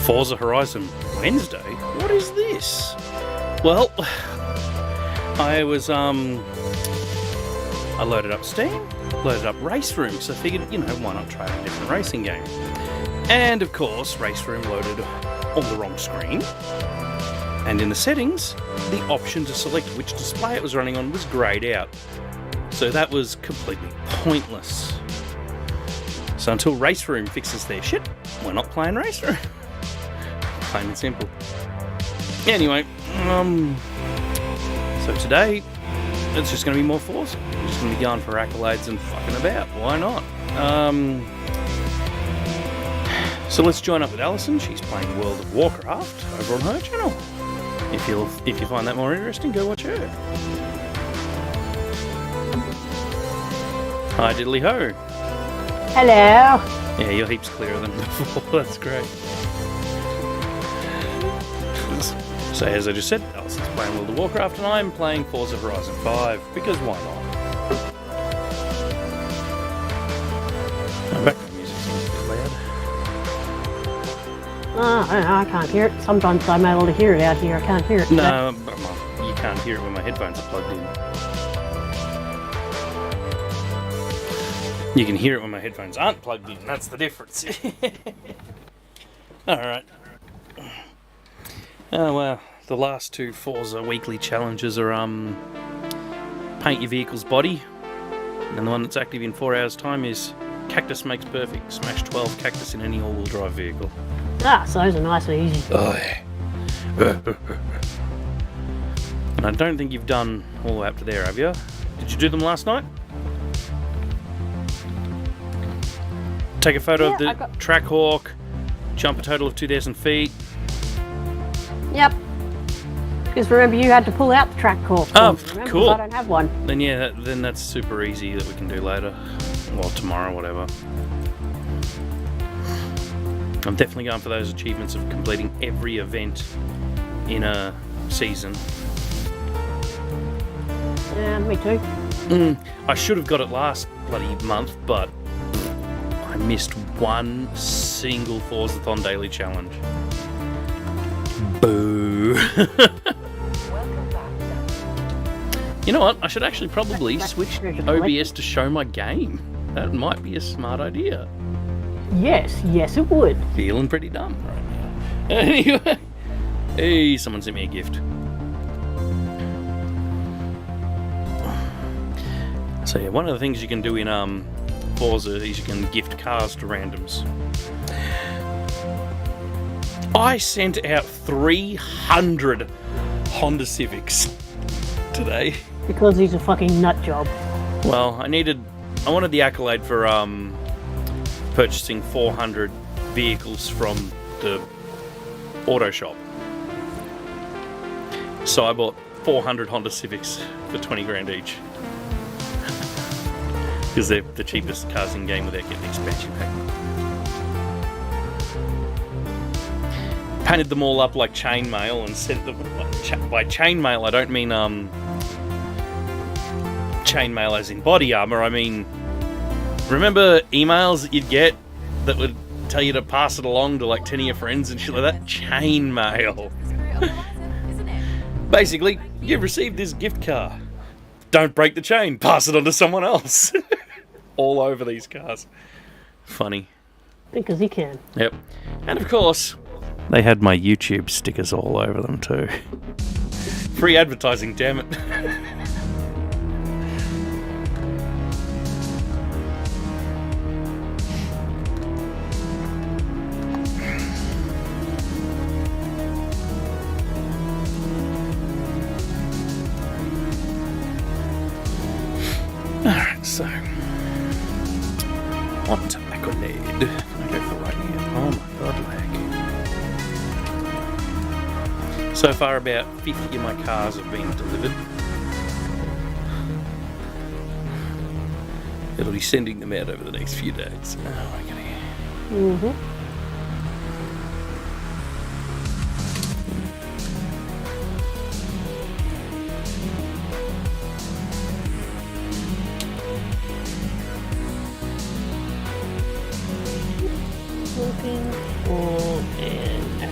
Forza Horizon Wednesday? What is this? Well, I loaded up Steam, loaded up Race Room, so I figured, why not try a different racing game? And of course, Race Room loaded on the wrong screen. And in the settings, the option to select which display it was running on was greyed out. So that was completely pointless. So until Race Room fixes their shit, we're not playing Race Room. Plain and simple. Anyway, so today, it's just going to be more Forza. We're just going to be going for accolades and fucking about. Why not? So let's join up with Alison. She's playing World of Warcraft over on her channel. If you find that more interesting, go watch her. Hi, diddly ho. Hello. Yeah, you're heaps clearer than before. That's great. So as I just said, Alison's playing World of Warcraft and I'm playing Forza Horizon 5, because why not? Background music's a bit loud. I can't hear it. Sometimes I'm able to hear it out here. I can't hear it. No, you can't hear it when my headphones are plugged in. You can hear it when my headphones aren't plugged in. That's the difference. Alright. Oh, well, the last two Forza weekly challenges are paint your vehicle's body, and the one that's active in 4 hours' time is Cactus Makes Perfect. Smash 12 cactus in any all-wheel drive vehicle. So those are nice and easy. Oh, yeah. And I don't think you've done all the way up to there, have you? Did you do them last night? Take a photo of the Trackhawk, jump a total of 2,000 feet. Yep. Because remember, you had to pull out the track core. Oh, cool. I don't have one. Then yeah, then that's super easy that we can do later. Well, tomorrow, whatever. I'm definitely going for those achievements of completing every event in a season. Yeah, me too. I should have got it last bloody month, but I missed one single Forzathon daily challenge. Boo. You know what? I should actually probably switch OBS to show my game. That might be a smart idea. Yes, it would. Feeling pretty dumb right now. Anyway. Hey, someone sent me a gift. So yeah, one of the things you can do in Forza is you can gift cars to randoms. I sent out 300 Honda Civics today. Because he's a fucking nut job. Well, I wanted the accolade for purchasing 400 vehicles from the auto shop. So I bought 400 Honda Civics for 20 grand each. Because they're the cheapest cars in game without getting the expansion pack. Painted them all up like chainmail and sent them... By chainmail, I don't mean chainmail as in body armor. I mean, remember emails that you'd get that would tell you to pass it along to like 10 of your friends and shit like that? Chainmail. Basically, you've received this gift card. Don't break the chain. Pass it on to someone else. All over these cars. Funny. Because he can. Yep. And of course, they had my YouTube stickers all over them too. Free advertising, damn it. Alright, so what accolade can I go for right here? Oh my god, lag. So far about 50 of my cars have been delivered. It'll be sending them out over the next few days. Oh, I get here. Looking for an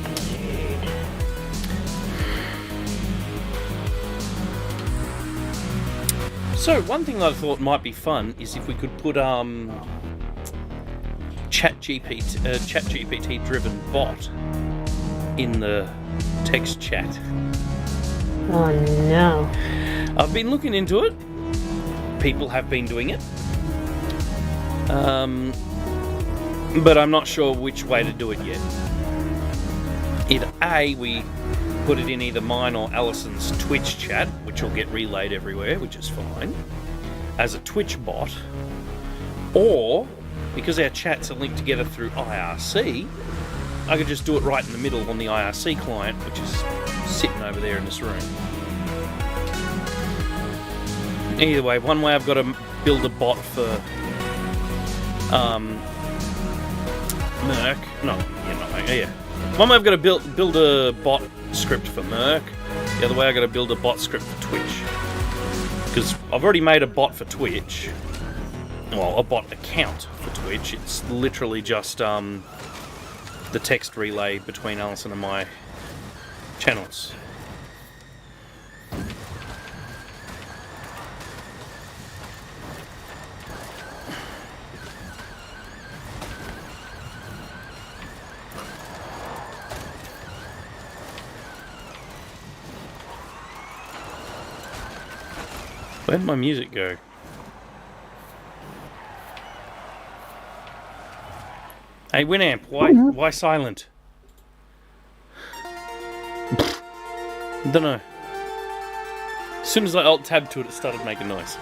So, one thing that I thought might be fun is if we could put ChatGPT driven bot in the text chat. Oh no. I've been looking into it. People have been doing it. But I'm not sure which way to do it yet. Either A, we put it in either mine or Alison's Twitch chat, which will get relayed everywhere, which is fine, as a Twitch bot, or, because our chats are linked together through IRC, I could just do it right in the middle on the IRC client, which is sitting over there in this room. Either way, one way I've got to build a bot for Merc. No, yeah. One way I've got to build a bot script for Merc. The other way I've got to build a bot script for Twitch. Because I've already made a bot for Twitch. Well, a bot account for Twitch. It's literally just the text relay between Alison and my channels. Where'd my music go? Hey, Winamp, why silent? Don't know. As soon as I alt-tabbed to it, it started making noise.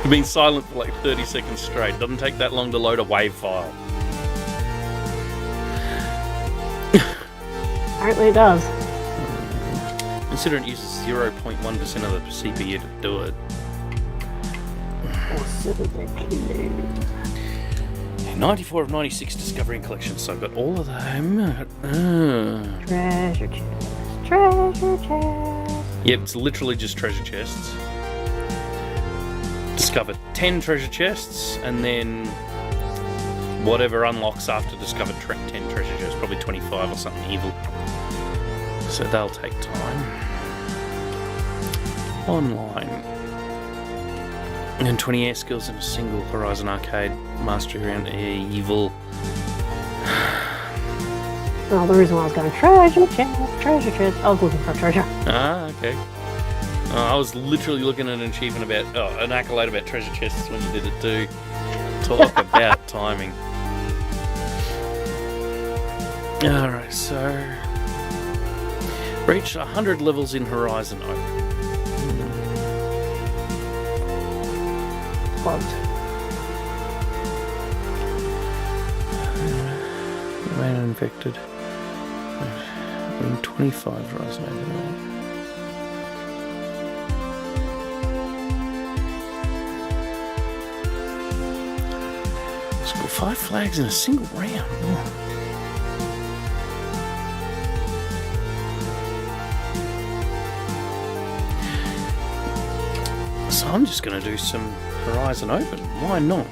You've been silent for like 30 seconds straight. Doesn't take that long to load a WAV file. Apparently it does. Considering it uses 0.1% of the CPU to do it. 94 of 96 discovering collections, so I've got all of them. Treasure chest. Treasure chest. Yep, it's literally just treasure chests. Discovered 10 treasure chests, and then whatever unlocks after discovered 10 treasure chests, probably 25 or something evil. So they'll take time. Online. And 20 air skills in a single Horizon Arcade mastery round evil. Well, the reason why I was going treasure chest, I was looking for treasure. Ah, okay. I was literally looking at an achievement about, an accolade about treasure chests when you did it too. Talk about timing. Alright, so... reached 100 levels in Horizon Open. Remain uninfected. 25 Horizon Open. Score 5 flags in a single round. Oh. So I'm just going to do some Horizon Open. Why not?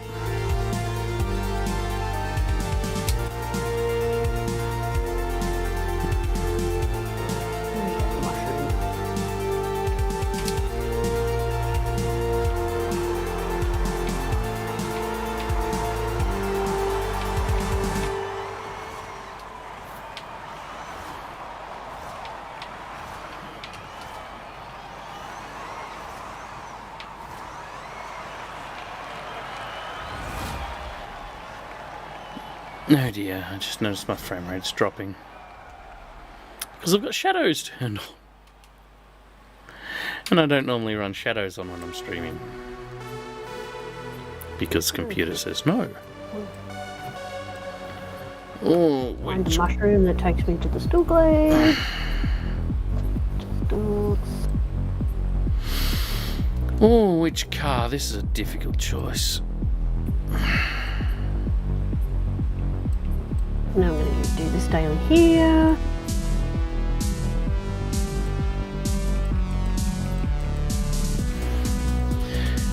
Oh dear, I just noticed my frame rate's dropping. Because I've got shadows turned on. And I don't normally run shadows on when I'm streaming. Because the computer says no. Oh, Find a mushroom that takes me to the still glade. Oh, which car? This is a difficult choice. Now I'm going to do this daily here.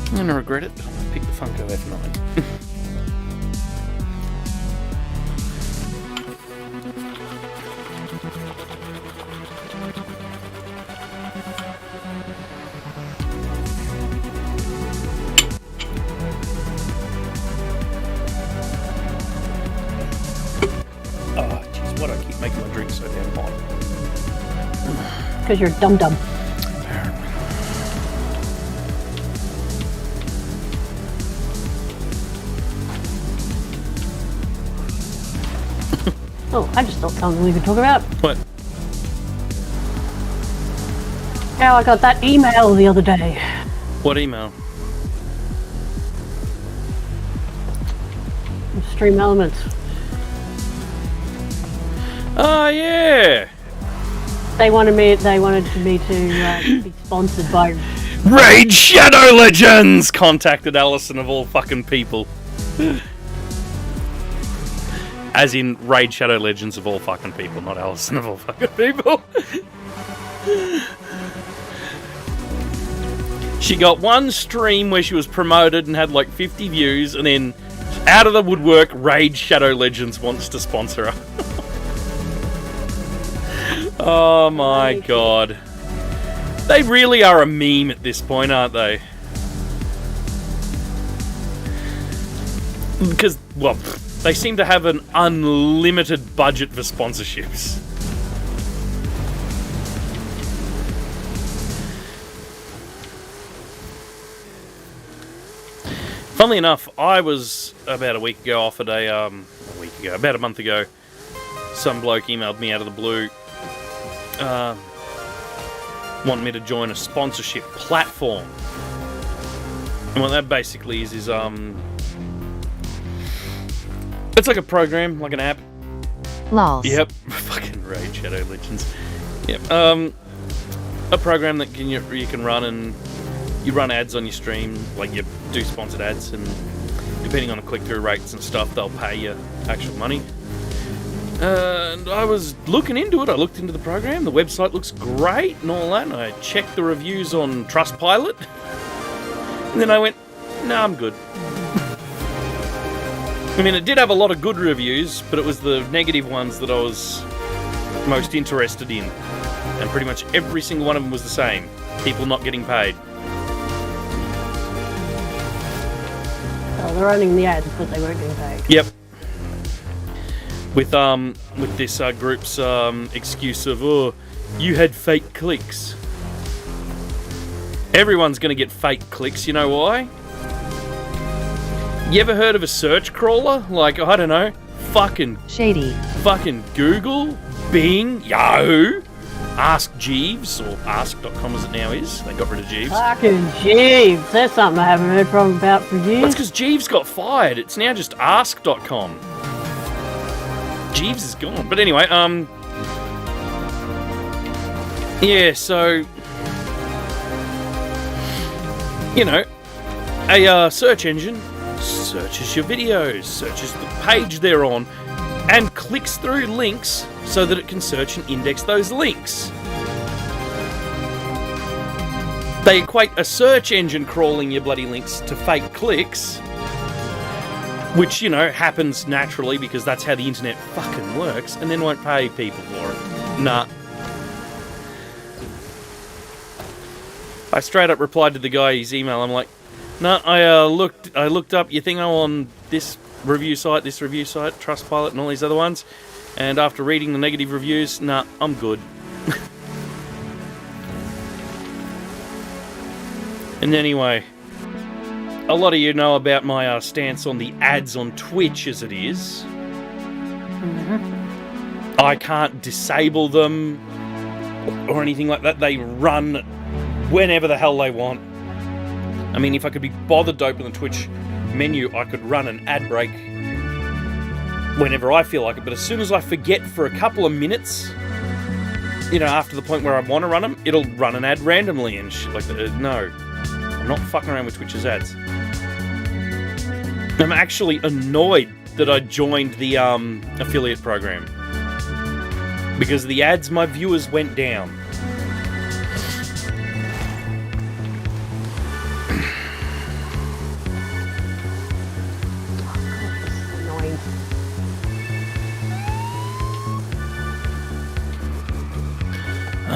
I'm going to regret it, but I'm going to pick the Funko F9. making my drink so damn hot. Because you're dum-dum. Apparently. Oh, I just thought something we could talk about. What? How I got that email the other day. What email? Stream Elements. Oh, yeah! They wanted me to be sponsored by... Raid Shadow Legends! Contacted Alison of all fucking people. As in, Raid Shadow Legends of all fucking people, not Alison of all fucking people. She got one stream where she was promoted and had like 50 views, and then out of the woodwork, Raid Shadow Legends wants to sponsor her. Oh my god. They really are a meme at this point, aren't they? Because, well, they seem to have an unlimited budget for sponsorships. Funnily enough, I was about a week ago offered about a month ago, some bloke emailed me out of the blue, wanting me to join a sponsorship platform. And what that basically is it's like a program, like an app. Lols. Yep. Fucking Raid Shadow Legends. Yep. A program that you can run, and you run ads on your stream, like you do sponsored ads, and depending on the click-through rates and stuff, they'll pay you actual money. And I was looking into it. I looked into the program. The website looks great and all that. And I checked the reviews on Trustpilot. And then I went, no, I'm good. I mean, it did have a lot of good reviews, but it was the negative ones that I was most interested in. And pretty much every single one of them was the same. People not getting paid. Oh, they're running the ads, but they weren't getting paid. Yep. With this group's excuse of, oh, you had fake clicks. Everyone's going to get fake clicks, you know why? You ever heard of a search crawler? Like, I don't know, fucking Google, Bing, Yahoo, Ask Jeeves, or Ask.com as it now is. They got rid of Jeeves. Fucking Jeeves, that's something I haven't heard from about for years. That's because Jeeves got fired. It's now just Ask.com. Jeeves is gone. But anyway, yeah, so, you know, a search engine searches your videos, searches the page they're on, and clicks through links so that it can search and index those links. They equate a search engine crawling your bloody links to fake clicks, which, you know, happens naturally because that's how the internet fucking works, and then won't pay people for it. Nah. I straight up replied to the guy his email. I'm like, no, I looked up your thing on this review site, Trustpilot, and all these other ones, and after reading the negative reviews, nah, I'm good. And anyway, a lot of you know about my stance on the ads on Twitch as it is. Mm-hmm. I can't disable them or anything like that. They run whenever the hell they want. I mean, if I could be bothered to open the Twitch menu, I could run an ad break whenever I feel like it. But as soon as I forget for a couple of minutes, you know, after the point where I want to run them, it'll run an ad randomly and shit like that. No, I'm not fucking around with Twitch's ads. I'm actually annoyed that I joined the affiliate program because the ads my viewers went down.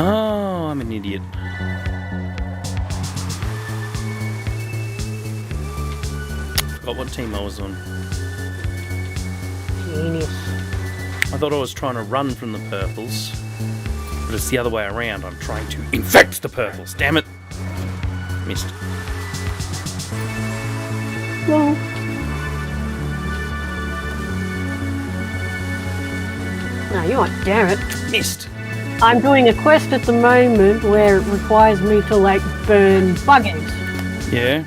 Oh, I'm an idiot. Forgot what team I was on. Genius. I thought I was trying to run from the purples, but it's the other way around. I'm trying to infect the purples. Damn it! Missed. Well, no, you aren't. Damn it. Missed. I'm doing a quest at the moment where it requires me to, like, burn bug eggs. Yeah.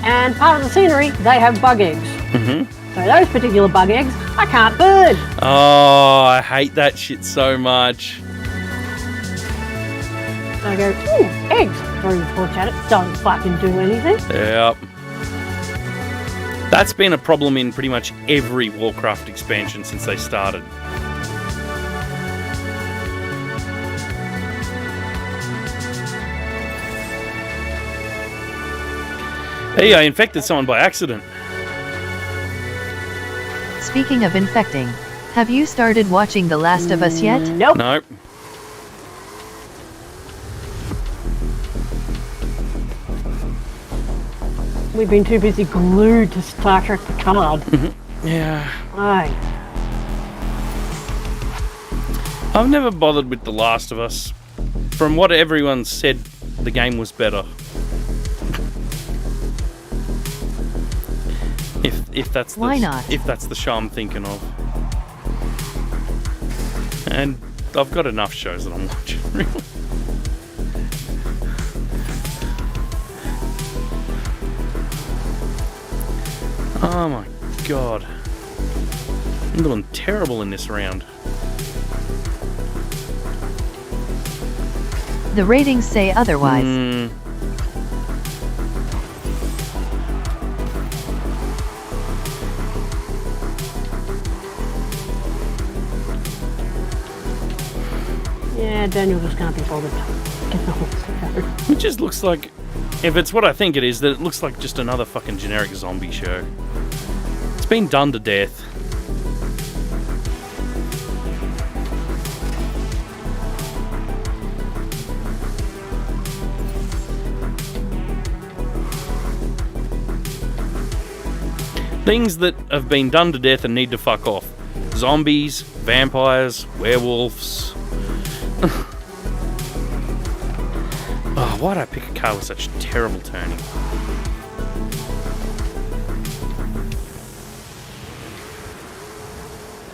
And part of the scenery, they have bug eggs. Mm-hmm. So those particular bug eggs, I can't burn. Oh, I hate that shit so much. So I go, ooh, eggs. Throw the torch at it. Doesn't fucking do anything. Yep. That's been a problem in pretty much every Warcraft expansion since they started. Hey, I infected someone by accident. Speaking of infecting, have you started watching The Last of Us yet? Nope. Nope. We've been too busy glued to Star Trek Picard. Yeah. Aye. I've never bothered with The Last of Us. From what everyone said, the game was better. If that's Why not? If that's the show I'm thinking of. And I've got enough shows that I'm watching, really. Oh my god. I'm doing terrible in this round. The ratings say otherwise. Yeah, Daniel just can't be bothered. Get the horse together. It just looks like, if it's what I think it is, that it looks like just another fucking generic zombie show. It's been done to death. Things that have been done to death and need to fuck off. Zombies, vampires, werewolves. Oh, why'd I pick a car with such terrible turning?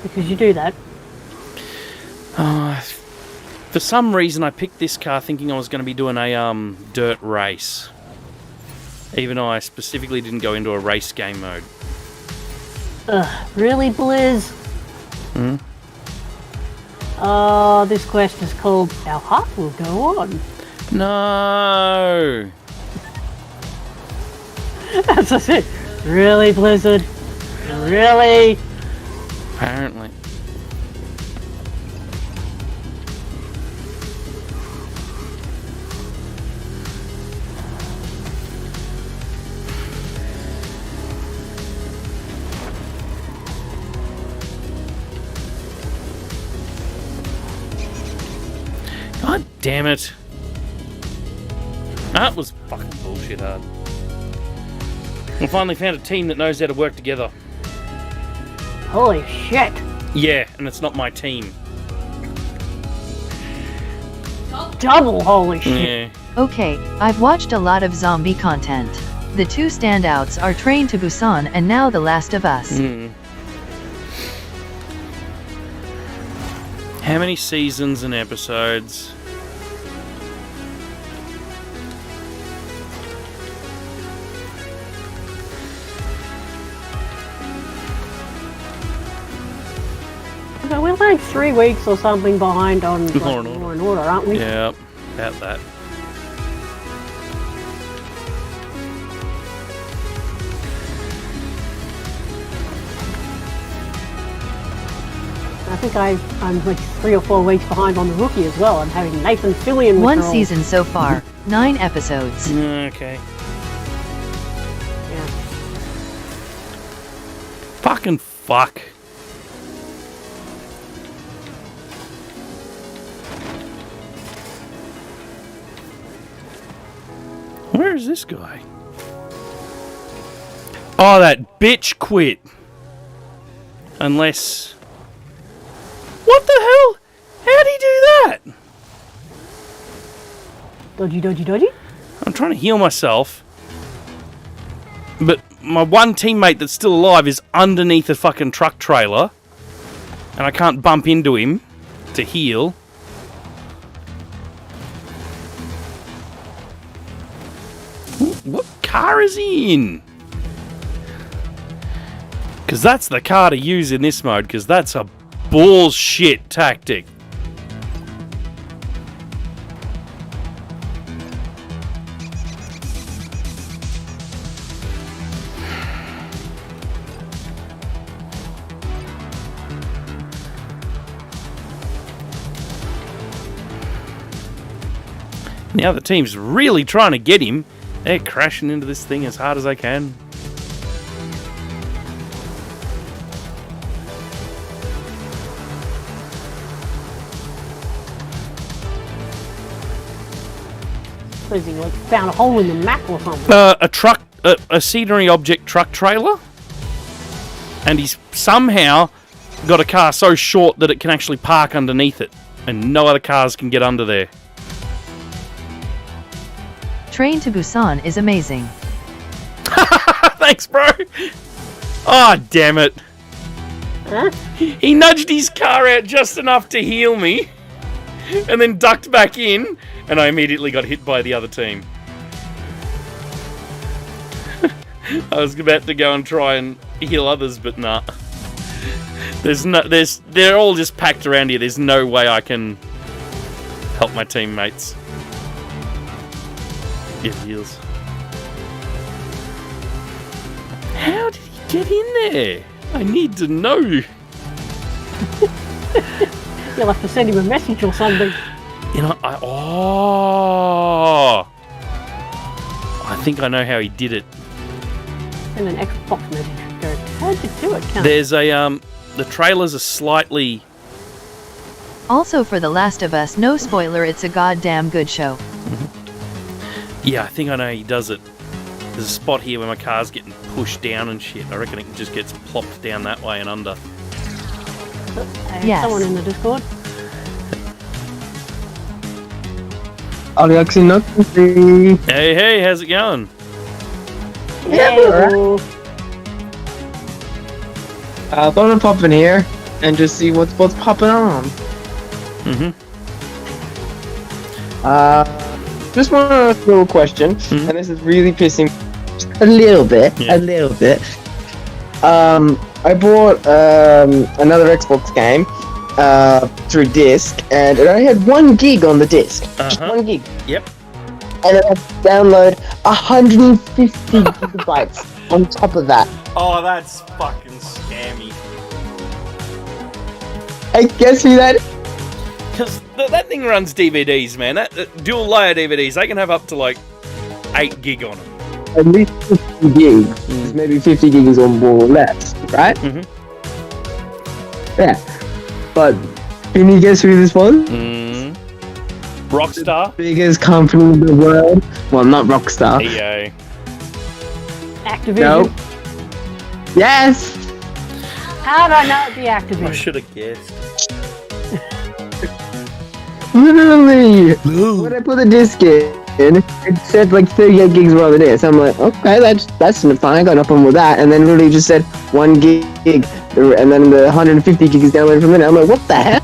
Because you do that. For some reason, I picked this car thinking I was going to be doing a dirt race. Even though I specifically didn't go into a race game mode. Ugh, really, Blizz? Hmm? Oh, this quest is called Our Heart Will Go On. No! That's it. Really, Blizzard? Really? Apparently. God damn it. That was fucking bullshit hard. I finally found a team that knows how to work together. Holy shit. Yeah, and it's not my team. Double holy shit. Yeah. Okay, I've watched a lot of zombie content. The two standouts are Train to Busan and now The Last of Us. How many seasons and episodes? So we're like 3 weeks or something behind on like, Law and Order. Law and Order, aren't we? Yeah, about that. I think I'm like 3 or 4 weeks behind on the Rookie as well. I'm having Nathan Fillion One withdrawals. season so far, 9 episodes. Okay. Yeah. Fucking fuck. Where is this guy? Oh, that bitch quit. Unless... What the hell? How'd he do that? Dodgy, dodgy, dodgy. I'm trying to heal myself. But my one teammate that's still alive is underneath a fucking truck trailer. And I can't bump into him to heal. What car is he in? Because that's the car to use in this mode, because that's a bullshit tactic. The other team's really trying to get him. They're crashing into this thing as hard as they can. Has he like found a hole in the map or something? A scenery object truck trailer. And he's somehow got a car so short that it can actually park underneath it. And no other cars can get under there. Train to Busan is amazing. Thanks, bro. Oh, damn it. Huh? He nudged his car out just enough to heal me. And then ducked back in. And I immediately got hit by the other team. I was about to go and try and heal others, but nah. They're all just packed around here. There's no way I can help my teammates. Get heals. How did he get in there? I need to know. You'll have to send him a message or something. You know, I think I know how he did it. Send an Xbox message. Go, how'd you do it, cunt? There's a, the trailers are slightly... Also for The Last of Us, no spoiler, it's a goddamn good show. Yeah, I think I know how he does it. There's a spot here where my car's getting pushed down and shit. I reckon it just gets plopped down that way and under. Yes. Someone in the Discord. Alex in Nutty. Hey, how's it going? Yeah. I thought I'd pop in here and just see what's popping on. Just one little question, and this is really pissing a little bit. I bought another Xbox game through disc, and it only had 1 gig on the disc. Just 1 gig. Yep. And I had to download 150 gigabytes on top of that. Oh, that's fucking scammy. I guess who that? Because that thing runs DVDs, man. That dual layer DVDs, they can have up to like 8 gig on them. At least 50 gigs. Maybe 50 gigs or more or less, right? Yeah. But can you guess who this was? Rockstar? Biggest company in the world. Well, not Rockstar. EA. Activision. No. Yes. How'd I know it'd be Activision? I should have guessed. Literally. When I put the disc in, it said like 38 gigs worth of this. I'm like, okay, that's fine. I got no problem with that. And then literally just said 1 gig, and then the 150 gigs downloaded from it. I'm like, what the heck?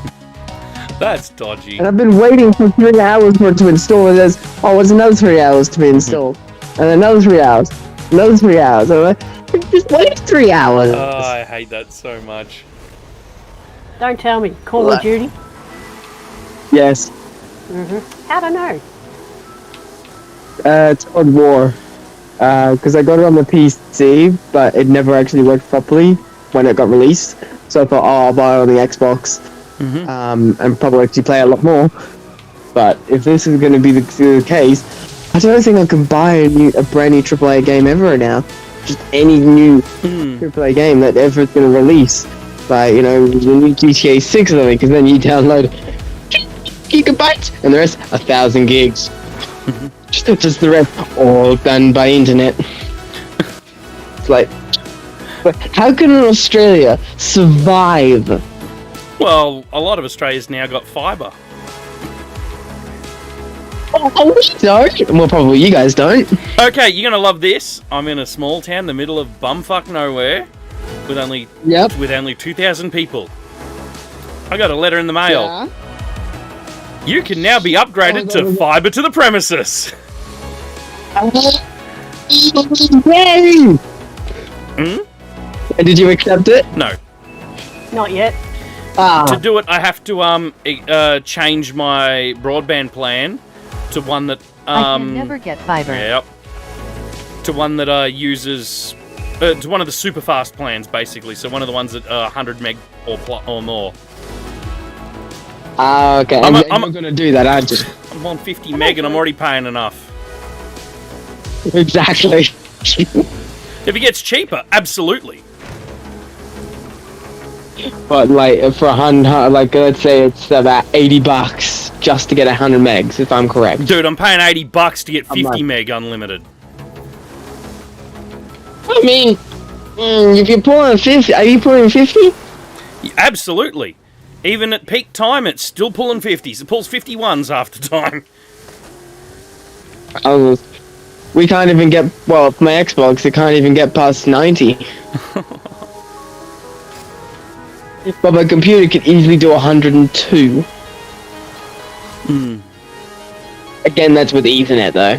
That's dodgy. And I've been waiting for 3 hours for it to install. And there's, it's another 3 hours to be installed, and another 3 hours, another 3 hours. I'm like, just wait 3 hours. Oh, I hate that so much. Don't tell me. Call of Duty. Yes. How'd I know? It's Cold War. Because I got it on the PC, but it never actually worked properly when it got released. So I thought, I'll buy it on the Xbox, and probably actually play a lot more. But if this is going to be the case, I don't think I can buy a brand new AAA game ever now. Just any new AAA game that ever is going to release. Like, the new GTA 6 or something, because then you download gigabytes, and the rest 1,000 gigs. Just the rest all done by internet. It's like, how can Australia survive Well, a lot of Australia's now got fibre. Oh, we don't. Well, probably you guys don't. Okay, you're gonna love this. I'm in a small town in the middle of bumfuck nowhere with only 2,000 people. I got a letter in the mail. Yeah. You can now be upgraded to fibre to the premises. Yay! Hmm? And did you accept it? No. Not yet. To do it, I have to change my broadband plan to one that I can never get fiber. Yep. To one that uses to one of the super fast plans, basically. So one of the ones that 100 meg or more. Okay. I'm going to do that, aren't you? I'm on 50 meg and I'm already paying enough. Exactly. If it gets cheaper, absolutely. But like for like let's say it's about $80 just to get 100 megs, if I'm correct. Dude, I'm paying $80 to get 50 meg unlimited. I mean, if you're pulling 50, are you pulling 50? Absolutely. Even at peak time, it's still pulling 50s. It pulls 51s after time. We can't even get, well, my Xbox, it can't even get past 90. But my computer can easily do 102. Again, that's with Ethernet, though.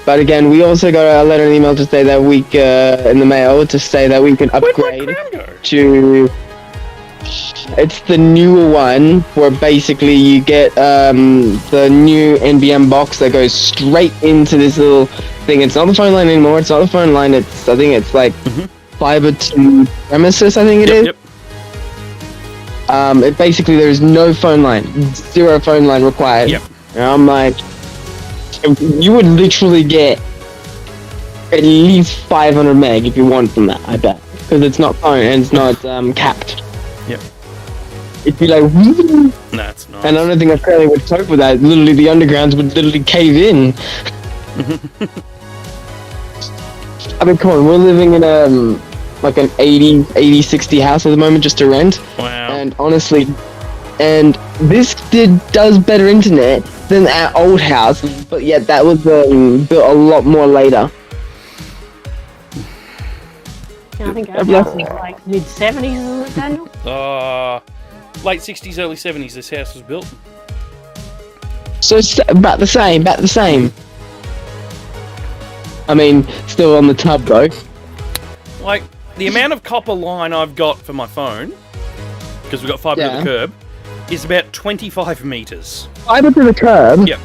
But again, we also got a letter and email to say that we in the mail to say that we can upgrade to. It's the newer one where basically you get the new NBN box that goes straight into this little thing. It's not the phone line anymore. It's not the phone line. I think it's like fiber to premises. I think it is. Yep. It basically there's no phone line, 0 phone line required. Yep. And I'm like, you would literally get at least 500 meg if you want from that. I bet because it's not phone and it's not capped. Yep. It'd be like, woo! That's nice. And I don't think Australia would cope with that. Literally, the undergrounds would literally cave in. I mean, come on, we're living in like an 60 house at the moment just to rent. Wow. And honestly, this does better internet than our old house, but yet that was built a lot more later. I think our house is like mid-70s, isn't it, Daniel? Late 60s, early 70s, this house was built. So it's about the same. I mean, still on the tub though. Like, the amount of copper line I've got for my phone, because we've got fibre to the curb, is about 25 metres. Fibre to the curb? Yep.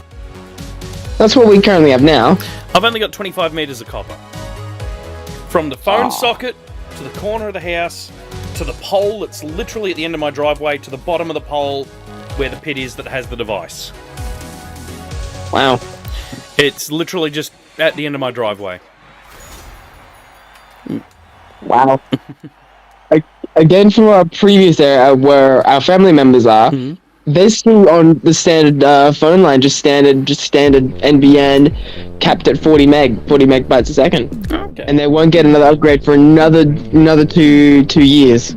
That's what we currently have now. I've only got 25 metres of copper. From the phone socket, to the corner of the house, to the pole that's literally at the end of my driveway, to the bottom of the pole where the pit is that has the device. Wow. It's literally just at the end of my driveway. Wow. Again, from our previous area where our family members are, they're still on the standard phone line, just standard NBN, capped at 40 megabytes a second. Okay. And they won't get another upgrade for another 2 years.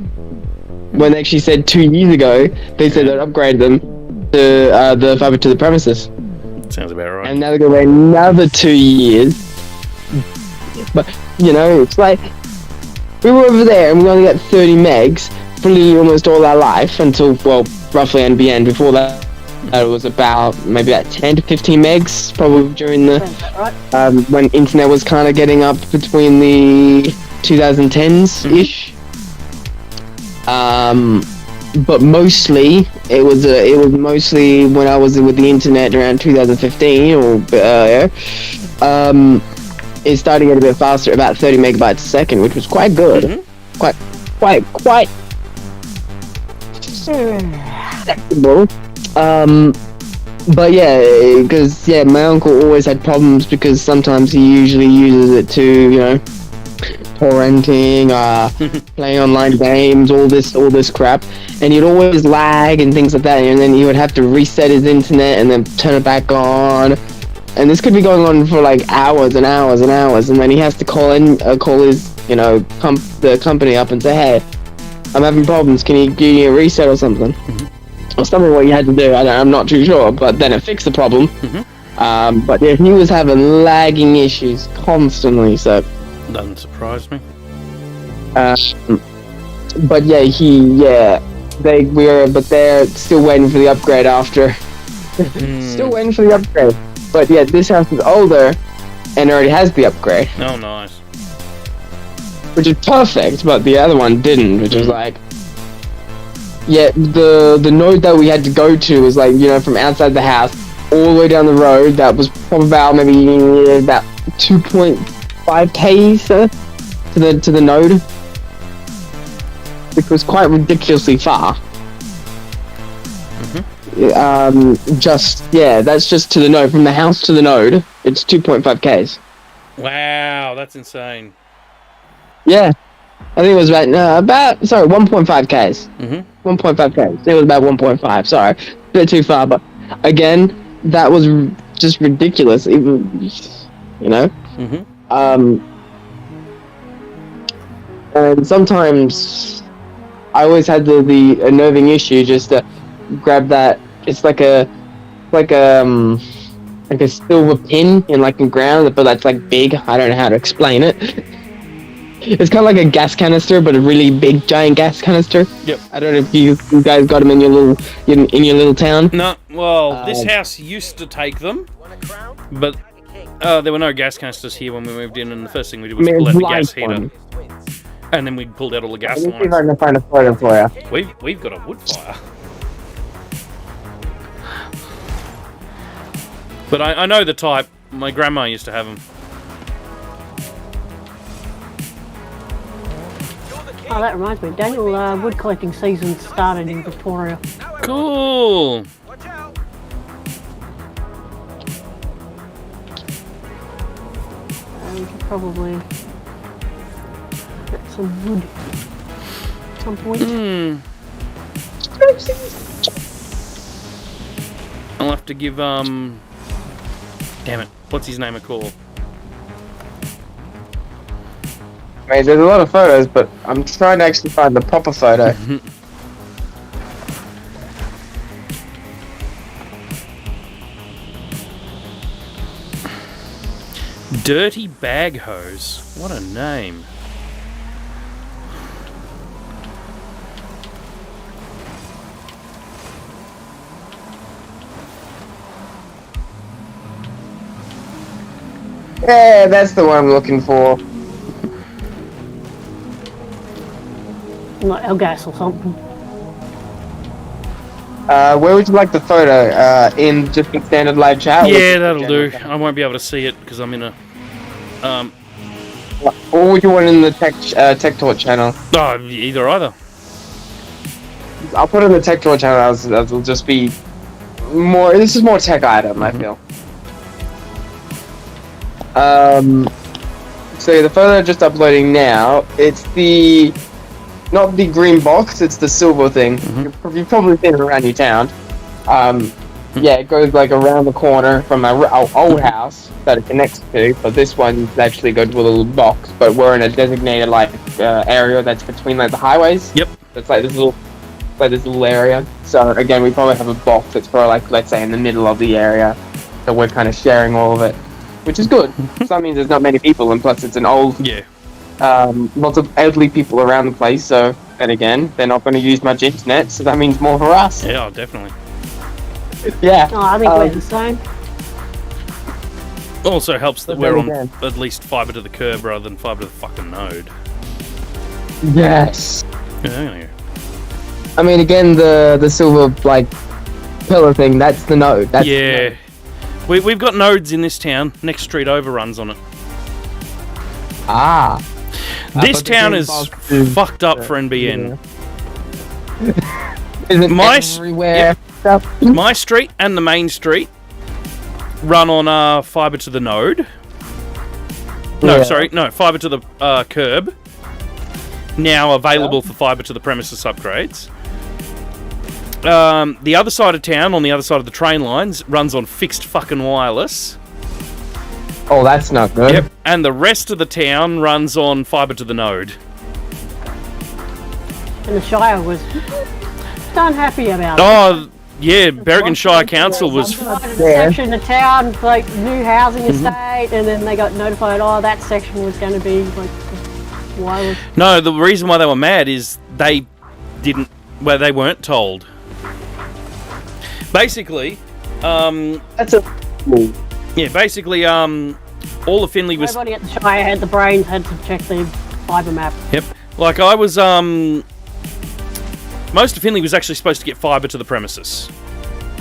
When they actually said 2 years ago, they said they'd upgrade them to the fiber to the premises. Sounds about right. And now they're going to wait another 2 years. But, you know, it's like, we were over there and we only got 30 megs for literally almost all our life until, well, roughly NBN. Before that, it was about 10 to 15 megs, probably during the, when internet was kind of getting up between the 2010s-ish. But mostly, it was mostly when I was with the internet around 2015 or a bit earlier. It started to get a bit faster, about 30 megabytes a second, which was quite good. Quite acceptable. But yeah, because my uncle always had problems because sometimes he usually uses it to, you know, torrenting, playing online games, all this crap, and he'd always lag and things like that, and then he would have to reset his internet and then turn it back on. And this could be going on for like hours and hours and hours, and then he has to call his you know, the company up and say, hey, I'm having problems. Can you give me a reset or something? Or something what you had to do. I'm not too sure, but then it fixed the problem. But yeah, he was having lagging issues constantly, so... Doesn't surprise me. But yeah, they're still waiting for the upgrade after. Still waiting for the upgrade. But yeah, this house is older and already has the upgrade. Oh, nice. Which is perfect, but the other one didn't, which was like... Yeah, the node that we had to go to was like, you know, from outside the house all the way down the road. That was probably about maybe about 2.5k to the node, which was quite ridiculously far. That's just to the node, from the house to the node. It's 2.5k's. Wow, that's insane. Yeah, I think it was about 1.5k's. 1.5k's. It was about 1.5. Sorry, a bit too far, but again, that was just ridiculous. Even, you know. And sometimes I always had the unnerving issue just to grab that. It's like a silver pin in like the ground, but that's like big. I don't know how to explain it. It's kind of like a gas canister, but a really big, giant gas canister. Yep. I don't know if you guys got them in your little town. No, well, this house used to take them, but there were no gas canisters here when we moved in, and the first thing we did was pull out the gas heater. And then we pulled out all the gas lines. Let me see if I can find a photo for you. We've got a wood fire. But I know the type. My grandma used to have them. Oh, that reminds me. Daniel, wood collecting season started in Victoria. Cool. We could probably get some wood at some point. I'll have to give, damn it, what's his name a call? I mean, there's a lot of photos, but I'm trying to actually find the proper photo. Dirty Bag Hose. What a name. Yeah, that's the one I'm looking for. Like Elgas or something. Where would you like the photo? In just a standard live chat? Yeah, that'll do. I won't be able to see it because I'm in a... Or would you want it in the Tech Talk channel? Oh, either. I'll put it in the Tech Talk channel. That'll just be more... This is more tech item, I feel. So the photo I'm just uploading now, it's the... Not the green box, it's the silver thing. You've probably seen it around your town. Yeah, it goes like around the corner from our old house that it connects to, but this one actually goes to a little box, but we're in a designated like area that's between like the highways. Yep. It's like this little area. So again, we probably have a box that's for like, let's say in the middle of the area. So we're kind of sharing all of it, which is good. So that means there's not many people, and plus it's an old... Yeah. Lots of elderly people around the place, so, and again, they're not going to use much internet, so that means more for us. Yeah, definitely. Yeah. Oh, I think we're the same. Also helps that we're on at least fibre to the curb rather than fibre to the fucking node. Yes. Yeah. I mean, again, the silver, like, pillar thing, that's the node. That's yeah. The node. We've got nodes in this town. Next street over runs on it. Ah. This town is fucked up for NBN. Everywhere. Yep. My street and the main street run on fibre to the node. No, fibre to the curb. Now available for fibre to the premises upgrades. The other side of town, on the other side of the train lines, runs on fixed fucking wireless. Oh, that's not good. Yep. And the rest of the town runs on fibre to the node. And the Shire was unhappy about it. Oh, yeah, Berrigan Shire Council was... Section of town, like, new housing estate, and then they got notified, that section was going to be, like, wireless. No, the reason why they were mad is they they weren't told. Basically, That's a... yeah, basically, all of Finley was... Everybody at the Shire had the brains, had to check the fibre map. Yep. Like, I was, most of Finley was actually supposed to get fibre to the premises.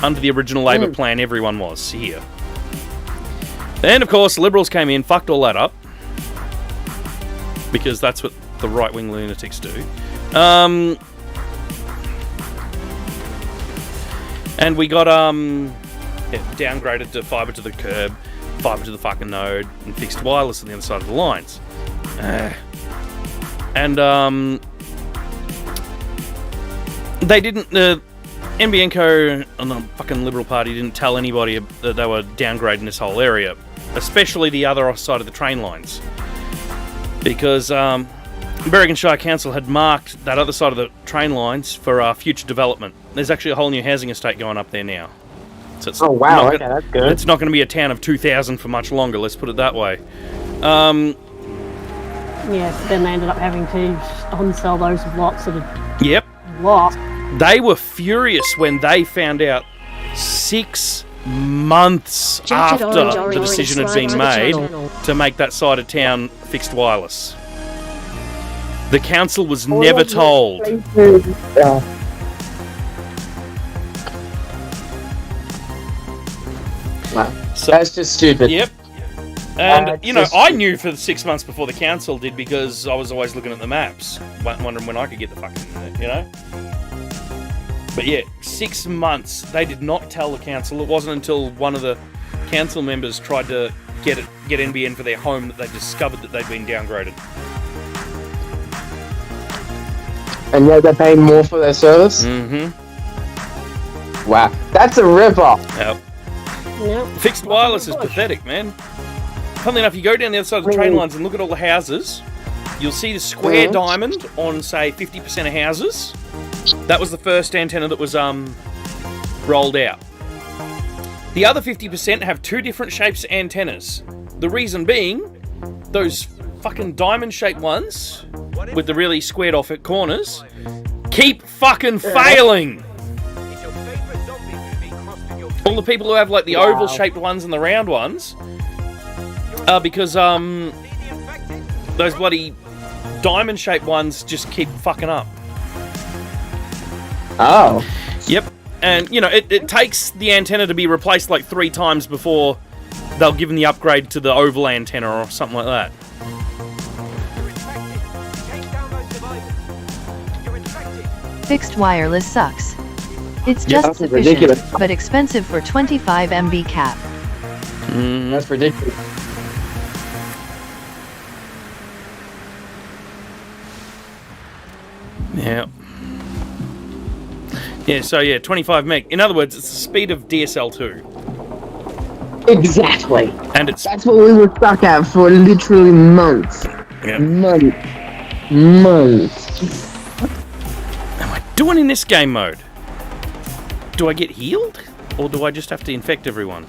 Under the original Labor plan, everyone was here. Then, of course, the Liberals came in, fucked all that up. Because that's what the right-wing lunatics do. And we got, downgraded to fibre to the curb, fibre to the fucking node, and fixed wireless on the other side of the lines. They didn't, NBN and the fucking Liberal Party didn't tell anybody that they were downgrading this whole area, especially the other side of the train lines. Because Berrigan Shire Council had marked that other side of the train lines for future development. There's actually a whole new housing estate going up there now. So it's that's good. It's not going to be a town of 2,000 for much longer, let's put it that way. Yes, then they ended up having to on-sell those lots that had Yep. lost. They were furious when they found out 6 months after the decision had been made to make that side of town fixed wireless. The council was never told. Wow. So, That's just stupid. Yep. And, just I knew for the 6 months before the council did because I was always looking at the maps, wondering when I could get the fucking internet, But yeah, 6 months. They did not tell the council. It wasn't until one of the council members tried to get NBN for their home that they discovered that they'd been downgraded. And yet they're paying more for their service? Mm-hmm. Wow. That's a rip-off. Yep. Nope. Fixed wireless is pathetic, man. Funnily enough, you go down the other side of the train lines and look at all the houses, you'll see the square diamond on, say, 50% of houses. That was the first antenna that was rolled out. The other 50% have 2 different shapes of antennas. The reason being, those fucking diamond-shaped ones, with the really squared-off corners, keep fucking failing! All the people who have, like, the oval-shaped ones and the round ones, because, those bloody diamond-shaped ones just keep fucking up. Oh. Yep. And, it takes the antenna to be replaced like 3 times before they'll give them the upgrade to the oval antenna or something like that. Fixed wireless sucks. It's just that's sufficient, ridiculous. but expensive for 25 MB cap. That's ridiculous. Yeah. Yeah, so 25 meg. In other words, it's the speed of DSL2. Exactly. And it's... That's what we were stuck at for literally months. Yep. Months. What am I doing in this game mode? Do I get healed? Or do I just have to infect everyone?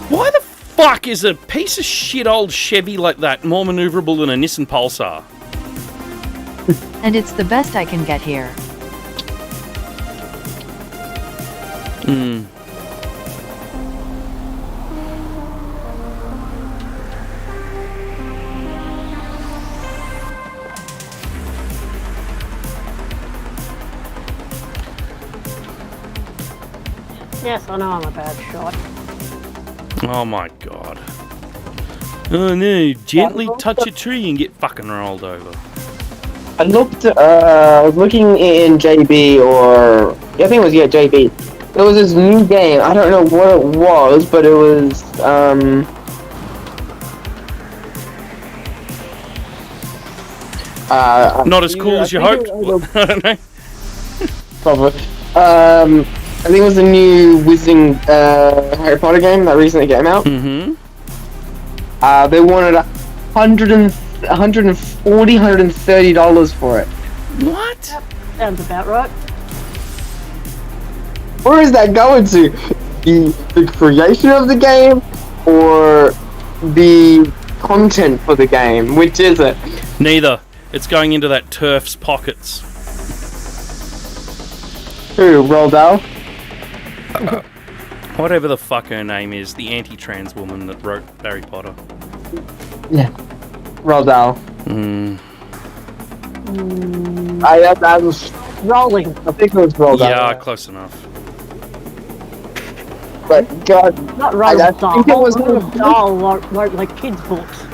Why the fuck is a piece of shit old Chevy like that more maneuverable than a Nissan Pulsar? And it's the best I can get here. Yes, I know I'm a bad shot. Oh my god. Oh no, gently touch a tree and get fucking rolled over. I was looking in JB I think it was, JB. There was this new game, I don't know what it was, but it was, Not as cool as you hoped. I don't know. Probably. I think it was the new Wizarding Harry Potter game that recently came out. Mm-hmm. They wanted $130 for it. What? Sounds about right. Where is that going to? The creation of the game or the content for the game? Which is it? Neither. It's going into that turf's pockets. Who? Roldell? Whatever the fuck her name is, the anti-trans woman that wrote Harry Potter. Yeah. Roldell. I was Rolling. I think it was Roldell. Yeah, close enough. But God, Not I Roald Dahl. think it was Roald Dahl wrote like kids' books.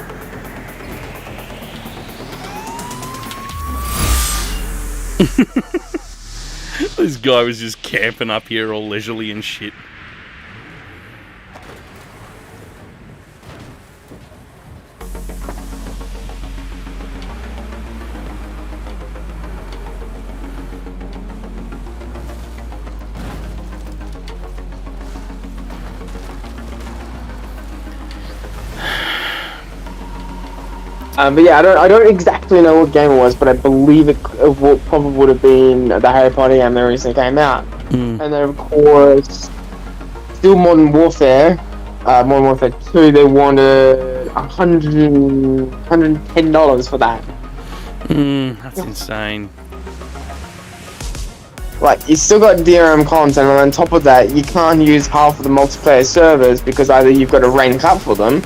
This guy was just camping up here all leisurely and shit. But yeah, I don't exactly know what game it was, but I believe it probably would have been the Harry Potter game that recently came out. And then of course, still Modern Warfare 2. They wanted $110 for that. That's insane. Like, you still got DRM content, and on top of that, you can't use half of the multiplayer servers because either you've got to rank up for them,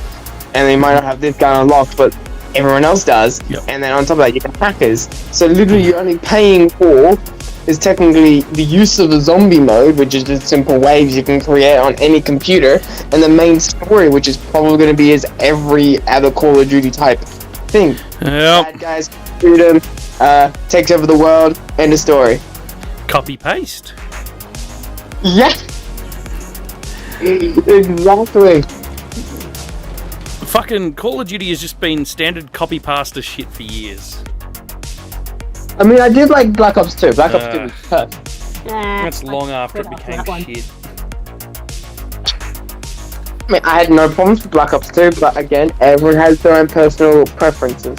and they might not have this guy unlocked, but everyone else does. Yep. And then on top of that, you got hackers. So literally, you're only paying for is technically the use of the zombie mode, which is just simple waves you can create on any computer, and the main story, which is probably going to be as every other Call of Duty type thing. Yep. Bad guys, freedom, takes over the world, end of story. Copy paste. Yeah. Exactly. Fucking Call of Duty has just been standard copy pasta shit for years. I mean, I did like Black Ops 2. Black Ops 2 was perfect. That's long after it became that one. shit. I mean, I had no problems with Black Ops 2, but again, everyone has their own personal preferences.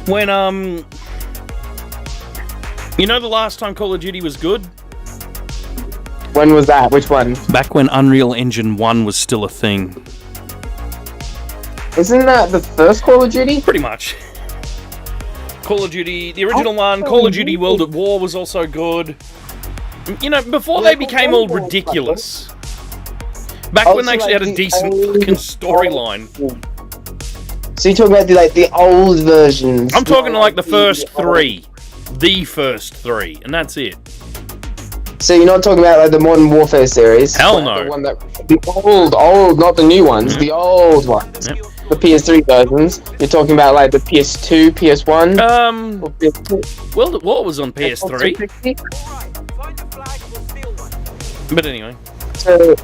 When, you know the last time Call of Duty was good? When was that? Which one? Back when Unreal Engine 1 was still a thing. Isn't that the first Call of Duty? Pretty much. Call of Duty, the original one, Call of Duty World at War was also good. You know, before they became all ridiculous. Back when they actually had a decent fucking storyline. So you're talking about the old versions? I'm talking like the first three. The first three, and that's it. So you're not talking about like the Modern Warfare series? Hell no. The old, not the new ones, the old ones. Yep. The PS3 versions. You're talking about like the PS2, PS1? Or PS2? World at War was on PS3. But anyway. So,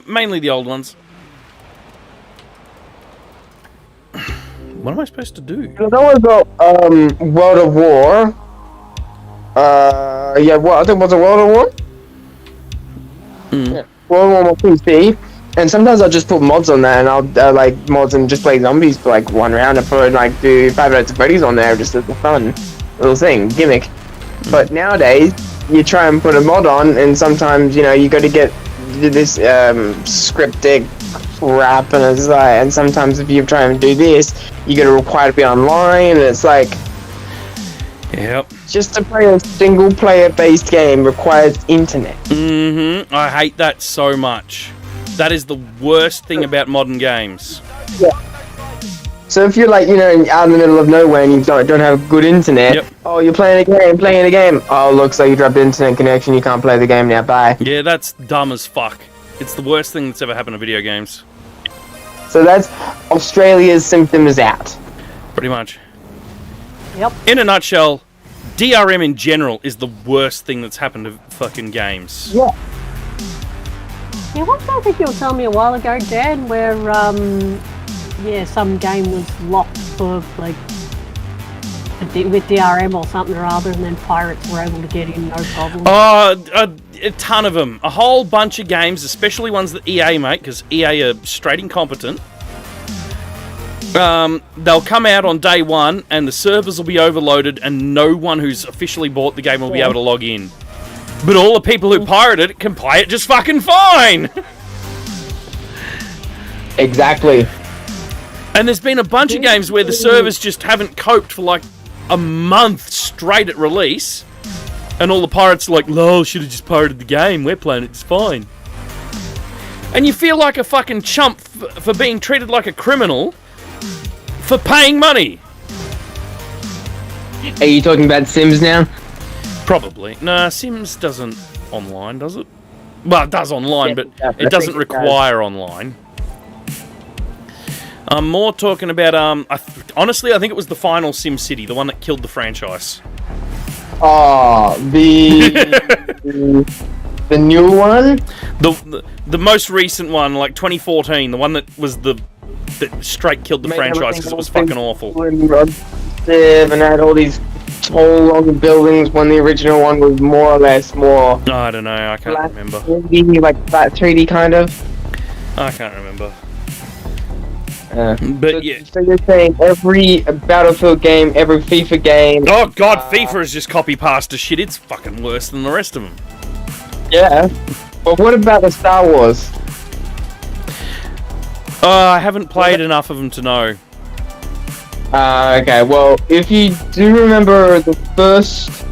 mainly the old ones. What am I supposed to do? That was World of War. I think it was a World of War. Yeah, World of War on PC. And sometimes I'll just put mods on there, and I'll like mods and just play zombies for like one round, and put like do 5 Nights at Freddy's on there just as a fun little thing, gimmick. But nowadays, you try and put a mod on, and sometimes you got to get this scripted crap, and it's like, and sometimes if you try and do this, you're gonna require to be online, and it's like, yep. Just to play a single player based game requires internet. I hate that so much. That is the worst thing about modern games. Yeah. So if you're like, out in the middle of nowhere and you don't have good internet, Yep. Oh, you're playing a game. Oh, looks like you dropped the internet connection, you can't play the game now, bye. Yeah, that's dumb as fuck. It's the worst thing that's ever happened to video games. So that's Australia's symptom is out. Pretty much. Yep. In a nutshell, DRM in general is the worst thing that's happened to fucking games. Yeah. Yeah, what I think you were telling me a while ago, Dan, where some game was locked for like with DRM or something or other, and then pirates were able to get in no problem. A ton of them. A whole bunch of games, especially ones that EA make, because EA are straight incompetent. They'll come out on day one, and the servers will be overloaded, and no one who's officially bought the game will be able to log in. But all the people who pirated it can play it just fucking fine! Exactly. And there's been a bunch of games where the servers just haven't coped for like a month straight at release, and all the pirates are like, lol, should have just pirated the game, we're playing it, it's fine. And you feel like a fucking chump for being treated like a criminal for paying money. Are you talking about Sims now? Probably. Nah, Sims doesn't online, does it? Well, it does online, but it doesn't it require online. I'm more talking about, honestly, I think it was the final SimCity, the one that killed the franchise. Oh, the new one? The most recent one, like 2014, the one that was that straight killed the franchise because it was fucking awful. And had all these tall, long buildings when the original one was more or less more... I don't know, I can't remember. 3D, like that 3D kind of. I can't remember. But so you're saying every Battlefield game, every FIFA game... Oh god, FIFA is just copy-pasta shit. It's fucking worse than the rest of them. Yeah. But what about the Star Wars? I haven't played enough of them to know. Okay, well, if you do remember the first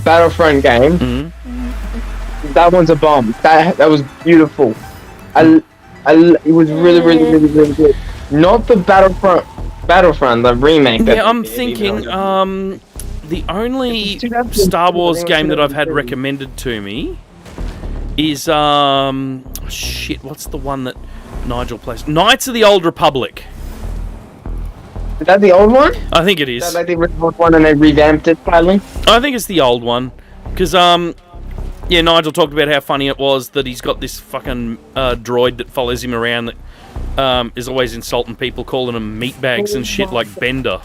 Battlefront game, that one's a bomb. That was beautiful. It was really, really, really, really good. Not the Battlefront, the remake. Yeah, I'm thinking, the only Star Wars game that I've had recommended to me is, shit, what's the one that Nigel plays? Knights of the Old Republic. Is that the old one? I think it is. Is that like the original one and they revamped it slightly? I think it's the old one. Because, yeah, Nigel talked about how funny it was that he's got this fucking droid that follows him around that is always insulting people, calling them meatbags and shit like Bender.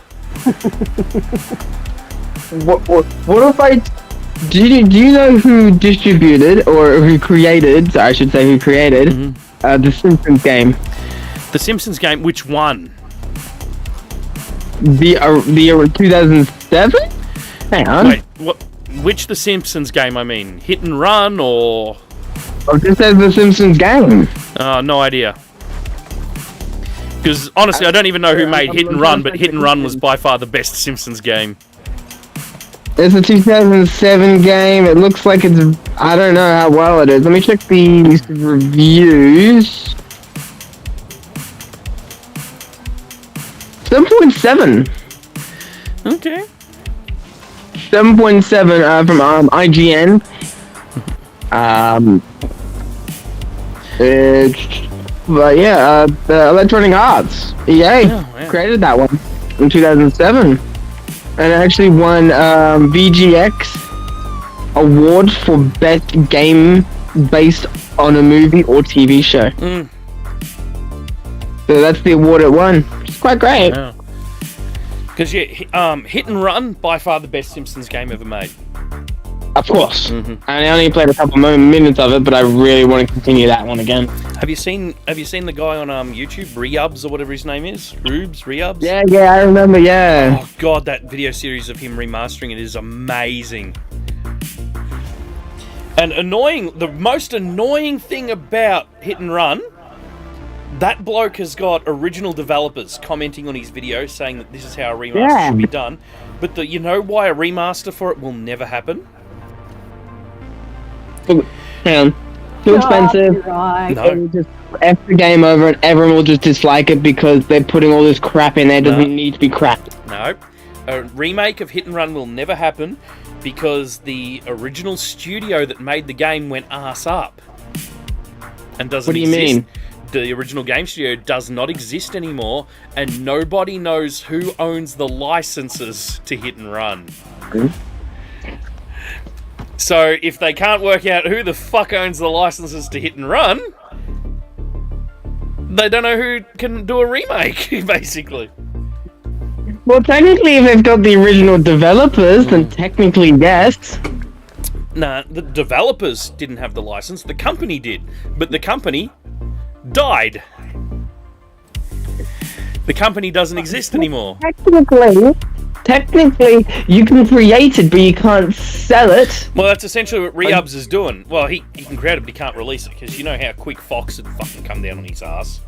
What if I... Do you know who distributed, or who created, I should say who created, the Simpsons game? The Simpsons game? Which one? The 2007? Hang on. Wait, which The Simpsons game, I mean? Hit and Run, or... Oh, this says The Simpsons game. No idea. Because, honestly, I don't even know who made Hit and Run, but Hit and Run was by far the best Simpsons game. It's a 2007 game. It looks like it's... I don't know how well it is. Let me check the reviews. 7.7. Okay. 7.7 from IGN. But yeah, the Electronic Arts, EA, created that one in 2007. And it actually won VGX award for best game based on a movie or TV show. So that's the award it won. It's quite great. Because Hit and Run, by far the best Simpsons game ever made. Of course. I only played a couple minutes of it, but I really want to continue that one again. Have you seen the guy on YouTube, Reubs or whatever his name is? Reubs? Yeah, I remember, yeah. Oh god, that video series of him remastering it is amazing. And the most annoying thing about Hit and Run, that bloke has got original developers commenting on his videos saying that this is how a remaster should be done. But you know why a remaster for it will never happen? Too expensive. Right. No. Just F the game over and everyone will just dislike it because they're putting all this crap in there. It doesn't need to be crap. No. A remake of Hit and Run will never happen because the original studio that made the game went ass up. And doesn't What do you exist. mean? The original game studio does not exist anymore, and nobody knows who owns the licenses to Hit and Run. So if they can't work out who the fuck owns the licenses to Hit and Run, They don't know who can do a remake, basically. Well, technically, if they've got the original developers, then technically yes. Nah, the developers didn't have the license. The company did, but the company died. The company doesn't exist anymore. Technically, you can create it, but you can't sell it. Well, that's essentially what Reubs is doing. Well, he can create it, but he can't release it, because you know how quick Fox would fucking come down on his ass.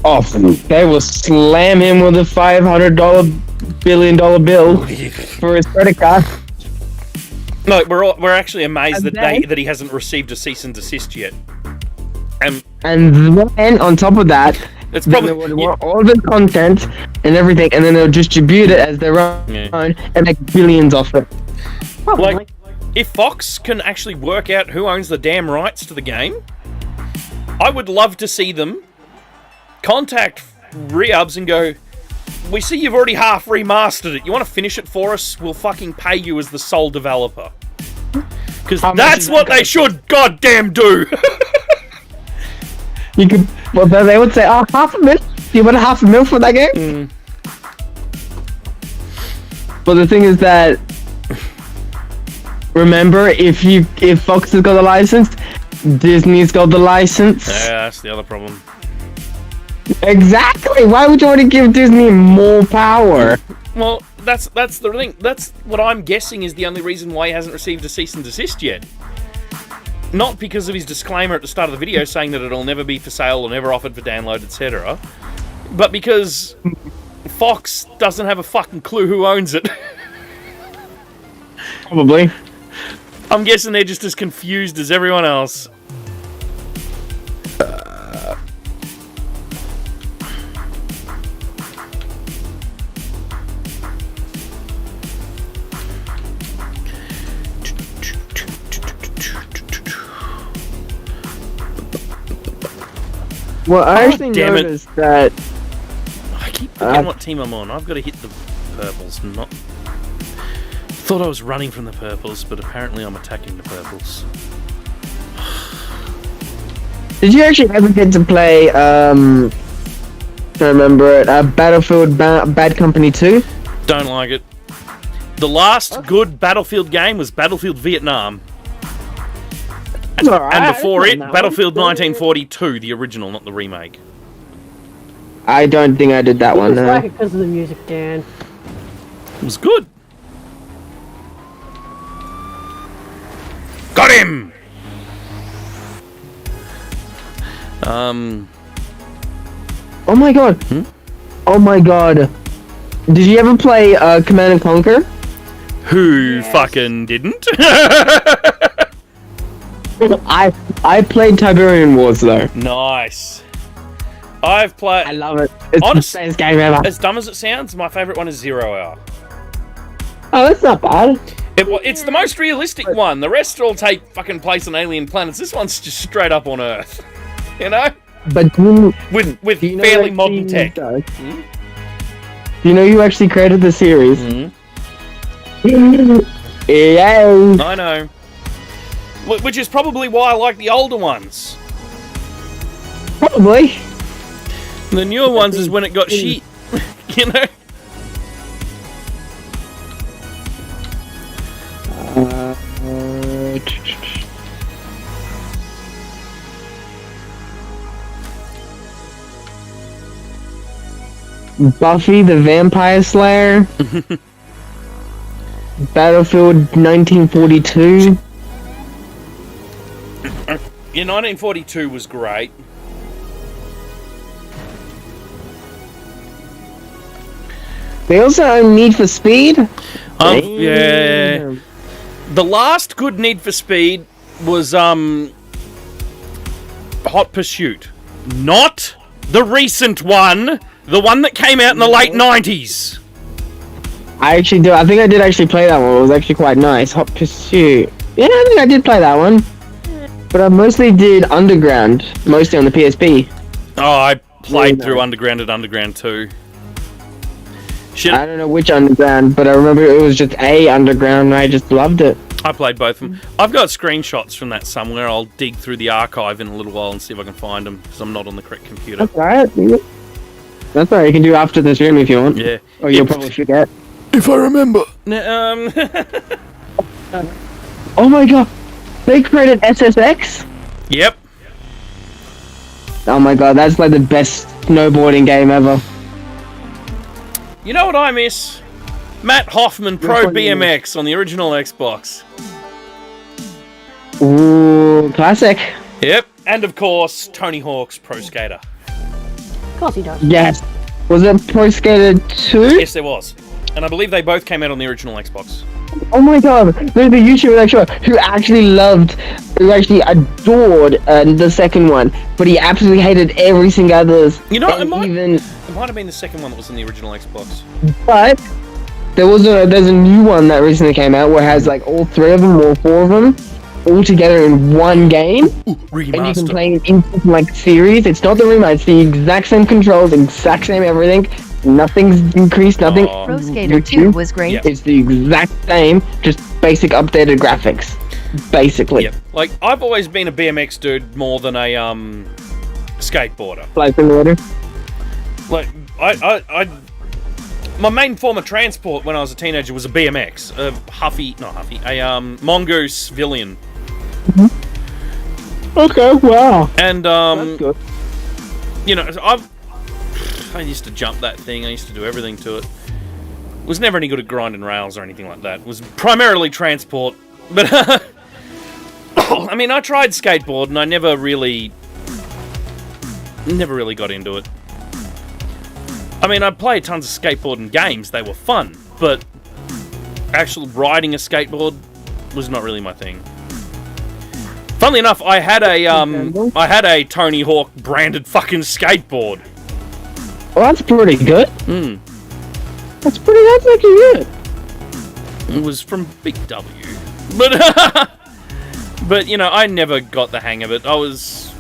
Oh, they will slam him with a $500 billion bill for his credit card. No, we're actually amazed that he hasn't received a cease and desist yet. And then, on top of that, it's probably they would want all the content and everything, and then they'll distribute it as their own and make billions off it. Probably. Like, if Fox can actually work out who owns the damn rights to the game, I would love to see them contact Reubs and go, we see you've already half remastered it. You want to finish it for us? We'll fucking pay you as the sole developer. Because that's what they should goddamn do. You could, well, they would say, $500,000. Do you want $500,000 for that game? But the thing is that, remember, if Fox has got the license, Disney's got the license. Yeah, that's the other problem. Exactly. Why would you want to give Disney more power? Well, that's the thing. That's what I'm guessing is the only reason why he hasn't received a cease and desist yet. Not because of his disclaimer at the start of the video saying that it'll never be for sale or never offered for download, etc. But because Fox doesn't have a fucking clue who owns it. Probably. I'm guessing they're just as confused as everyone else. Well, I actually noticed that... I keep forgetting what team I'm on. I've got to hit the purples, not... Thought I was running from the purples, but apparently I'm attacking the purples. Did you actually ever get to play, I remember it, Battlefield Bad Company 2? Don't like it. The last good Battlefield game was Battlefield Vietnam. And before it, Battlefield 1942, the original, not the remake. I don't think I did that one, no. I like it because of the music, Dan. It was good. Got him! Oh my god. Oh my god. Did you ever play Command and Conquer? Who fucking didn't? I played Tiberian Wars though. Nice. I've played... I love it. It's the best game ever. As dumb as it sounds, my favourite one is 0 Hour. Oh, that's not bad. It's the most realistic one. The rest all take fucking place on alien planets. This one's just straight up on Earth. You know? But with fairly modern tech. Do you know who actually created the series? EA. I know. Which is probably why I like the older ones. Probably. The newer ones is when it got shit. You know? Buffy the Vampire Slayer. Battlefield 1942. Yeah, 1942 was great. They also own Need for Speed. Yeah. The last good Need for Speed was Hot Pursuit. Not the recent one. The one that came out in the late 90s. I actually do. I think I did actually play that one. It was actually quite nice. Hot Pursuit. Yeah, I think I did play that one. But I mostly did Underground. Mostly on the PSP. Oh, I played through Underground at Underground 2. Shit. I don't know which Underground, but I remember it was just a Underground and I just loved it. I played both of them. I've got screenshots from that somewhere. I'll dig through the archive in a little while and see if I can find them, because I'm not on the correct computer. That's alright. That's alright. You can do after the stream if you want. Yeah. Or you'll probably forget. If I remember. Oh my god. They created SSX? Yep. Oh my god, that's like the best snowboarding game ever. You know what I miss? Matt Hoffman Pro BMX on the original Xbox. Ooh, classic. Yep. And of course, Tony Hawk's Pro Skater. Of course he does. Yes. Was it Pro Skater 2? Yes, there was. And I believe they both came out on the original Xbox. Oh my god, there's a YouTuber that show who actually adored the second one, but he absolutely hated every single others. You know, it might have been the second one that was in the original Xbox. But there's a new one that recently came out where it has like all three of them, all four of them, all together in one game. Remaster. And you can play it in like series. It's not the remaster, it's the exact same controls, exact same everything. Nothing's increased, nothing. Pro Skater 2 was great. Yep. It's the exact same, just basic updated graphics. Basically. Yep. Like, I've always been a BMX dude more than a skateboarder. Like in order. Like, my main form of transport when I was a teenager was a BMX. A Mongoose Villian. Okay, wow. And, That's good. you know, I used to jump that thing, I used to do everything to it. Was never any good at grinding rails or anything like that. It was primarily transport. But, I mean, I tried skateboard and I never really got into it. I mean, I played tons of skateboarding games, they were fun, but actual riding a skateboard was not really my thing. Funnily enough, I had a Tony Hawk branded fucking skateboard. Well, that's pretty good. That's actually good. It was from Big W. But you know, I never got the hang of it. I was...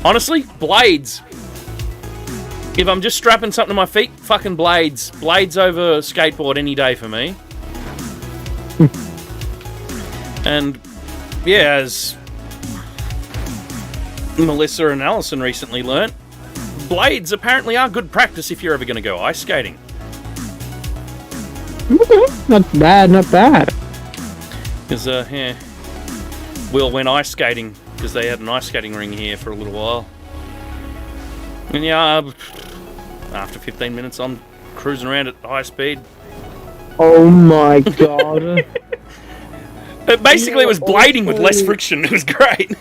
Honestly, blades. If I'm just strapping something to my feet, fucking blades. Blades over skateboard any day for me. And, yeah, as Melissa and Allison recently learnt, blades apparently are good practice if you're ever going to go ice skating. Okay. Not bad, not bad. Because, yeah, Will went ice skating because they had an ice skating ring here for a little while. And yeah, after 15 minutes, I'm cruising around at high speed. Oh my god. But basically, it was blading with less friction. It was great.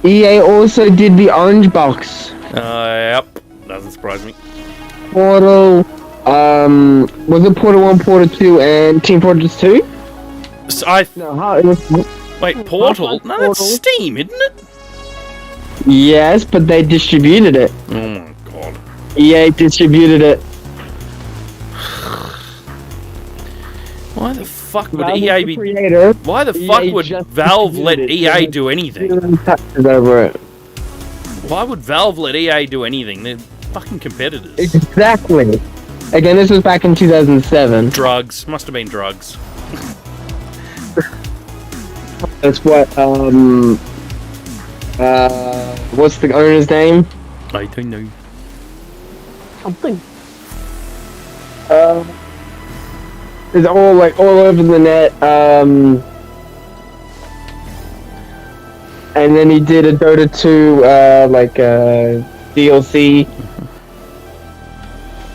EA also did the orange box. Yep. Doesn't surprise me. Portal, was it Portal 1, Portal 2, and Team Fortress 2? So No, it was... wait, Portal? No, that's Steam, isn't it? Yes, but they distributed it. Oh my god. EA distributed it. Why the fuck would Valve EA the be... creator. Why the fuck EA would just Valve let distributed EA it. do anything? Over it. Why would Valve let EA do anything? They're fucking competitors. Exactly. Again, this was back in 2007. Drugs. Must have been drugs. That's what, what's the owner's name? I don't know. Something. It's all over the net, and then he did a Dota 2, DLC.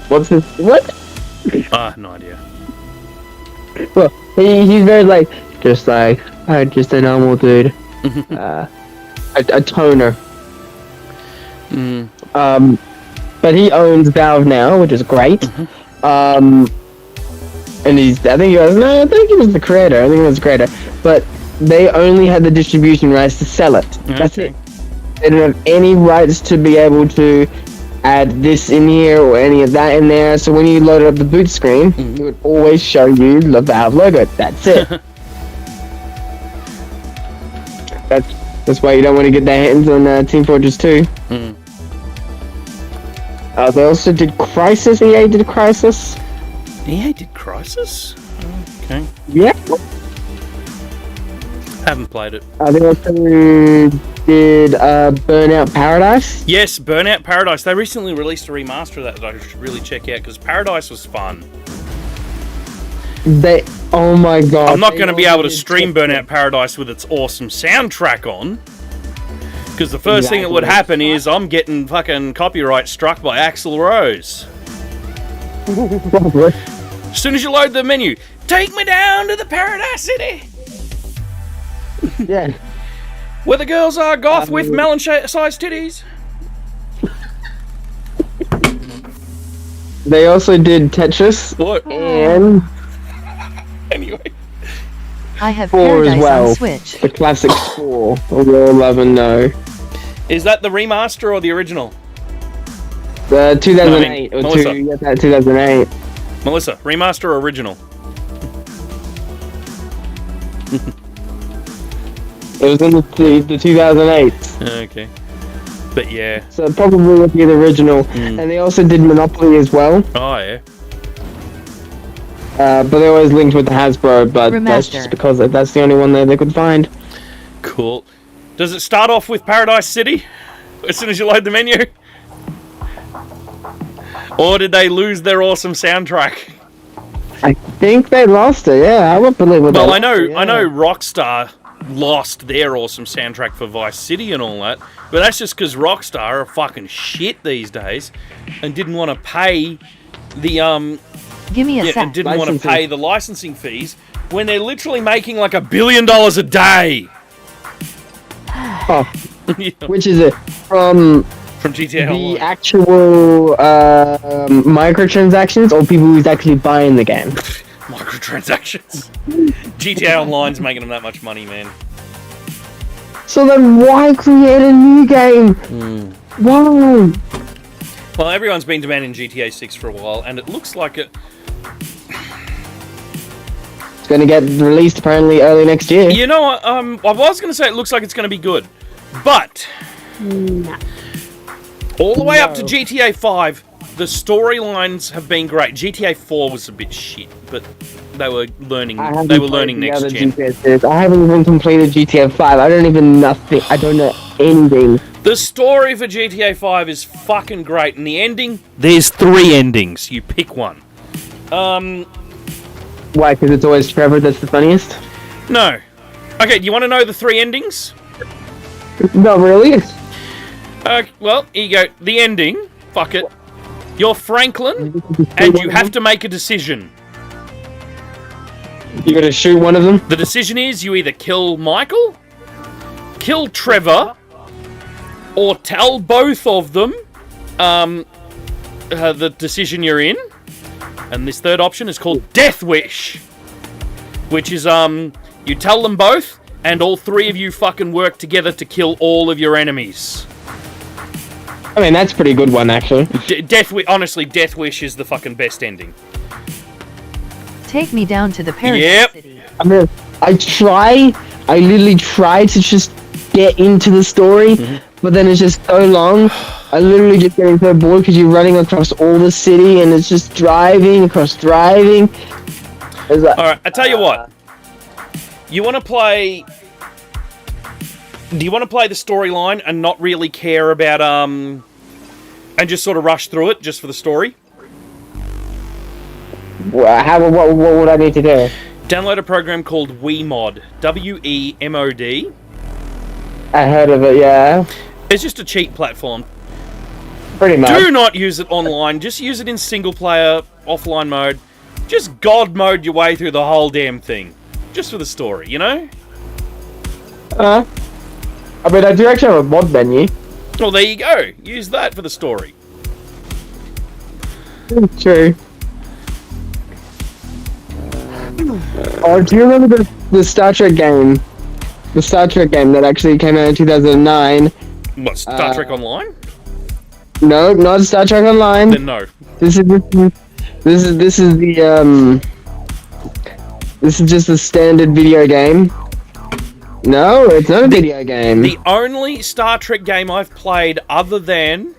What? No idea. Well, he's very just a normal dude. A toner. But he owns Valve now, which is great. And I think he was the creator. I think he was the creator. But they only had the distribution rights to sell it. That's it. They didn't have any rights to be able to add this in here or any of that in there. So when you loaded up the boot screen, it would always show you the Valve logo. That's it. That's why you don't want to get their hands on Team Fortress 2. They also did Crisis. EA did Crisis. EA did Crisis? Okay. Yeah. Haven't played it. They also did Burnout Paradise. Yes, Burnout Paradise. They recently released a remaster of that I should really check out because Paradise was fun. Oh my god. I'm not going to be able to stream Burnout Paradise with its awesome soundtrack on. Because the first thing that would happen is I'm getting fucking copyright struck by Axl Rose. Probably. As soon as you load the menu, take me down to the Paradise City! Yeah. Where the girls are goth with melon-sized titties. They also did Tetris. What? And Anyway. I have 4 Paradise as well. on Switch. The classic 4. We all love and know. Is that the remaster or the original? The 2008. No, I mean, Melissa. 2008. Melissa, remaster or original? It was in the 2008. Okay. But yeah. So probably would be the original. And they also did Monopoly as well. Oh, yeah. But they always linked with the Hasbro, but that's Remaster. just because that's the only one that they could find. Cool. Does it start off with Paradise City? As soon as you load the menu? Or did they lose their awesome soundtrack? I think they lost it, yeah. I would believe it. Well, I know Rockstar lost their awesome soundtrack for Vice City and all that, but that's just because Rockstar are fucking shit these days and didn't want to pay the Give me a sec. and didn't want to Licensing. pay the licensing fees when they're literally making like $1 billion a day. Oh, Yeah. which is it? From From GTA the Online. actual microtransactions or people who's actually buying the game? Microtransactions. GTA Online's making them that much money, man. So then why create a new game? Why? Well, everyone's been demanding GTA 6 for a while, and it looks like it. It's going to get released apparently early next year. You know, I was going to say it looks like it's going to be good, but Nah. all the way up to GTA 5, the storylines have been great. GTA 4 was a bit shit, but they were learning. They were learning next gen. I haven't even completed GTA 5. I don't even nothing. I don't know anything. The story for GTA 5 is fucking great, and the ending. There's 3 endings. You pick one. Why? Because it's always Trevor that's the funniest? No. Okay, do you want to know the 3 endings? No, really? Well, here you go. The ending. Fuck it. You're Franklin, and you have to make a decision. You gotta shoot one of them? The decision is you either kill Michael, kill Trevor, or tell both of them the decision you're in. And this third option is called Death Wish, which is you tell them both, and all 3 of you fucking work together to kill all of your enemies. I mean, that's a pretty good one, actually. Honestly, Death Wish is the fucking best ending. Take me down to the Paradise Yep. City. I mean, I literally try to just get into the story, but then it's just so long. I literally just getting so bored because you're running across all the city and it's just driving. It's like, Alright, I tell you what. You want to play... Do you want to play the storyline and not really care about, and just sort of rush through it just for the story? what would I need to do? Download a program called WeMod. WeMod. I heard of it, yeah. It's just a cheat platform. Pretty much. Do not use it online. Just use it in single player, offline mode. Just God mode your way through the whole damn thing. Just for the story, you know? I mean, I do actually have a mod menu. Well, there you go. Use that for the story. True. Oh, do you remember the Star Trek game? The Star Trek game that actually came out in 2009. What, Star Trek Online? No, not Star Trek Online. Then no. This is just a standard video game. No, it's not a video game. The only Star Trek game I've played other than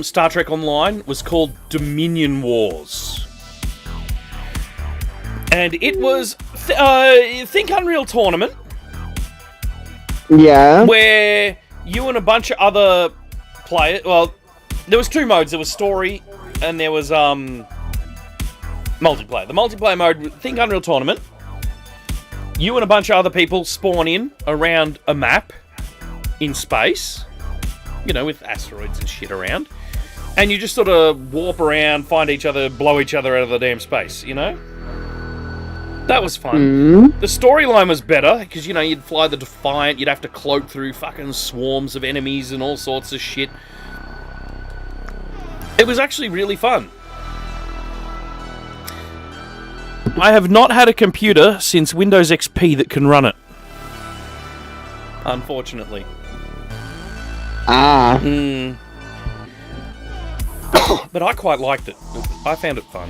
Star Trek Online was called Dominion Wars. And it was, think Unreal Tournament, Yeah. where you and a bunch of other players. Well, there was 2 modes. There was story, and there was multiplayer. The multiplayer mode, think Unreal Tournament. You and a bunch of other people spawn in around a map in space, with asteroids and shit around, and you just sort of warp around, find each other, blow each other out of the damn space. That was fun. The storyline was better, because, you'd fly the Defiant, you'd have to cloak through fucking swarms of enemies and all sorts of shit. It was actually really fun. I have not had a computer since Windows XP that can run it. Unfortunately. Ah. But I quite liked it. I found it fun.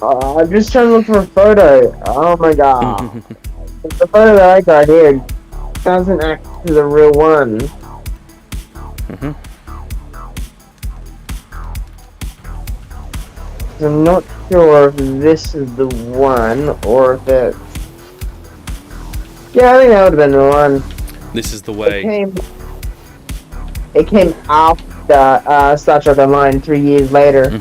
I'm just trying to look for a photo. Oh my god. The photo that I got here doesn't actually the real one. I'm not sure if this is the one or if it's... Yeah, I think that would have been the one. This is the way. It came after Star Trek Online 3 years later.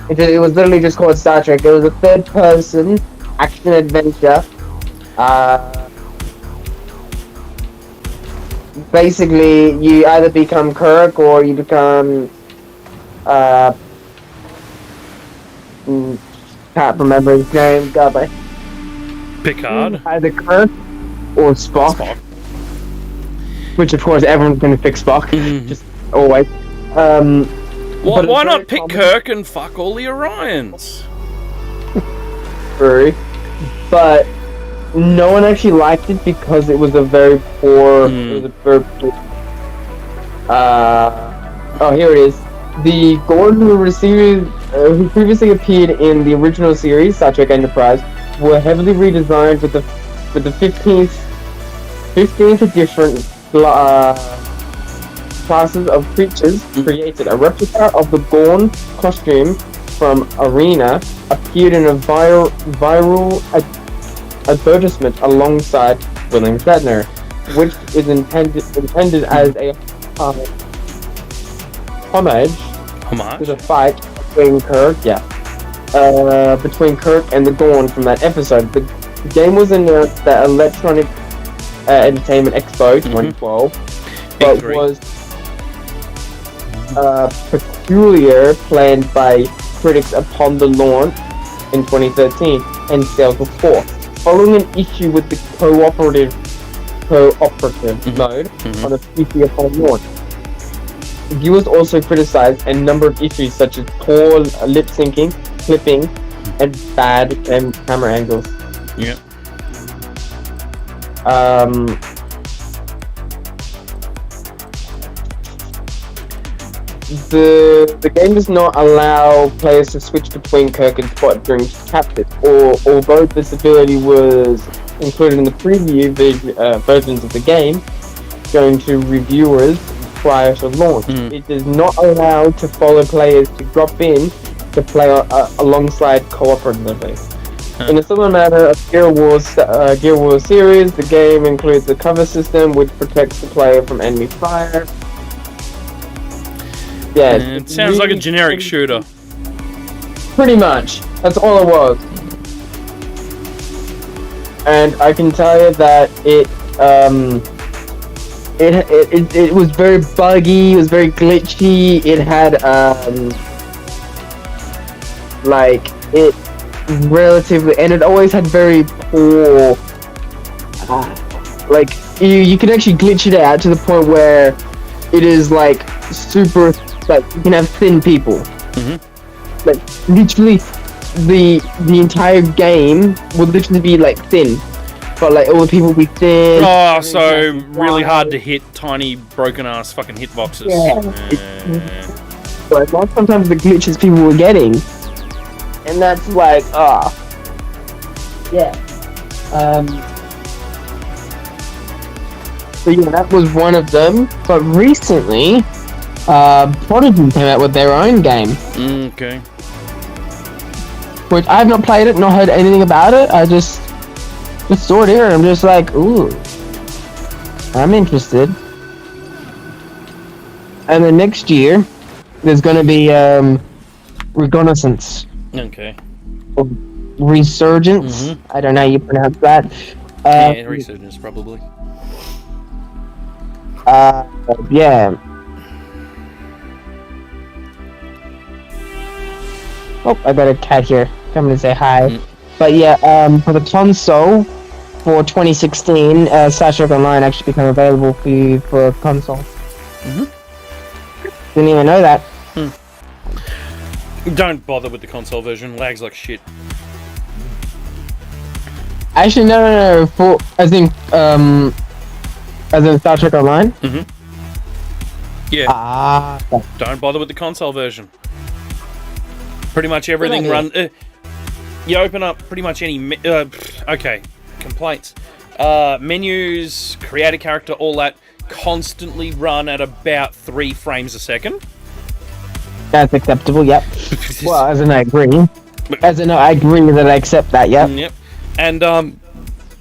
It was literally just called Star Trek. It was a third-person action-adventure. Basically, you either become Kirk or you become... can't remember his name. Picard. Either Kirk or Spock. Which, of course, everyone's going to pick Spock. Just always. Why not pick Kirk and fuck all the Orions? True. But no one actually liked it because it was a very poor... It was a very poor... oh, here it is. The Gordon who previously appeared in the original series, Star Trek Enterprise, were heavily redesigned with the 15th edition classes of creatures created. A replica of the Gorn costume from Arena appeared in a viral advertisement alongside William Shatner, which is intended as a homage to the fight between Kirk, between Kirk and the Gorn from that episode. The game was announced at Electronic Entertainment Expo 2012, but was peculiar planned by critics upon the launch in 2013 and sales were poor. Following an issue with the cooperative mode on the PC upon launch. Viewers also criticized a number of issues such as poor lip syncing, clipping, and bad camera angles. Yep. The game does not allow players to switch between Kirk and Spock during capture, although this ability was included in the preview versions of the game, shown to reviewers prior to launch. It does not allow to follow players to drop in to play alongside cooperatively. In a similar manner of Gear Wars series, the game includes a cover system which protects the player from enemy fire. Yeah, it sounds like a generic shooter. Pretty much. That's all it was. And I can tell you that it was very buggy, it was very glitchy, it had and it always had very poor you can actually glitch it out to the point where it is like super, like you can have thin people. Like literally the entire game would literally be like thin. But like all the people be thin. Oh, so really hard to hit tiny broken ass fucking hitboxes. But sometimes the glitches people were getting. And that's like, so yeah, that was one of them. But recently, Prodigy came out with their own game. Okay. Which I have not played it, not heard anything about it. I just just stored here. I'm just like, ooh, I'm interested. And then next year, there's gonna be Reconnaissance. Okay. Or Resurgence. I don't know how you pronounce that. Yeah, Resurgence probably. Yeah. Oh, I got a cat here. Coming to say hi. But yeah, for the console, for 2016, Star Trek Online actually become available for you for console. Didn't even know that. Don't bother with the console version. Lags like shit. Actually, no. For as in Star Trek Online. Yeah. Don't bother with the console version. Pretty much everything run. You open up pretty much any. Okay, complaints. Menus, create a character, all that constantly run at about 3 frames a second. That's acceptable. Yep. Well, as in I agree. As in I agree that I accept that. Yep. Yep. And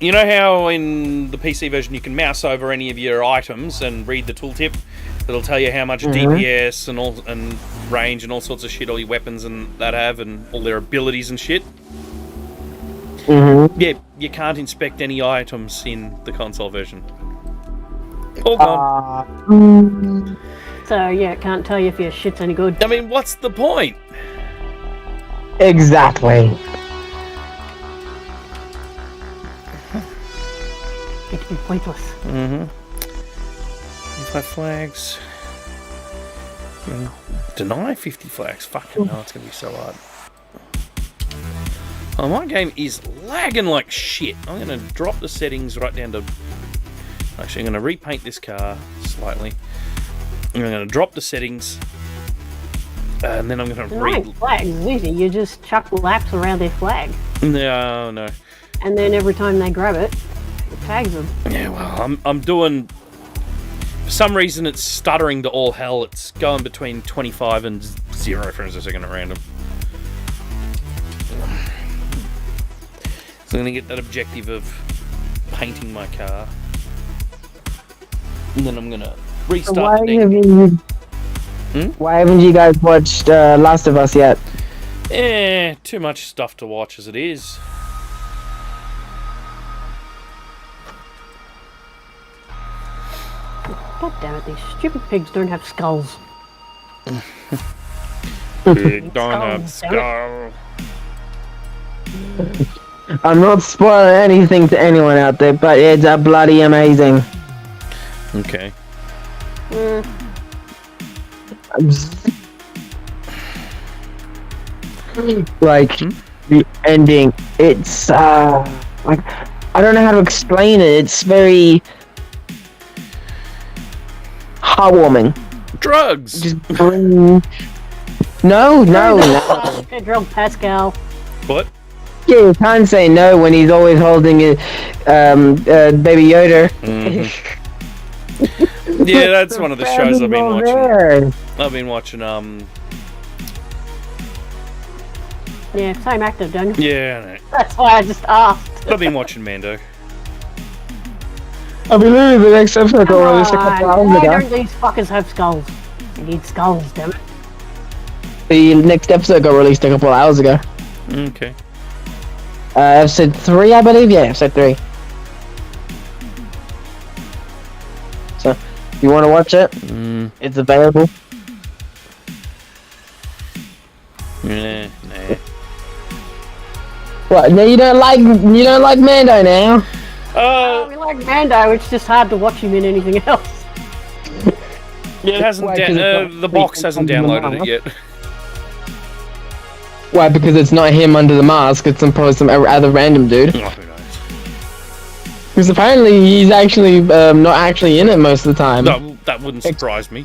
you know how in the PC version you can mouse over any of your items and read the tooltip? It'll tell you how much DPS and range and all sorts of shit all your weapons and that have and all their abilities and shit. Yeah, you can't inspect any items in the console version. All gone. So yeah, can't tell you if your shit's any good. I mean, what's the point? Exactly. It's be pointless. 55 flags. Deny 50 flags. Fucking hell, it's gonna be so hard. Oh, my game is lagging like shit. I'm gonna drop the settings right down to. Actually, I'm gonna repaint this car slightly. I'm gonna drop the settings, and then I'm gonna Denying flags is easy. You just chuck laps around their flag, No. and then every time they grab it, it tags them. Yeah, well, I'm doing. For some reason, it's stuttering to all hell. It's going between 25 and 0 frames a second at random. So I'm gonna get that objective of painting my car, and then I'm gonna restart. Why haven't you guys watched Last of Us yet? Too much stuff to watch as it is. God damn it! These stupid pigs don't have skulls. Big don't have skull. I'm not spoiling anything to anyone out there, but it's bloody amazing. Okay. Like the ending, it's like I don't know how to explain it. It's very heartwarming. Drugs. Just bring. No. Pedro Pascal. What? Yeah, you can't say no when he's always holding a Baby Yoda. Yeah, that's one of the shows I've been watching. There. I've been watching Yeah, same actor, don't you? Yeah, I know. That's why I just asked. I've been watching Mando. I believe the next episode Come got released a couple on, hours why ago. don't these fuckers have skulls? They need skulls, damn it. The next episode got released a couple hours ago. Okay. Episode 3, I believe. Yeah, episode 3. So, if you want to watch it, it's available. Nah. What? No, you don't like Mando now? We like Mando, it's just hard to watch him in anything else. Yeah, it hasn't. Why, 'cause it's not The box hasn't downloaded it yet. Why? Because it's not him under the mask. It's probably some other random dude. Oh, who knows? Because apparently he's actually not actually in it most of the time. No, that wouldn't surprise me.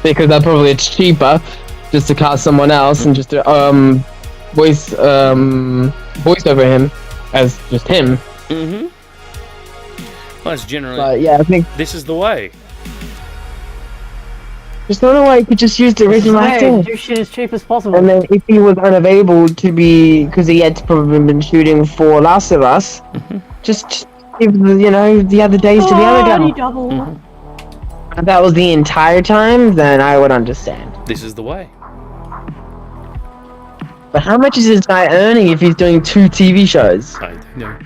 Because that probably it's cheaper just to cast someone else and just to voice over him as just him. Well, that's generally. But yeah, I think This is the way. There's no way he could just use the original actor. Do shit as cheap as possible. And then if he was unavailable to be, because he had probably been shooting for Last of Us, just give the other days to the other guy. Double. If that was the entire time, then I would understand. This is the way. But how much is this guy earning if he's doing 2 TV shows? I don't know.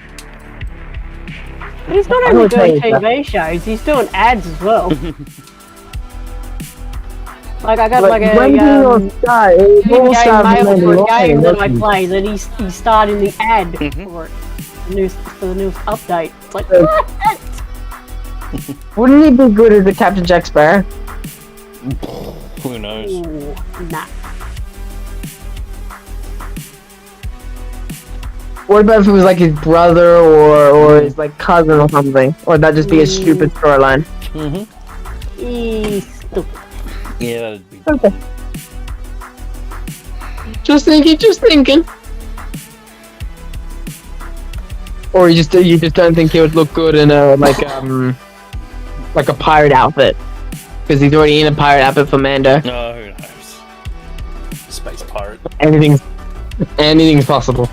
But he's not only doing TV shows, he's doing ads as well. Like I got like a in-game mail for a game that I play that he's starting the ad for it. For the newest update. It's like, what? Wouldn't he be good as a Captain Jack Sparrow? Who knows? Ooh, nah. What about if it was like his brother or his like cousin or something? Or would that just be a stupid storyline? Stupid. Yeah, that'd be. Okay. Just thinking. Or you just don't think he would look good in a like a pirate outfit because he's already in a pirate outfit for Mando. No, who knows? Space pirate. Anything's possible.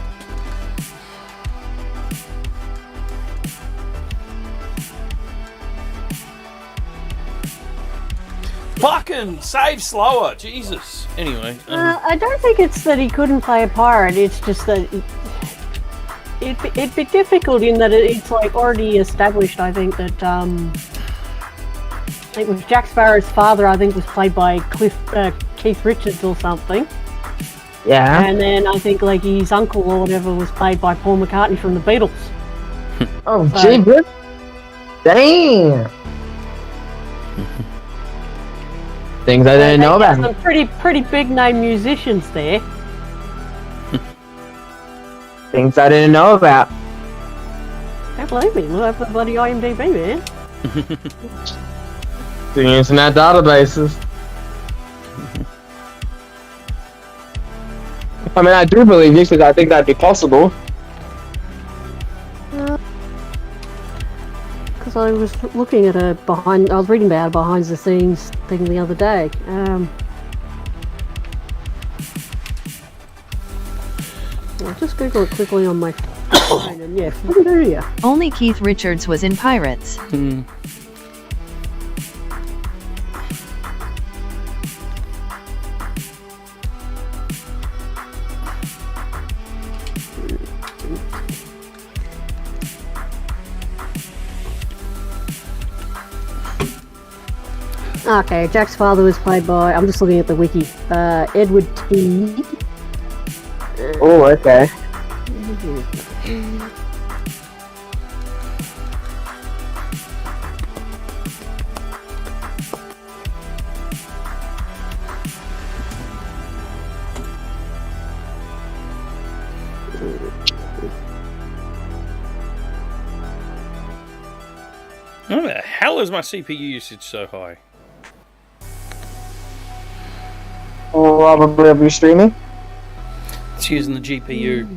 Fucking save slower, Jesus. Anyway. I don't think it's that he couldn't play a pirate. It's just that it'd be difficult in that it's like already established. I think that I think with Jack Sparrow's father, I think was played by Keith Richards or something. Yeah. And then I think like his uncle or whatever was played by Paul McCartney from the Beatles. Oh, gee, good. Dang. Things I didn't know about. Some pretty big name musicians there. Things I didn't know about. Don't believe me. Look at the bloody IMDb, man. Using our databases. I mean, I do believe you because I think that'd be possible. Because I was looking at I was reading about a behind the scenes thing the other day. I'll just Google it quickly on my phone and yeah, hallelujah. Only Keith Richards was in Pirates. Okay, Jack's father was played by, I'm just looking at the wiki, Edward T. Oh, okay. How the hell is my CPU usage so high? Probably be streaming. It's using the GPU.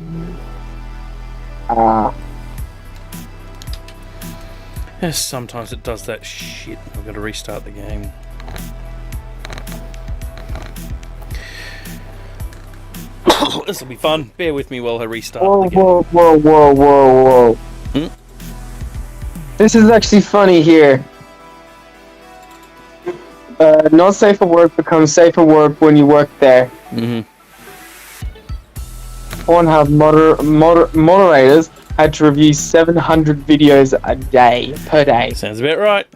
Yes, sometimes it does that shit. I've got to restart the game. This will be fun. Bear with me while I restart the game. Whoa. This is actually funny here. Not safe for work becomes safe for work when you work there. Pornhub moderators had to review 700 videos a day, per day. Sounds about right.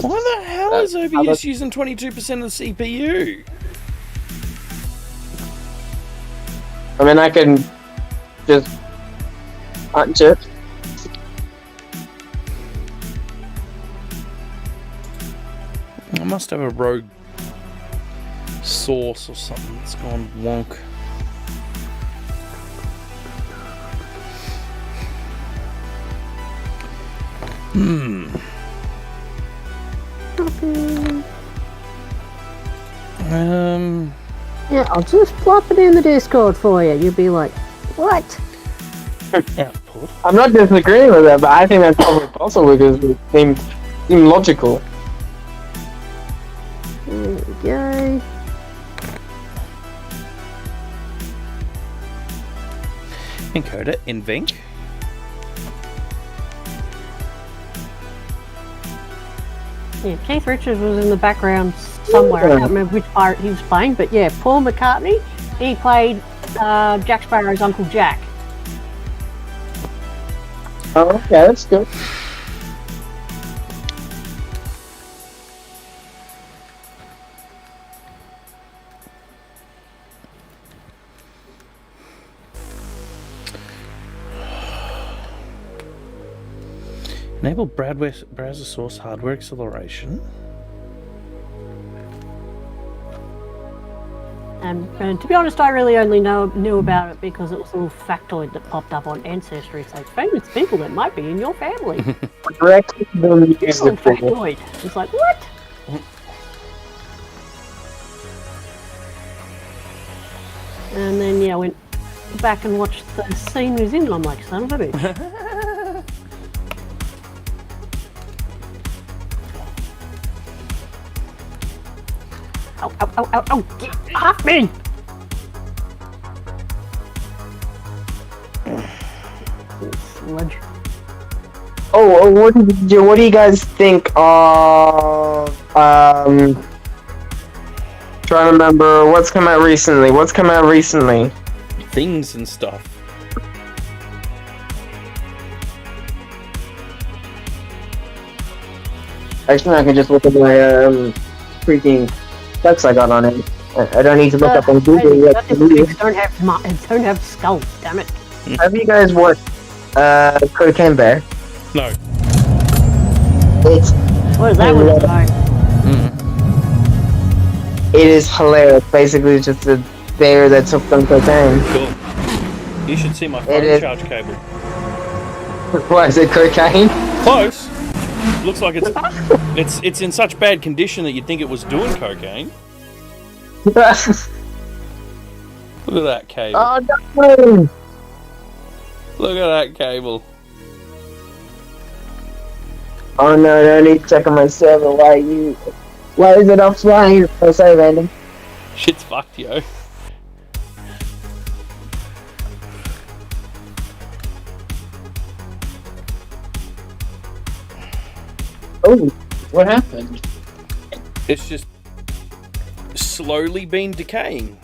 Why the hell is OBS using 22% of the CPU? I mean, I can just punch it. I must have a rogue source or something that's gone wonk. Yeah, I'll just plop it in the Discord for you. You'll be like, what? output. I'm not disagreeing with that, but I think that's probably possible because it seemed logical. There we go. Encoder invink. Yeah, Keith Richards was in the background somewhere. I can't remember which part he was playing, but yeah, Paul McCartney, he played Jack Sparrow's Uncle Jack. Oh, okay, that's good. Enable browser source hardware acceleration. And to be honest, I really only knew about it because it was a little factoid that popped up on Ancestry. It's like famous people that might be in your family. Directly to the Little music for factoid. It's like, what? And then, yeah, I went back and watched the scene he was in, and I'm like, son of a bitch. Ow, ow, ow, ow, ow, get off me! Sludge. Oh, what do you guys think of trying to remember what's come out recently? Things and stuff. Actually, I can just look at my freaking specs I got on it. I don't need to look up on Google yet. Don't have skulls, damn it. Have you guys watched Cocaine Bear? No. It's What is that one about? It is hilarious. Basically, it's just a bear that took some cocaine. Cool. You should see my phone is. charge cable. What, is it cocaine? Close. Looks like it's in such bad condition that you'd think it was doing cocaine. Look at that cable. Oh no! Look at that cable. Oh no, I need to check on my server. Why is it offline? Oh, sorry, random. Shit's fucked, yo. Oh, what happened? It's just slowly been decaying.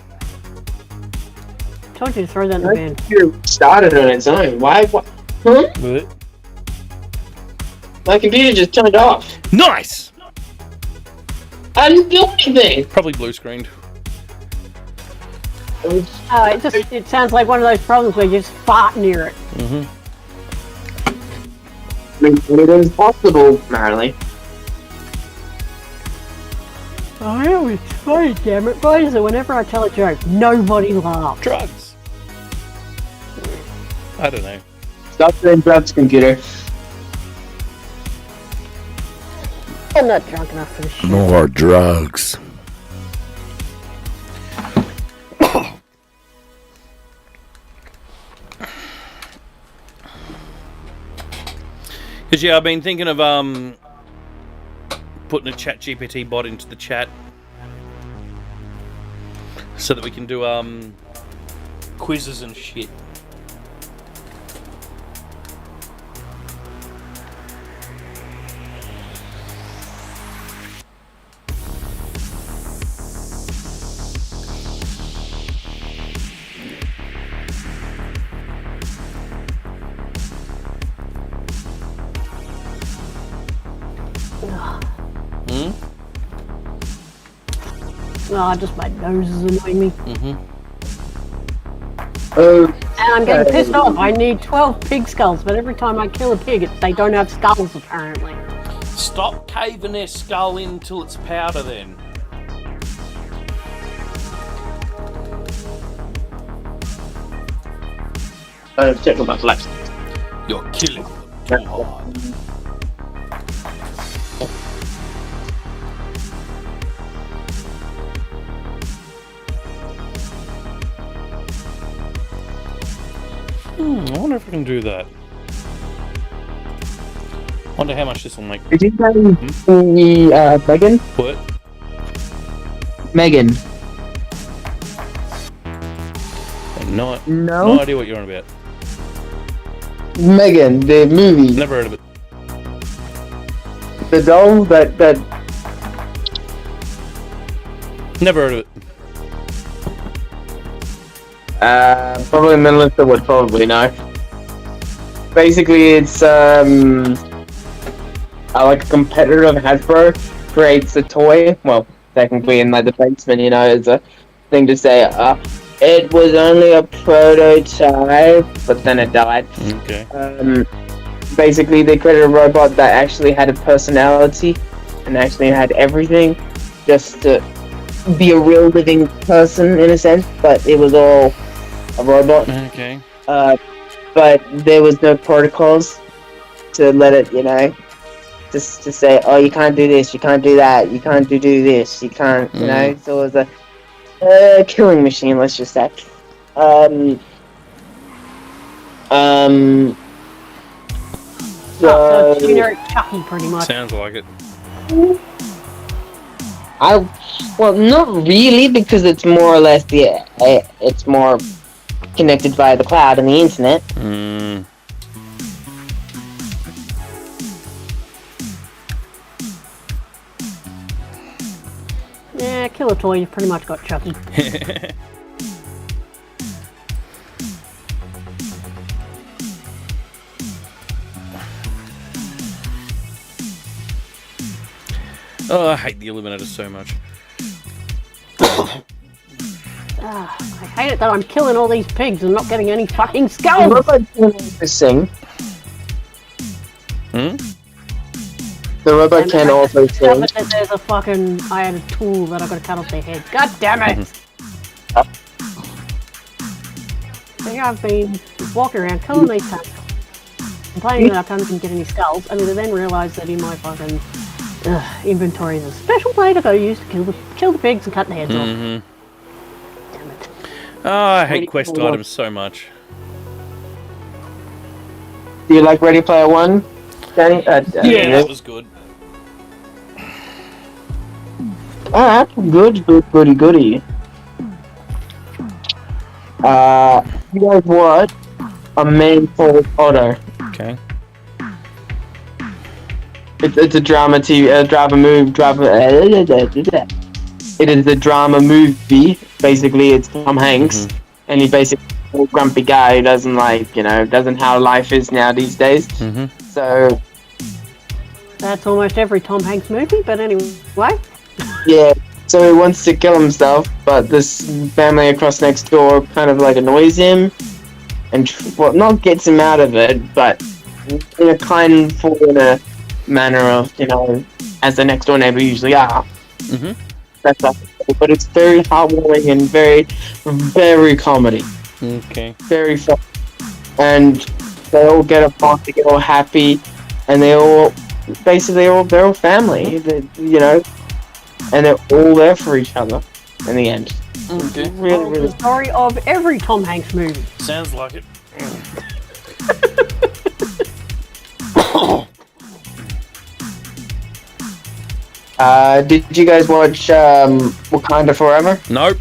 Told you to throw that in the bin. You started on its own. Why? Huh? With it. My computer just turned off. Nice! I didn't do anything. Probably blue screened. It sounds like one of those problems where you just fart near it. I mean, it is possible, apparently. I always try, damn it. Why is it whenever I tell a joke, nobody laughs? Drugs. I don't know. Stop doing drugs, computer. I'm not drunk enough for this shit. More drugs. Because yeah, I've been thinking of putting a chat GPT bot into the chat so that we can do quizzes and shit. Oh, just my nose is annoying me. Oh, And I'm getting pissed off. I need 12 pig skulls, but every time I kill a pig, they don't have skulls, apparently. Stop caving their skull in till it's powder then. I'm checking my flash. You're killing them too hard. I wonder wonder if I can do that. Wonder how much this will make. Did you play Megan? What? Megan. No idea what you're on about. Megan, the movie. Never heard of it. The doll that Never heard of it. probably Melissa would probably know. Basically, it's like a competitor of Hasbro creates a toy. Well, technically in like the basement, you know, as a thing to say. It was only a prototype, but then it died. Okay. Basically, they created a robot that actually had a personality and actually had everything, just to be a real living person in a sense. But it was all a robot. Okay. But there was no protocols to let it, you know, just to say, oh, you can't do this, you can't do that, you can't do this, you can't, you know. So it was a killing machine, let's just say. So it's generic Chucky, pretty much. Sounds like it. Well, not really, because it's more or less it's more connected via the cloud and the internet. Yeah, Killer Toy, you've pretty much got Chucky. Oh, I hate the Eliminator so much. I hate it that I'm killing all these pigs and not getting any fucking The skulls! robot can also sing. Hmm? The robot can also sing. But there's a fucking... I had a tool that I gotta cut off their head. God damn it! So here I've been walking around killing these cunts, complaining that I can't get any skulls, and then realised that in my fucking inventory is a special blade I gotta use to kill the pigs and cut the heads off. Damn it. Oh, I hate quest items so much. Do you like Ready Player One, Danny? Yeah, that was good. Ah, goody. You guys what? A man called Otto. Okay. It's a drama TV, It is a drama movie. Basically, it's Tom Hanks, and he basically is a grumpy guy who doesn't doesn't how life is now these days. So That's almost every Tom Hanks movie, but anyway. yeah, so he wants to kill himself, but this family across next door kind of like annoys him, and not gets him out of it, but in a manner of, as the next door neighbor usually are. That's like, but it's very heartwarming and very, very comedy. Okay. Very fun, and they all get apart, they get all happy, and they're all family. And they're all there for each other in the end. Okay. Really. The story of every Tom Hanks movie. Sounds like it. Did you guys watch Wakanda Forever? Nope.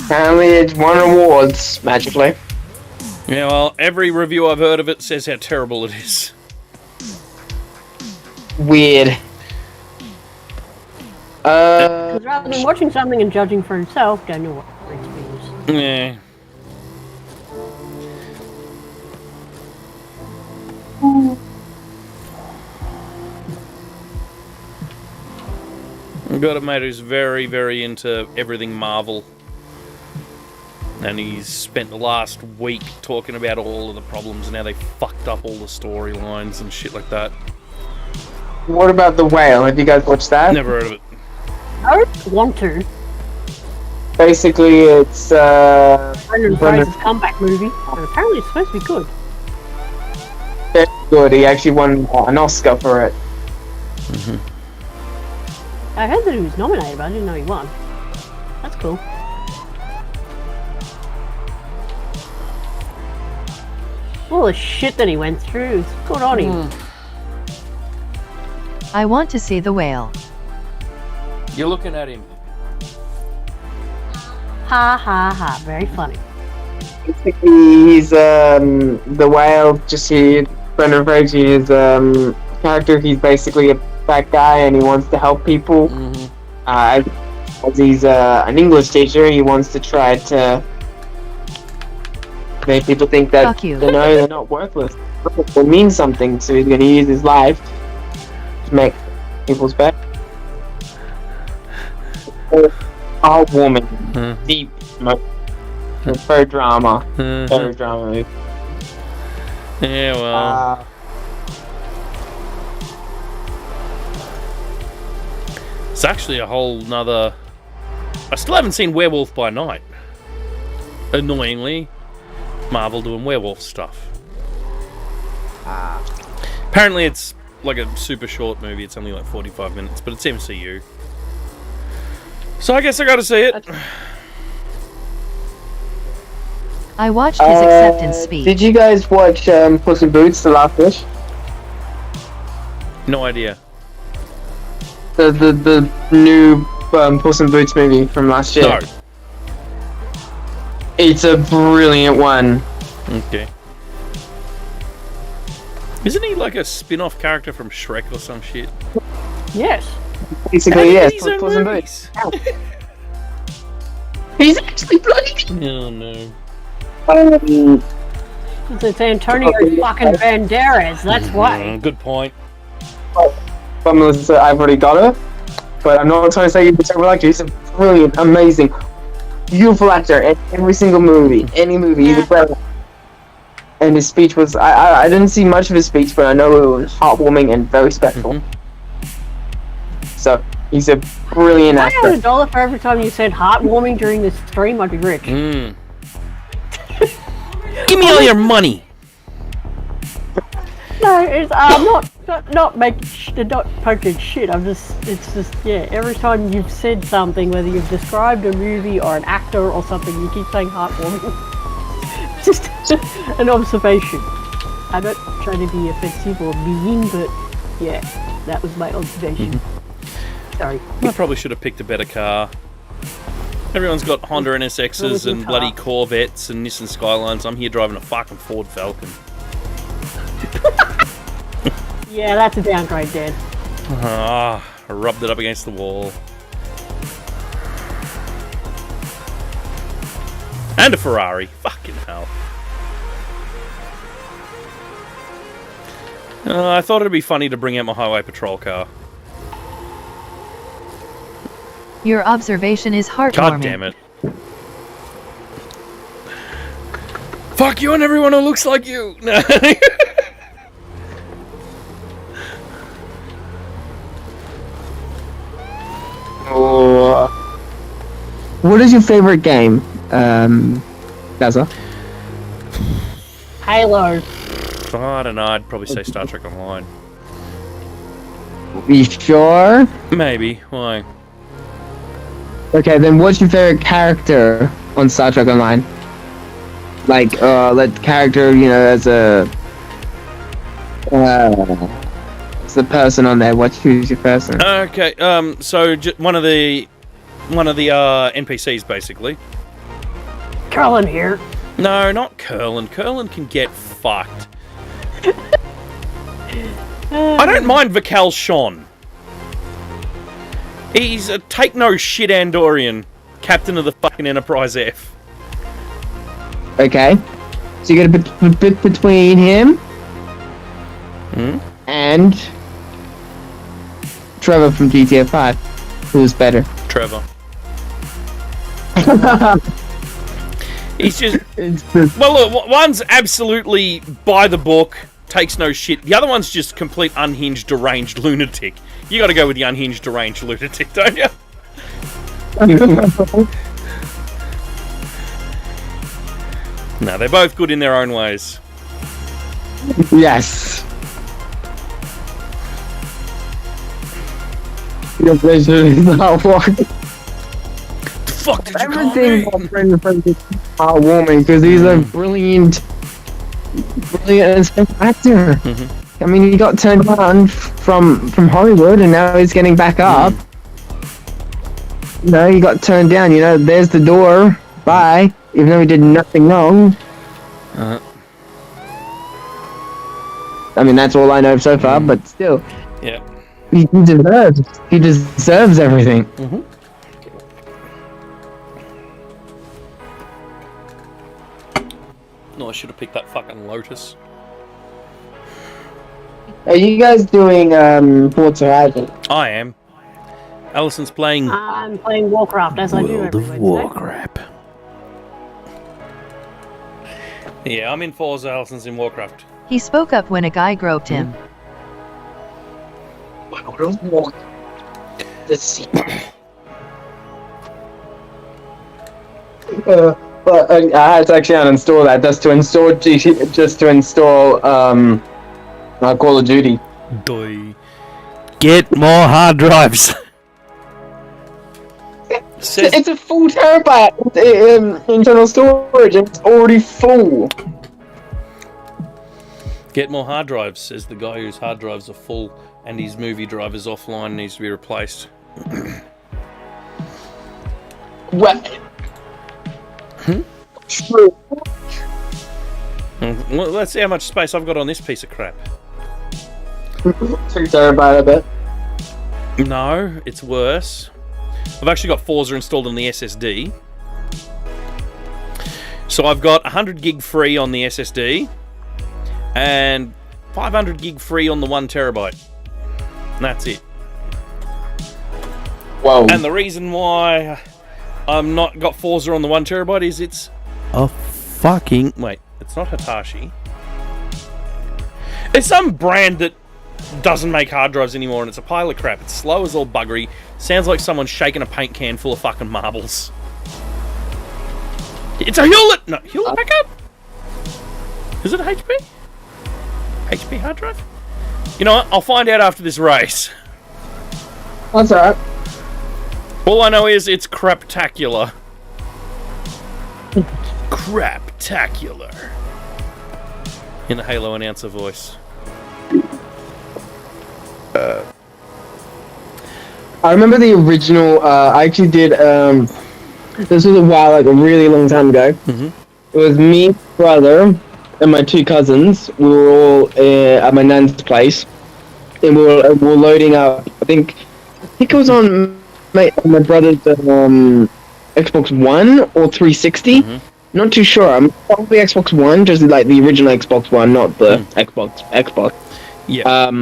Apparently it won awards magically. Yeah, well, every review I've heard of it says how terrible it is. Weird. Because rather than watching something and judging for himself, Daniel watched reviews. Yeah. I've got a mate who's very, very into everything Marvel. And he's spent the last week talking about all of the problems and how they fucked up all the storylines and shit like that. What about The Whale? Have you guys watched that? Never heard of it. I don't want to. Basically, it's Brendan Fraser's comeback movie, and apparently it's supposed to be good. very good. He actually won an Oscar for it. I heard that he was nominated, but I didn't know he won. That's cool. All the shit that he went through. It's good on him. I want to see the whale. You're looking at him. Ha ha ha. Very funny. Basically, he's the whale. Just here, Brendan Fraser, his character. He's basically a bad guy, and he wants to help people. As he's an English teacher, he wants to try to make people think that Fuck you. they're not worthless. They mean something, so he's going to use his life to make people's better. Heartwarming, deep, very drama, very drama movie. Yeah, well. It's actually a whole nother... I still haven't seen Werewolf by Night. Annoyingly, Marvel doing werewolf stuff. Apparently it's like a super short movie. It's only like 45 minutes, but it's MCU. So I guess I gotta see it. I watched his acceptance speech. Did you guys watch Puss in Boots: The Last Wish? No idea. The new Puss in Boots movie from last year. No. It's a brilliant one. Okay. Isn't he like a spin-off character from Shrek or some shit? Yes. Basically, yes. He's in Puss in movies. Boots. He's actually bloody. Oh no. It's Antonio fucking Banderas. That's why. Good point. But Melissa, I've already got her. But I'm not trying to say he's a terrible actor. He's a brilliant, amazing, beautiful actor in every single movie. Any movie, he's a great. And his speech was... I didn't see much of his speech, but I know it was heartwarming and very special. So, he's a brilliant If I actor. had $1 for every time you said heartwarming during this stream, I'd be rich. Give me all your money. No, it's not making not poking shit. It's just yeah. Every time you've said something, whether you've described a movie or an actor or something, you keep saying heartwarming. Just an observation. I'm not trying to be offensive or mean, but yeah, that was my observation. Sorry. I probably should have picked a better car. Everyone's got Honda NSXs and bloody Corvettes and Nissan Skylines. I'm here driving a fucking Ford Falcon. Yeah, that's a downgrade, Dad. I rubbed it up against the wall. And a Ferrari. Fucking hell. I thought it'd be funny to bring out my highway patrol car. Your observation is heartwarming. God damn it. Fuck you and everyone who looks like you! No. What is your favorite game, Dazza? Halo. I don't know, I'd probably say Star Trek Online. You sure? Maybe, why? Okay, then what's your favorite character on Star Trek Online? Like, that character, you know, as a... as the person on there, who's your person? Okay, so one of the NPCs basically. Colin here. No, not Curlin. Curlin can get fucked. I don't mind Vikal Shon. He's a take no shit Andorian, captain of the fucking Enterprise F. Okay. So you got a bit between him and Trevor from GTA 5. Who's better? Trevor. He's just... Well, look, one's absolutely by the book, takes no shit. The other one's just complete unhinged, deranged lunatic. You gotta go with the unhinged, deranged lunatic, don't you? No, they're both good in their own ways. Yes. Your pleasure is not working. The fuck did you call Everything me? about Brendan Fraser is heartwarming because he's a brilliant brilliant as an actor. I mean, he got turned down from Hollywood, and now he's getting back up. No, he got turned down. You know, there's the door. Bye. Even though he did nothing wrong. I mean, that's all I know so far. But still, Yeah. he deserves everything. No, I should have picked that fucking Lotus. Are you guys doing Forza Horizon? I am. Alison's playing I'm playing Warcraft as I do World every of Wednesday. Warcraft. Yeah, I'm in Forza, Alison's in Warcraft. He spoke up when a guy groped him. World of Warcraft. The sea. But I had to actually uninstall that just to install Call of Duty. Get more hard drives. It's a full terabyte internal storage. It's already full. Get more hard drives, says the guy whose hard drives are full and his movie drive is offline and needs to be replaced. What? True. Well, let's see how much space I've got on this piece of crap. 2 terabyte, I bet. No, it's worse. I've actually got Forza installed on the SSD. So I've got 100 gig free on the SSD and 500 gig free on the 1 terabyte. And that's it. Whoa. And the reason why I'm not got Forza on the 1 terabyte is it's a fucking... Wait, it's not Hitachi. It's some brand that doesn't make hard drives anymore, and it's a pile of crap. It's slow as all buggery. Sounds like someone's shaking a paint can full of fucking marbles. It's a Hewlett! No, Hewlett Packard? Is it a HP? HP hard drive? You know what? I'll find out after this race. That's alright. All I know is it's craptacular. Craptacular. In a Halo announcer voice. I remember the original. I actually did. This was a while, like a really long time ago. It was me, brother, and my 2 cousins. We were all at my nan's place, and we were loading up. I think it was on my brother's Xbox One or 360. Not too sure. I'm probably Xbox One, just like the original Xbox One, not the Xbox. Yeah.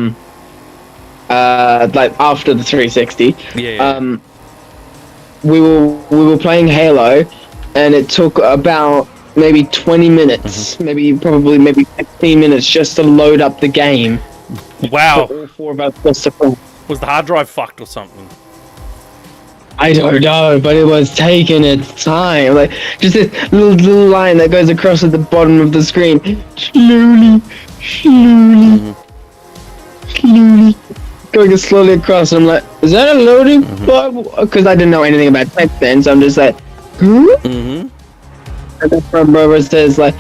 Like after the 360. Yeah. We were playing Halo, and it took about maybe 20 minutes, maybe 15 minutes just to load up the game. Wow. For all 4 of us just to play. Was the hard drive fucked or something? I don't know, but it was taking its time. Like just this little line that goes across at the bottom of the screen, slowly, going slowly across. And I'm like, is that a loading? Because I didn't know anything about text then, so I'm just like, And then from brother says like,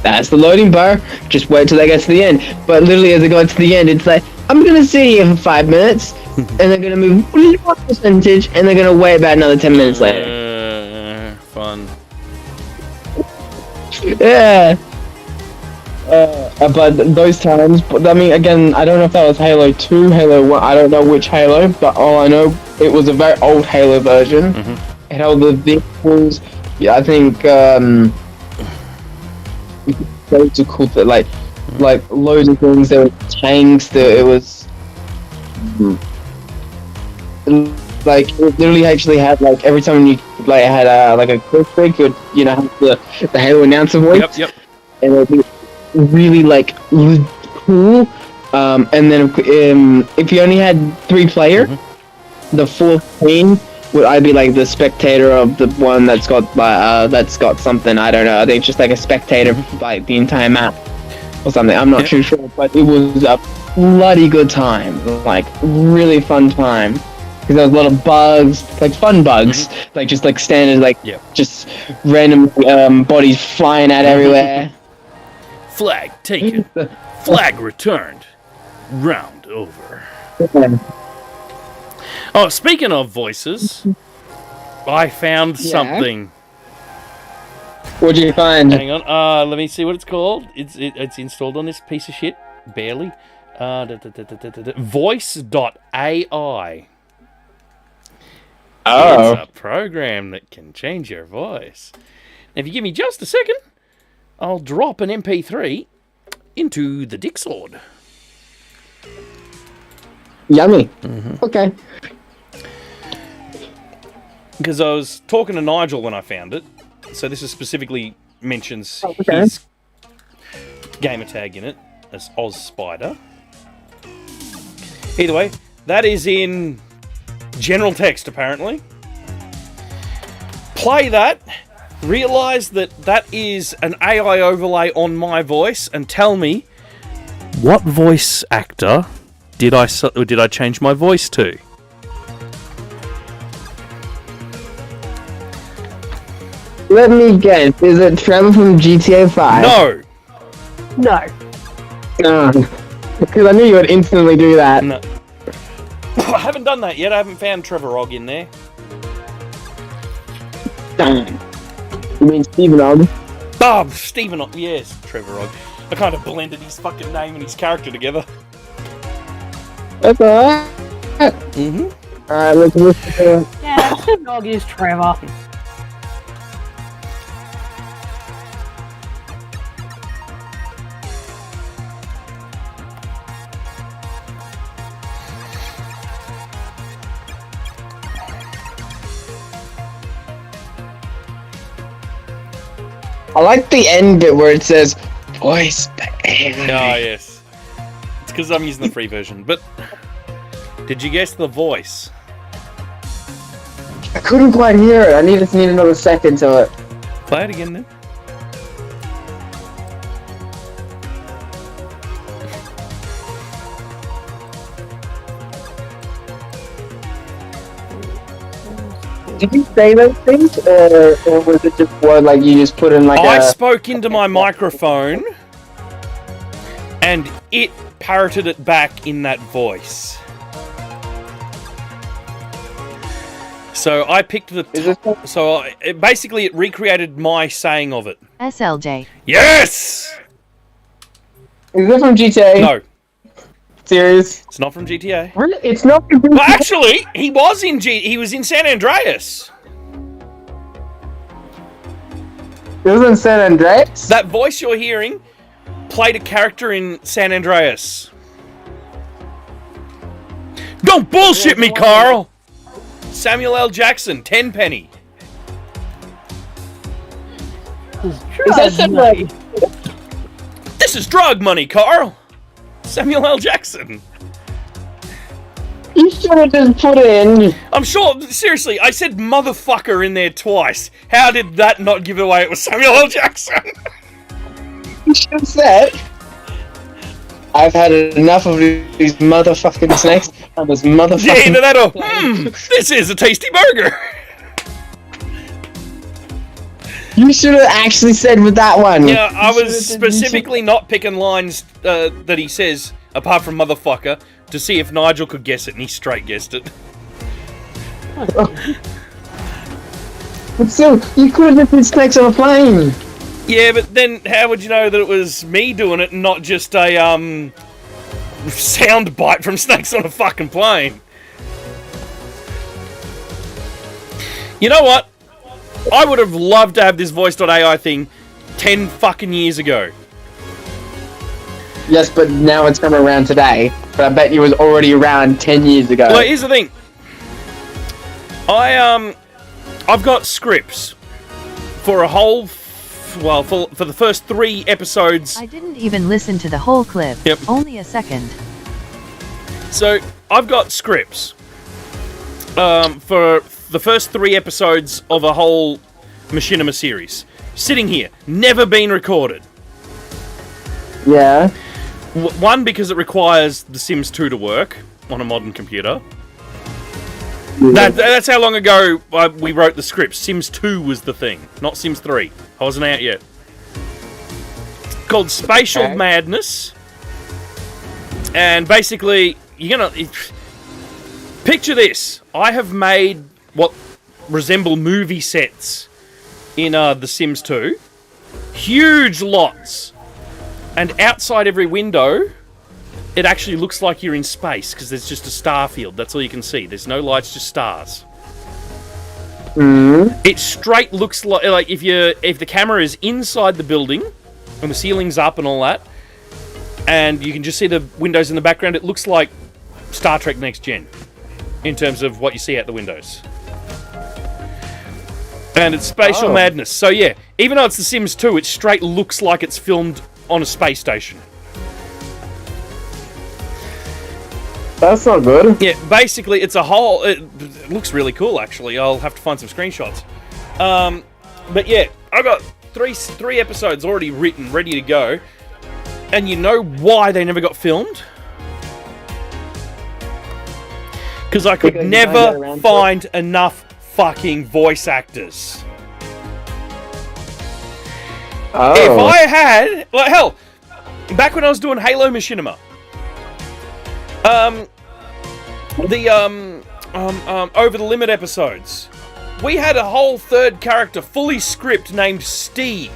that's the loading bar. Just wait till I get to the end. But literally, as I got to the end, it's like, I'm gonna sit here for 5 minutes. And they're gonna move 1 percentage, and they're gonna wait about another 10 minutes later. Fun. Yeah. But those times, I mean, again, I don't know if that was Halo 2, Halo 1, I don't know which Halo, but all I know, it was a very old Halo version. It had all the vehicles, yeah, I think, loads of cool, like loads of things, there were tanks, it was... Like it literally actually had like every time you like had like a quick break, you would have the Halo announcer voice. Yep. And it would be really like cool. And then if you only had 3 player, the 4th queen would I be like the spectator of the one that's got something, I don't know. I think just like a spectator like the entire map or something. I'm not too sure, but it was a bloody good time, like really fun time. Because there was a lot of bugs, like fun bugs, like just like standard, like just random bodies flying out everywhere. Flag taken. Flag returned. Round over. Oh, speaking of voices, I found something. What'd you find? Hang on. Let me see what it's called. It's installed on this piece of shit. Barely. Voice.ai. Oh. It's a program that can change your voice. Now, if you give me just a second, I'll drop an MP3 into the dick sword. Yummy. Okay. Because I was talking to Nigel when I found it. So this is specifically mentions okay. his gamer tag in it as Oz Spider. Either way, that is in general text apparently. Play that, realise that that is an AI overlay on my voice, and tell me what voice actor did I change my voice to? Let me guess. Is it Trevor from GTA 5? No. No. Because I knew you would instantly do that. No. I haven't done that yet. I haven't found Trevor Ogg in there. You mean Stephen Ogg? Oh, Stephen Ogg. Yes, Trevor Ogg. I kind of blended his fucking name and his character together. That's alright. Alright, let's listen to it. Yeah, Stephen Ogg is Trevor. I like the end bit where it says, voice Oh, yes. It's because I'm using the free version. But did you guess the voice? I couldn't quite hear it. I need another second to it. Play it again then. Did you say those things, or was it just one like you just put in like I spoke into my microphone, and it parroted it back in that voice. So I picked the. Basically, it recreated my saying of it. SLJ. Yes. Is it from GTA? No, Serious? it's not from GTA. Really? It's not from GTA? Well, actually, he was in He was in San Andreas. It was in San Andreas? That voice you're hearing played a character in San Andreas. Don't bullshit me, Carl! Samuel L. Jackson, Tenpenny. Is that something like... This is drug money, Carl! Samuel L. Jackson. You should have just put in... I'm sure, seriously, I said motherfucker in there twice. How did that not give away it was Samuel L. Jackson? You should have said... I've had enough of these motherfucking snakes and this motherfucking... Yeah, into that, this is a tasty burger. You should have actually said with that one. Yeah, I was specifically not picking lines that he says, apart from motherfucker, to see if Nigel could guess it, and he straight guessed it. But still, you could have been snakes on a plane. Yeah, but then how would you know that it was me doing it and not just a sound bite from Snakes on a fucking Plane? You know what? I would have loved to have this voice.ai thing 10 fucking years ago. Yes, but now it's come around today. But I bet you was already around 10 years ago. Well, here's the thing. I've got scripts for a whole... Well, for the first 3 episodes... I didn't even listen to the whole clip. Yep. Only a second. So, I've got scripts for the first 3 episodes of a whole Machinima series. Sitting here. Never been recorded. Yeah. One, because it requires The Sims 2 to work on a modern computer. That's how long ago we wrote the script. Sims 2 was the thing, not Sims 3. I wasn't out yet. called Spatial Madness. And basically, you're gonna... Picture this. I have made what resemble movie sets in The Sims 2. Huge lots. And outside every window, it actually looks like you're in space, because there's just a star field. That's all you can see. There's no lights, just stars. It straight looks like if the camera is inside the building and the ceiling's up and all that, and you can just see the windows in the background, it looks like Star Trek Next Gen in terms of what you see out the windows. And it's spatial madness. So yeah, even though it's The Sims 2, it straight looks like it's filmed on a space station. That's not good. Yeah, basically, it's a whole... It looks really cool, actually. I'll have to find some screenshots. But yeah, I've got three episodes already written, ready to go. And you know why they never got filmed? Because I could never find enough fucking voice actors. If I had... Like, hell, back when I was doing Halo Machinima, Over the Limit episodes, we had a whole third character, fully script, named Steve.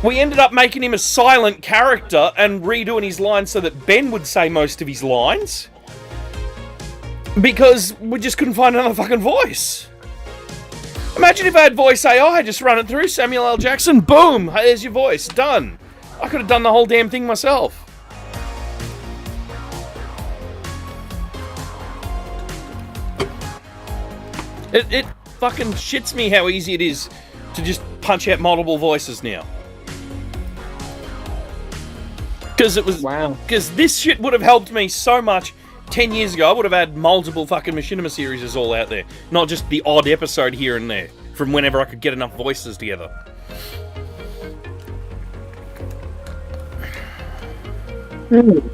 We ended up making him a silent character and redoing his lines so that Ben would say most of his lines, because we just couldn't find another fucking voice. Imagine if I had voice AI, just run it through, Samuel L. Jackson, boom, there's your voice, done. I could have done the whole damn thing myself. It fucking shits me how easy it is to just punch out multiple voices now. Because it was... Wow. Because this shit would have helped me so much 10 years ago. I would have had multiple fucking Machinima series all out there. Not just the odd episode here and there. From whenever I could get enough voices together. I'm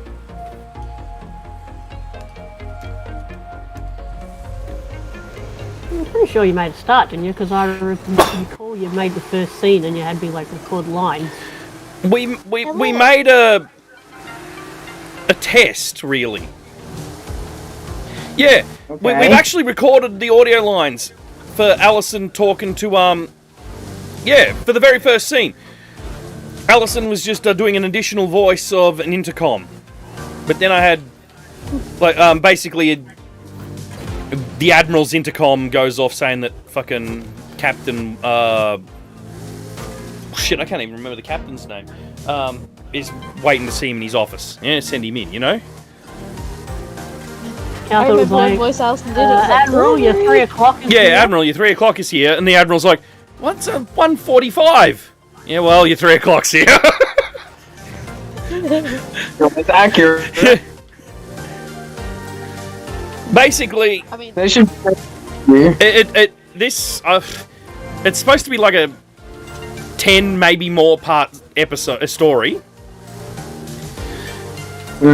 pretty sure you made a start, didn't you? Because I recall you made the first scene and you had me like record lines. We made a test, really. Yeah, we've actually recorded the audio lines for Alison talking to, for the very first scene. Alison was just doing an additional voice of an intercom. But then I had, like, basically, the Admiral's intercom goes off saying that fucking Captain, shit, I can't even remember the captain's name, is waiting to see him in his office. Yeah, send him in, you know? I thought it was like, voice Alison did Admiral, your 3 o'clock is here. Admiral, your 3 o'clock is here. And the Admiral's like, what's a 1:45? Yeah, well, your 3 o'clock's here. It's accurate. Basically, I mean, They should. it's supposed to be like a 10, maybe more part episode, a story. We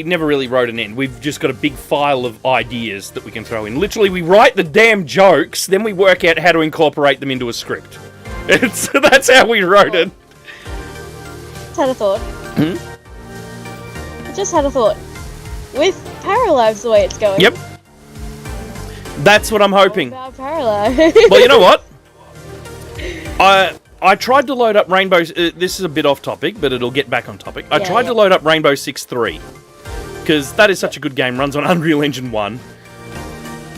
never really wrote an end. We've just got a big file of ideas that we can throw in. Literally, we write the damn jokes, then we work out how to incorporate them into a script. That's how we wrote it. just had a thought. I just had a thought. With Paralives the way it's going. Yep. That's what I'm hoping. About Paralives. Well, you know what? I tried to load up Rainbow... this is a bit off topic, but it'll get back on topic. I tried to load up Rainbow Six 3. Because that is such a good game. Runs on Unreal Engine 1.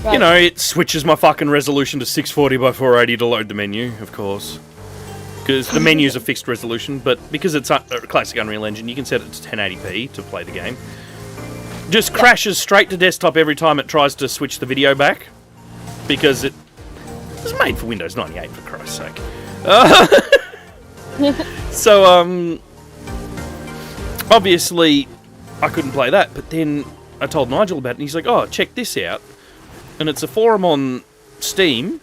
Right. You know, it switches my fucking resolution to 640 by 480 to load the menu, of course. Because the menu's a fixed resolution, but because it's a classic Unreal Engine, you can set it to 1080p to play the game. Just crashes straight to desktop every time it tries to switch the video back. Because it was made for Windows 98, for Christ's sake. So, obviously, I couldn't play that, but then I told Nigel about it, and he's like, oh, check this out. And it's a forum on Steam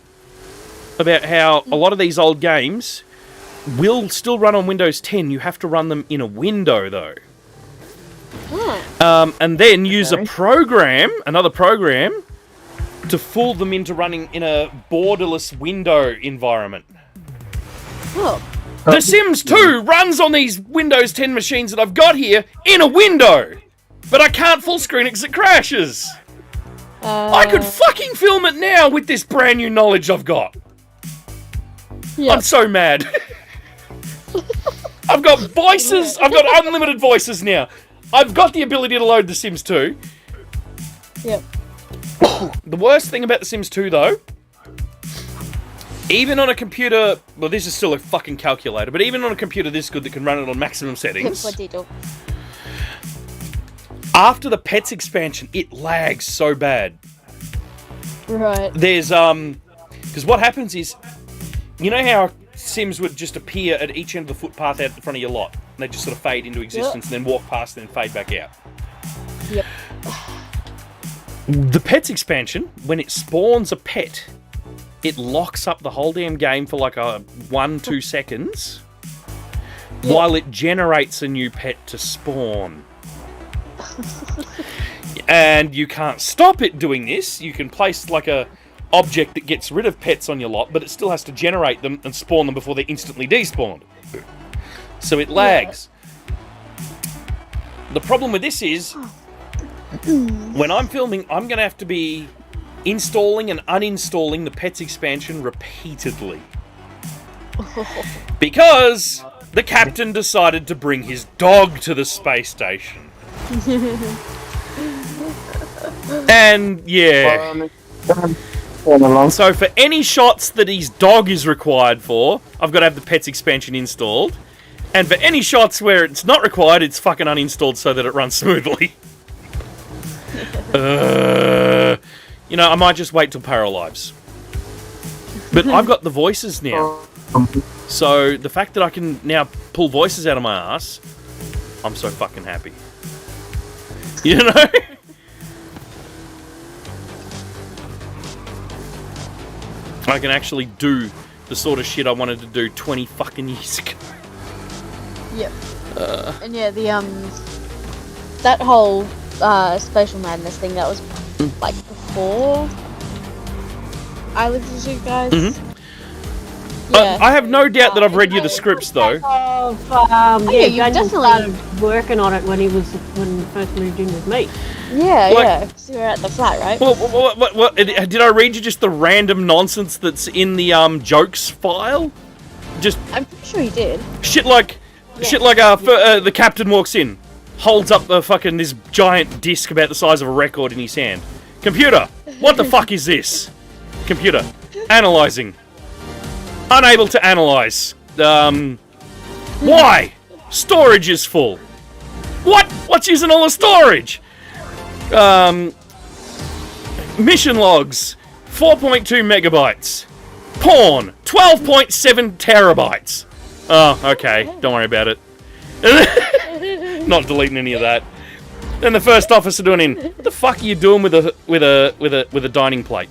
about how a lot of these old games will still run on Windows 10. You have to run them in a window, though. And then use a program, another program, to fool them into running in a borderless window environment. Oh. The Sims 2 runs on these Windows 10 machines that I've got here in a window, but I can't full screen it because it crashes. I could fucking film it now with this brand new knowledge I've got. Yep. I'm so mad. I've got voices. I've got unlimited voices now. I've got the ability to load The Sims 2. Yep. The worst thing about The Sims 2, though, even on a computer... Well, this is still a fucking calculator, but even on a computer this good that can run it on maximum settings... After the Pets expansion, it lags so bad. Right. There's, because what happens is... You know how Sims would just appear at each end of the footpath out the front of your lot? And they just sort of fade into existence and then walk past and then fade back out. Yep. The Pets expansion, when it spawns a pet, it locks up the whole damn game for like 1-2 seconds while it generates a new pet to spawn. And you can't stop it doing this. You can place like a object that gets rid of pets on your lot, but it still has to generate them and spawn them before they're instantly despawned. So it lags. The problem with this is, when I'm filming, I'm going to have to be installing and uninstalling the Pets expansion repeatedly. Because the captain decided to bring his dog to the space station. And, yeah. So for any shots that his dog is required for, I've got to have the Pets expansion installed. And for any shots where it's not required, it's fucking uninstalled so that it runs smoothly. You know, I might just wait till Paralives. But I've got the voices now. So the fact that I can now pull voices out of my ass, I'm so fucking happy. You know? I can actually do the sort of shit I wanted to do 20 fucking years ago. Yep. And yeah, the that whole Spatial Madness thing, that was like before I lived with you guys. Mm-hmm. Yeah. I have no doubt that I've read you the scripts though. Yeah, you Daniel definitely started working on it when he first moved in with me. Yeah, Like- yeah. So you're at the flat, right? Well, what, did I read you just the random nonsense that's in the jokes file? Just I'm pretty sure you did. shit like the captain walks in, holds up this giant disc about the size of a record in his hand. Computer, what the fuck is this? Computer, analyzing. Unable to analyze. Why? Storage is full. What? What's using all the storage? Mission logs, 4.2 megabytes. Porn, 12.7 terabytes. Oh, okay. Don't worry about it. Not deleting any of that. Then the first officer doing in. What the fuck are you doing with a dining plate?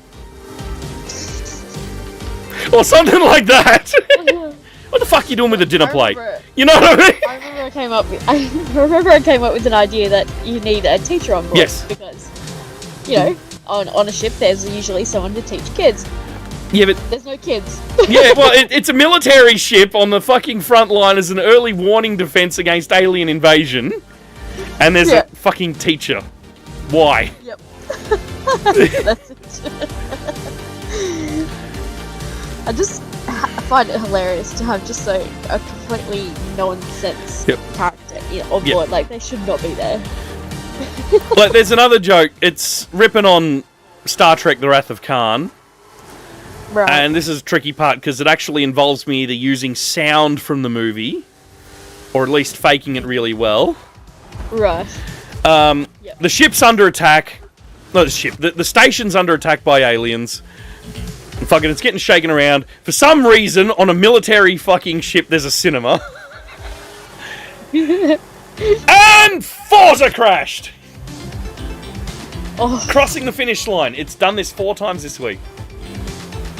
Or something like that. What the fuck are you doing with a dinner plate? You know what I mean? I remember I came up with an idea that you need a teacher on board. Yes. Because, you know, on a ship there's usually someone to teach kids. Yeah, but There's no kids. yeah, well, it's a military ship on the fucking front line as an early warning defense against alien invasion, and there's a fucking teacher. Why? Yep. That's it. I find it hilarious to have just a completely nonsense character on board. Like, they should not be there. Like, there's another joke. It's ripping on Star Trek: The Wrath of Khan. Right. And this is a tricky part because it actually involves me either using sound from the movie or at least faking it really well. Right. The ship's under attack. Not the ship. The station's under attack by aliens. And fucking, it's getting shaken around. For some reason, on a military fucking ship, there's a cinema. And Forza crashed! Oh. Crossing the finish line. It's done this 4 times this week.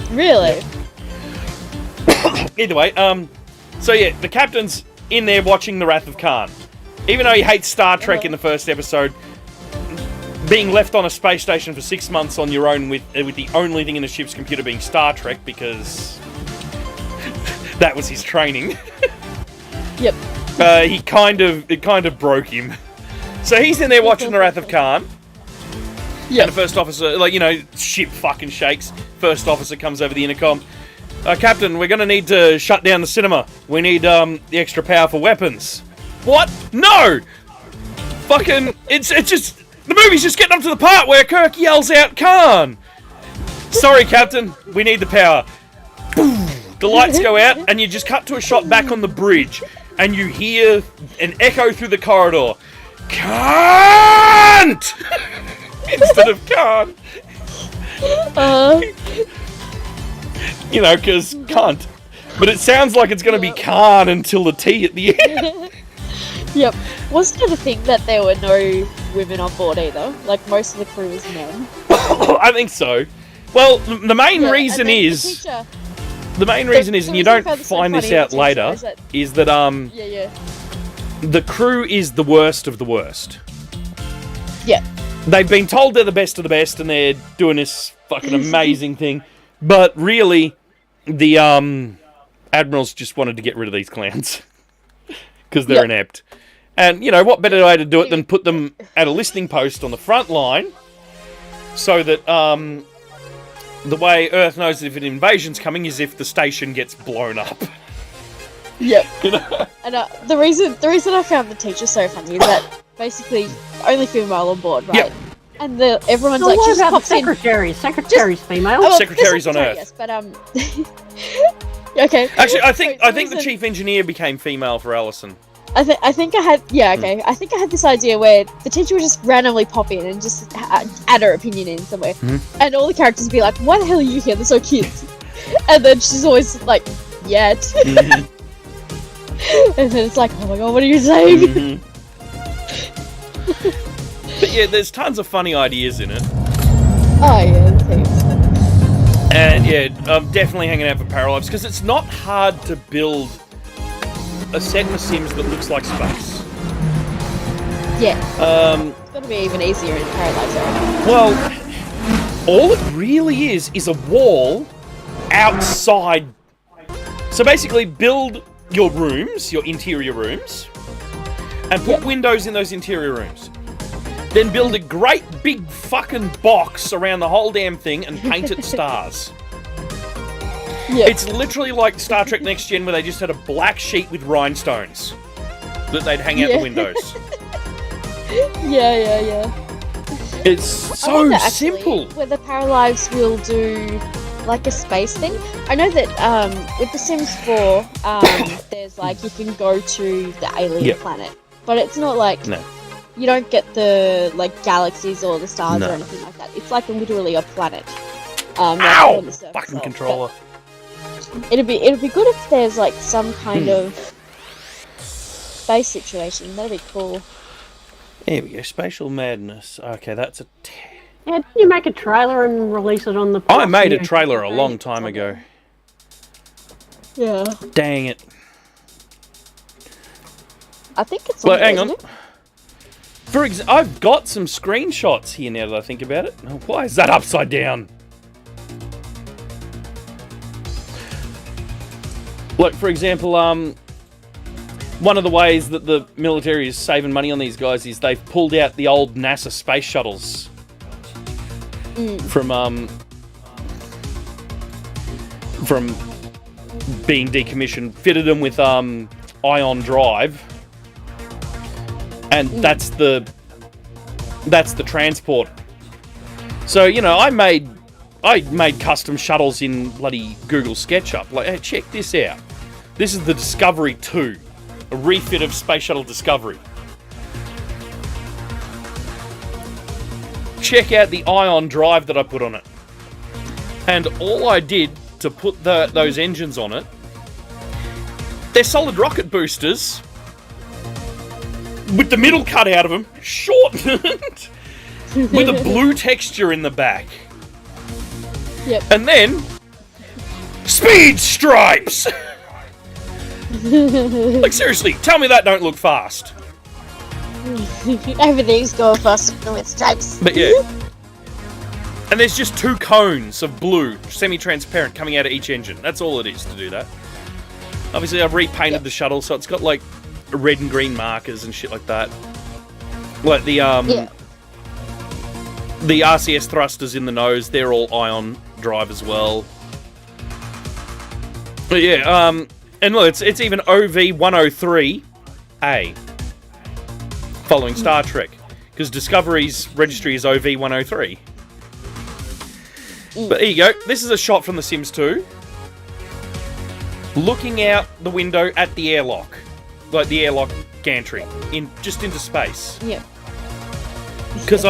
Really? Either way, so yeah, the captain's in there watching The Wrath of Khan. Even though he hates Star Trek in the first episode, being left on a space station for 6 months on your own with the only thing in the ship's computer being Star Trek, because That was his training. Yep. It kind of broke him. So he's in there watching the Wrath of Khan. Yeah. And the first officer, ship fucking shakes. First officer comes over the intercom. Captain, we're gonna need to shut down the cinema. We need the extra powerful weapons. What? No! Fucking, it's just, the movie's just getting up to the part where Kirk yells out Khan. Sorry, Captain, we need the power. Boom! The lights go out, and you just cut to a shot back on the bridge, and you hear an echo through the corridor. Can't! Instead of Khan. Because can't. But it sounds like it's going to be Khan until the T at the end. Yep. Wasn't it a thing that there were no women on board either? Like, most of the crew was men. I think so. Well, the main reason is... The main reason is, and you don't find this out later, is that the crew is the worst of the worst. Yeah. They've been told they're the best of the best, and they're doing this fucking amazing thing. But really, the admirals just wanted to get rid of these clowns because they're inept. And what better way to do it than put them at a listening post on the front line, so that the way Earth knows if an invasion's coming is if the station gets blown up. Yep. And the reason I found the teacher so funny is that basically only female on board, right? Yep. And everyone's like, what she about pops secretaries? Secretaries female. Well, Secretaries on Earth. Yes, but okay. Actually, I think the chief engineer became female for Allison. I think I had I think I had this idea where the teacher would just randomly pop in and just add her opinion in somewhere, and all the characters would be like, "Why the hell are you here? There's no kids." And then she's always like, "Yet." And then it's like, "Oh my god, what are you saying?" But yeah, there's tons of funny ideas in it. Oh yeah, thanks. And yeah, I'm definitely hanging out for Paralives because it's not hard to build a set in The Sims that looks like space. Yeah. It's gotta be even easier in Paradise Area. Well, all it really is a wall outside. So basically, build your rooms, your interior rooms, and put windows in those interior rooms. Then build a great big fucking box around the whole damn thing and paint it stars. Yep. It's literally like Star Trek Next Gen where they just had a black sheet with rhinestones that they'd hang out the windows. Yeah. It's so simple. Whether Paralives will do like a space thing. I know that with The Sims 4, there's like you can go to the alien planet, but it's not like you don't get the like galaxies or the stars or anything like that. It's like literally a planet. Ow! On the surface Fucking controller. It'd be good if there's like some kind of space situation. That'd be cool. There we go. Spatial madness. Okay, that's a. Yeah, didn't you make a trailer and release it on the? I made a trailer a long time ago. Yeah. Dang it. I think it's. Well, hang on. I've got some screenshots here now that I think about it. Why is that upside down? Like, for example, one of the ways that the military is saving money on these guys is they've pulled out the old NASA space shuttles from being decommissioned, fitted them with ion drive, and that's the transport. So I made custom shuttles in bloody Google SketchUp. Like, hey, check this out. This is the Discovery 2, a refit of Space Shuttle Discovery. Check out the ion drive that I put on it. And all I did to put those engines on it, they're solid rocket boosters with the middle cut out of them, shortened, with a blue texture in the back. Yep. And then speed stripes. Like, seriously, tell me that don't look fast. Everything's going faster with stripes. But yeah. And there's just 2 cones of blue, semi-transparent, coming out of each engine. That's all it is to do that. Obviously, I've repainted the shuttle, so it's got like red and green markers and shit like that. Like the RCS thrusters in the nose, they're all ion drive as well. But yeah, and look, it's even OV-103A, following Star Trek, because Discovery's registry is OV-103. But there you go. This is a shot from The Sims 2. Looking out the window at the airlock. Like the airlock gantry. Just into space. Yep. Because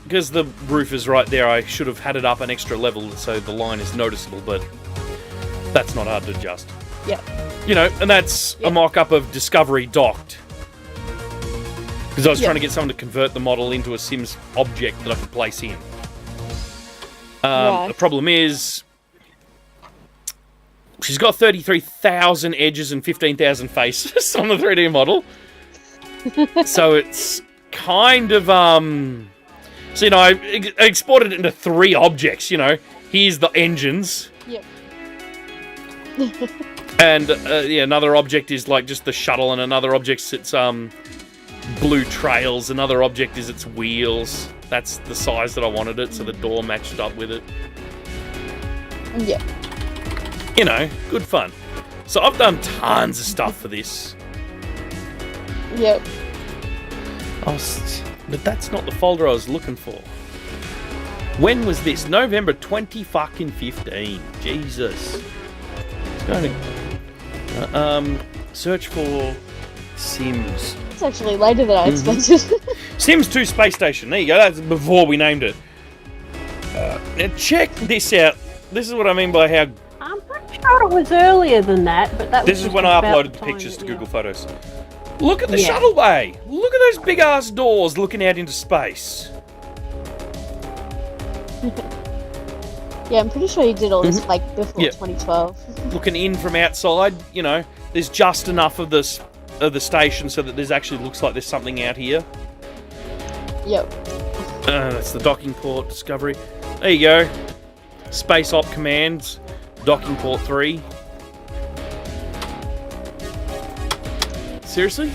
because the roof is right there, I should have had it up an extra level so the line is noticeable, but that's not hard to adjust. Yep. You know, and that's a mock-up of Discovery docked. Because I was trying to get someone to convert the model into a Sims object that I could place in. The problem is, she's got 33,000 edges and 15,000 faces on the 3D model. So it's kind of, so, you know, I exported it into 3 objects, you know. Here's the engines. Yep. And, another object is, like, just the shuttle, and another object's its, blue trails. Another object is its wheels. That's the size that I wanted it, so the door matched up with it. Yeah. You know, good fun. So I've done tons of stuff for this. Yep. But that's not the folder I was looking for. When was this? November 2015. Jesus. It's going to search for Sims. It's actually later than I expected. Sims 2 Space Station. There you go. That's before we named it. Now check this out. This is what I mean by how... I'm pretty sure it was earlier than that, but that was This is when I uploaded the pictures to Google Photos. Look at the shuttle bay. Look at those big ass doors looking out into space. Yeah, I'm pretty sure you did all this like before 2012. Looking in from outside, you know, there's just enough of this the station so that there's actually looks like there's something out here. Yep. That's the docking port Discovery. There you go. Space Op Commands, docking port 3. Seriously?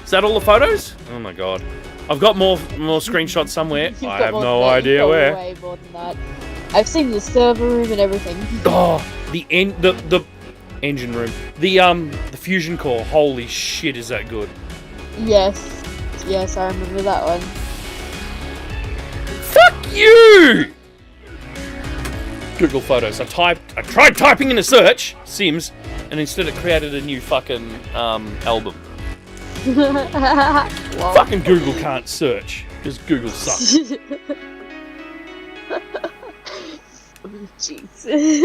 Is that all the photos? Oh my god. I've got more screenshots somewhere. I have no idea where. Way more than that. I've seen the server room and everything. Oh, the engine room. The fusion core. Holy shit, is that good? Yes. Yes, I remember that one. Fuck you! Google Photos. I tried typing in a search, Sims, and instead it created a new fucking album. Fucking Google can't search, because Google sucks. Jeez.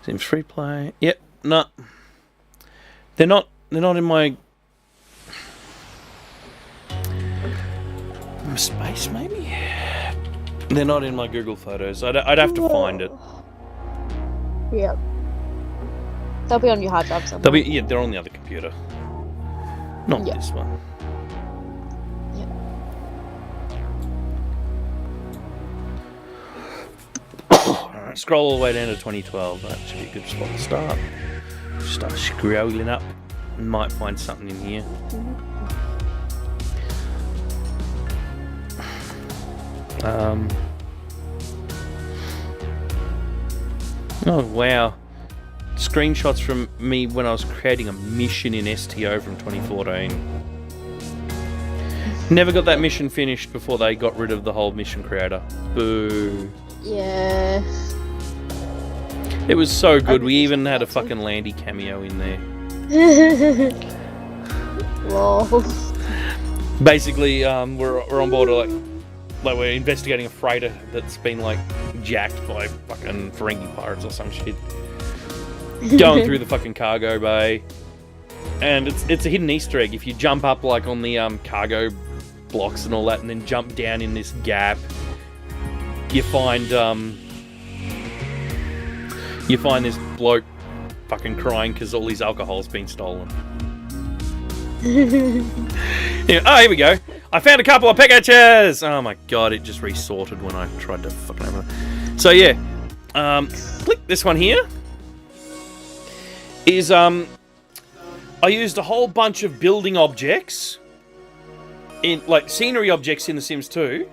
Sims free play. Yep, no. They're not in my space, maybe? They're not in my Google Photos. I'd have to find it. Yep. They'll be on your hard drive somewhere. They're on the other computer. Not this one. Yep. Alright, scroll all the way down to 2012. That should be a good spot to start. Start scrolling up. Might find something in here. Oh wow. Screenshots from me when I was creating a mission in STO from 2014. Never got that mission finished before they got rid of the whole mission creator. Boo. Yeah. It was so good, we even had a fucking Landy cameo in there. Lol. Basically, we're on board like we're investigating a freighter that's been like jacked by fucking Ferengi pirates or some shit. Going through the fucking cargo bay, and it's a hidden Easter egg. If you jump up like on the cargo blocks and all that, and then jump down in this gap, you find this bloke fucking crying because all his alcohol's been stolen. Yeah, oh, here we go. I found a couple of packages. Oh my god, it just resorted when I tried to fucking open it. So yeah, click this one here. is I used a whole bunch of building objects, in like scenery objects in The Sims 2.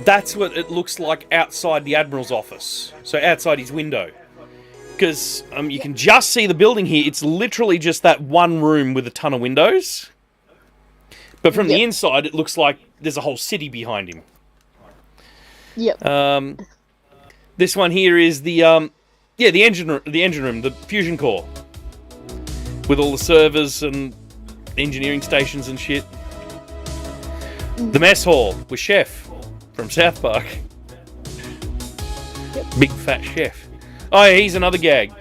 That's what it looks like outside the Admiral's office. So outside his window. Because you can just see the building here. It's literally just that one room with a ton of windows. But from the inside, it looks like there's a whole city behind him. Yep. This one here is the engine room, the fusion core, with all the servers and engineering stations and shit. The mess hall with Chef from South Park. Big fat Chef. Oh, yeah, he's another gag.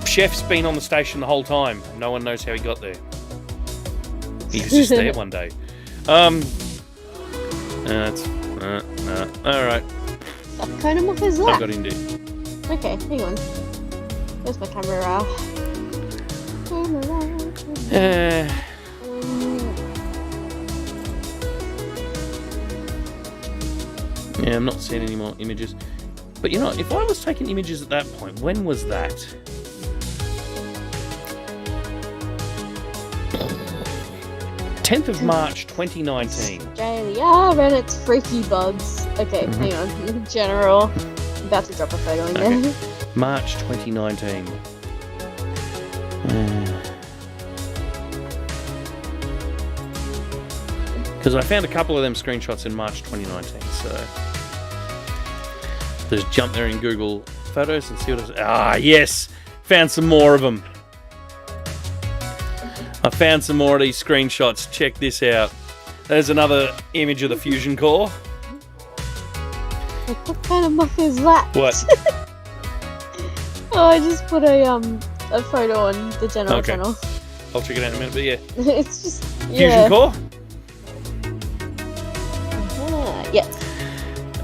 Chef's been on the station the whole time. No one knows how he got there. He was just there one day. Alright. What kind of muff is I that? got into. Okay, hang on. Where's my camera? Yeah, I'm not seeing any more images. But you know, if I was taking images at that point, when was that? 10th of March 2019. Australia and its freaky bugs. Okay, hang on. General. I'm about to drop a photo in there. March 2019. Because I found a couple of them screenshots in March 2019, so just jump there in Google Photos and see what it is. Ah, yes! Found some more of them. I found some more of these screenshots. Check this out. There's another image of the fusion core. Like, what kind of muff is that? What? Oh, I just put a photo on the general channel. I'll check it out in a minute, but yeah. It's just Fusion core? Yes.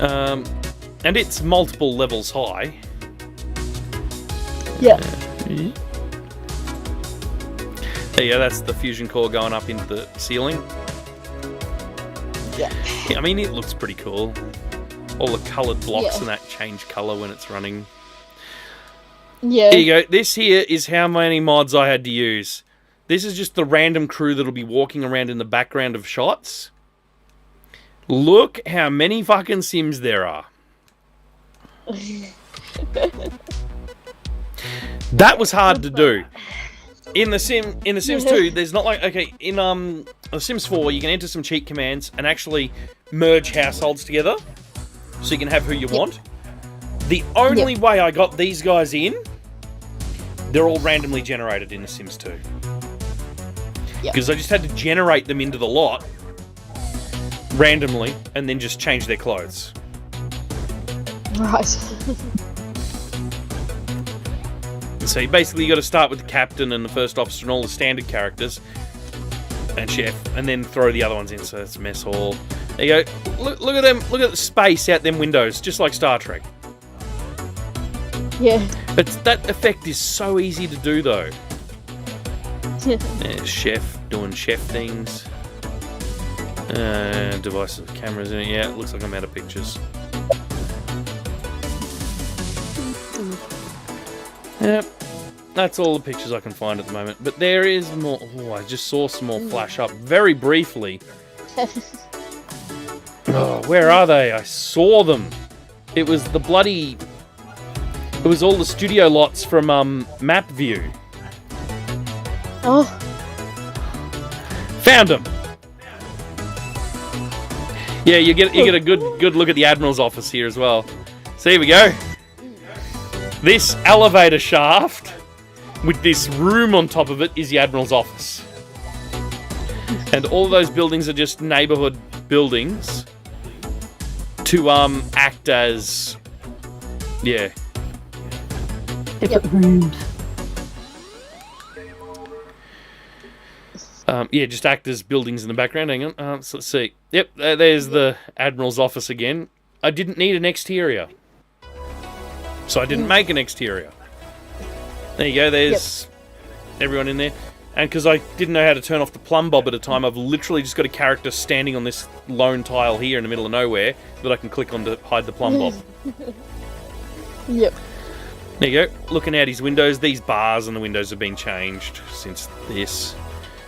And it's multiple levels high. Yeah. There you go, that's the fusion core going up into the ceiling. Yeah. I mean, it looks pretty cool. All the coloured blocks and that change colour when it's running. Yeah. There you go. This here is how many mods I had to use. This is just the random crew that'll be walking around in the background of shots. Look how many fucking Sims there are. That was hard to do. In the Sims 2, there's not like, okay, in The Sims 4, you can enter some cheat commands and actually merge households together, so you can have who you want. The only way I got these guys in, they're all randomly generated in The Sims 2. Because I just had to generate them into the lot randomly and then just change their clothes. Right. So basically you got to start with the captain and the first officer and all the standard characters and chef, and then throw the other ones in. So that's mess hall. There you go. Look at them. Look at the space out them windows, just like Star Trek. Yeah. But that effect is so easy to do, though. There's chef doing chef things. Devices with cameras in it. Yeah, it looks like I'm out of pictures. Yep. That's all the pictures I can find at the moment. But there is more. Oh, I just saw some more flash up very briefly. Oh, where are they? I saw them. It was the bloody... It was all the studio lots from Map View. Oh. Found them. Yeah, you get a good look at the Admiral's office here as well. So here we go. This elevator shaft with this room on top of it is the Admiral's office. And all those buildings are just neighborhood buildings to act as different rooms. Just act as buildings in the background. Hang on. So let's see. Yep, there's the Admiral's office again. I didn't need an exterior, so I didn't make an exterior. There you go. There's everyone in there. And because I didn't know how to turn off the plumb bob at a time, I've literally just got a character standing on this lone tile here in the middle of nowhere that I can click on to hide the plumb bob. Yep. There you go. Looking out his windows. These bars on the windows have been changed since this.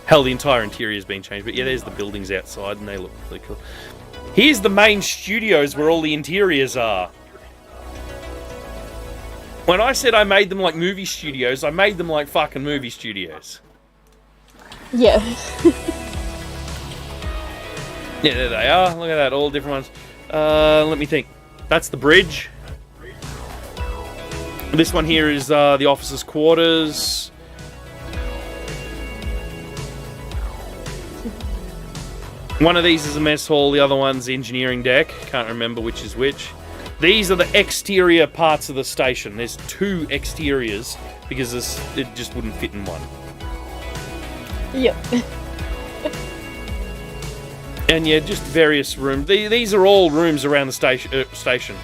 Hell, the entire interior has been changed. But yeah, there's the buildings outside, and they look really cool. Here's the main studios where all the interiors are. When I said I made them like movie studios, I made them like fucking movie studios. Yeah. Yeah, there they are. Look at that, all different ones. Let me think. That's the bridge. This one here is the officers' quarters. One of these is a mess hall, the other one's the engineering deck. Can't remember which is which. These are the exterior parts of the station. There's 2 exteriors because it just wouldn't fit in one. Yep. And yeah, just various rooms. These are all rooms around the station.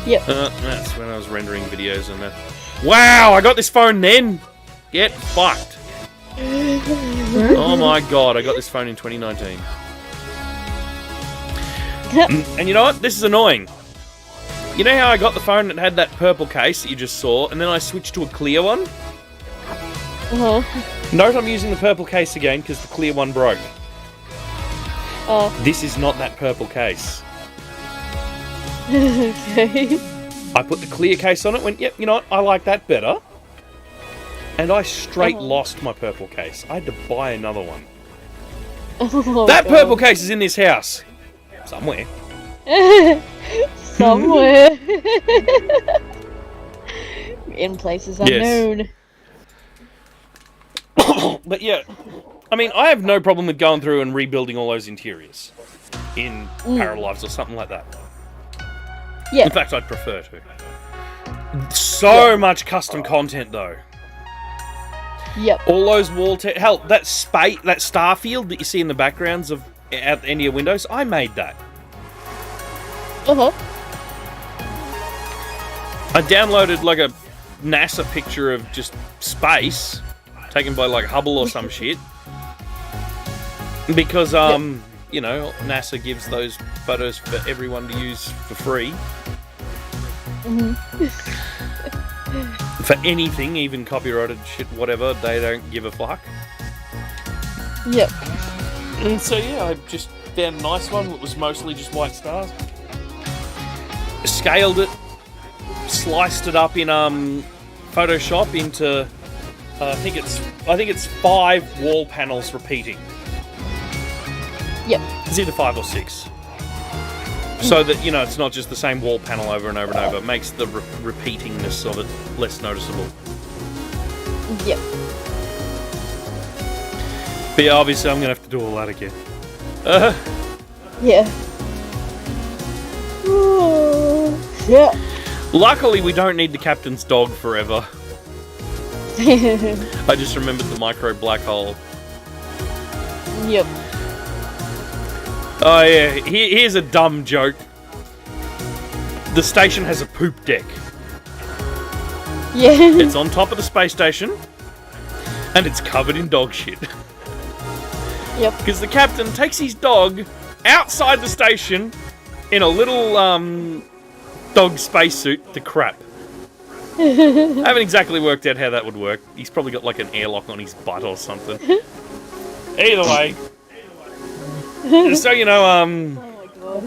Yep. That's when I was rendering videos and that. Wow, I got this phone then. Get fucked. Oh my god, I got this phone in 2019. And you know what? This is annoying. You know how I got the phone that had that purple case that you just saw, and then I switched to a clear one? Uh-huh. Note I'm using the purple case again because the clear one broke. Oh. This is not that purple case. Okay. I put the clear case on it, went, yep, you know what? I like that better. And I straight lost my purple case. I had to buy another one. Oh, that God. purple case is in this house. Somewhere. Somewhere. In places unknown. Yes. But yeah, I mean, I have no problem with going through and rebuilding all those interiors in Paralives or something like that. Yeah. In fact, I'd prefer to. So much custom content, though. Yep. All those hell, that star field that you see in the backgrounds of at the end of your windows, I made that. Uh-huh. I downloaded like a NASA picture of just space, taken by like Hubble or some shit. Because, you know, NASA gives those photos for everyone to use for free. For anything, even copyrighted shit, whatever, they don't give a fuck. Yep. And so, yeah, I just found a nice one that was mostly just white stars. Scaled it, sliced it up in Photoshop into I think it's 5 wall panels repeating. Yep. It's either 5 or 6. So that, you know, it's not just the same wall panel over and over and over. It makes the repeatingness of it less noticeable. Yep. But yeah, obviously I'm going to have to do all that again. Yeah. Yeah. Luckily, we don't need the captain's dog forever. I just remembered the micro black hole. Yep. Oh yeah, here's a dumb joke. The station has a poop deck. Yeah. It's on top of the space station, and it's covered in dog shit. Yep. Because the captain takes his dog outside the station in a little dog spacesuit to crap. I haven't exactly worked out how that would work. He's probably got like an airlock on his butt or something. Either way. So, you know, Oh my god.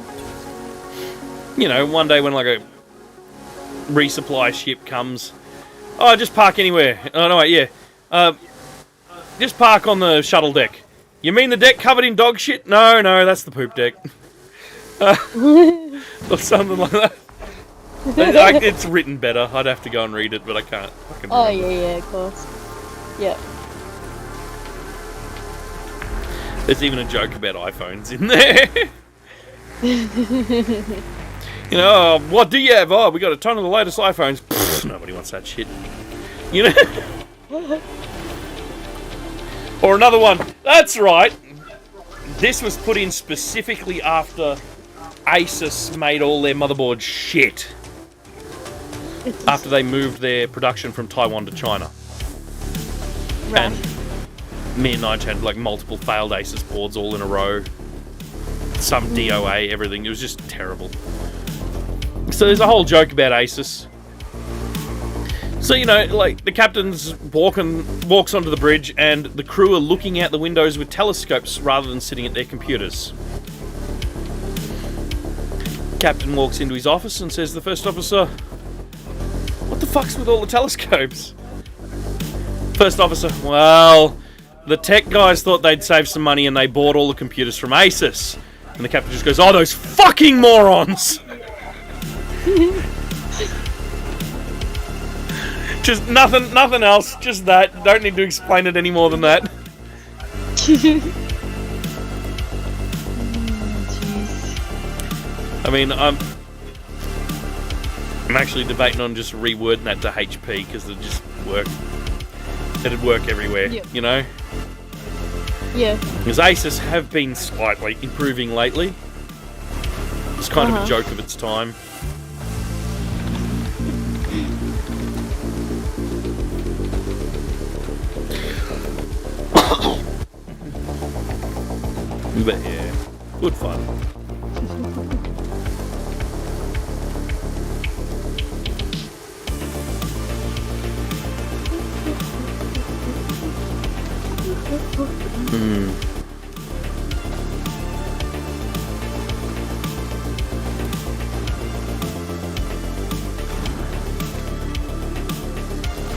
you know, one day when like a resupply ship comes, oh, just park anywhere. Oh no, wait, yeah. Just park on the shuttle deck. You mean the deck covered in dog shit? No, that's the poop deck. Or something like that. It's written better. I'd have to go and read it, but I can't. Oh yeah, of course. Yep. There's even a joke about iPhones in there. You know, what do you have? Oh, we got a ton of the latest iPhones. Pfft, nobody wants that shit. You know? Or another one. That's right. This was put in specifically after Asus made all their motherboards shit. After they moved their production from Taiwan to China. Right. And me and Nige had like multiple failed Asus boards all in a row. Some DOA, everything. It was just terrible. So there's a whole joke about Asus. So, you know, like, the captain's walks onto the bridge, and the crew are looking out the windows with telescopes rather than sitting at their computers. Captain walks into his office and says to the first officer, "What the fuck's with all the telescopes?" First officer, "Well, the tech guys thought they'd save some money and they bought all the computers from Asus." And the captain just goes, "Oh, those fucking morons!" Just nothing else, just that. Don't need to explain it any more than that. I mean, I'm actually debating on just rewording that to HP because it just work. It'd work everywhere, you know? Yeah. Because Asus have been slightly improving lately. It's kind of a joke of its time. But yeah, good fun.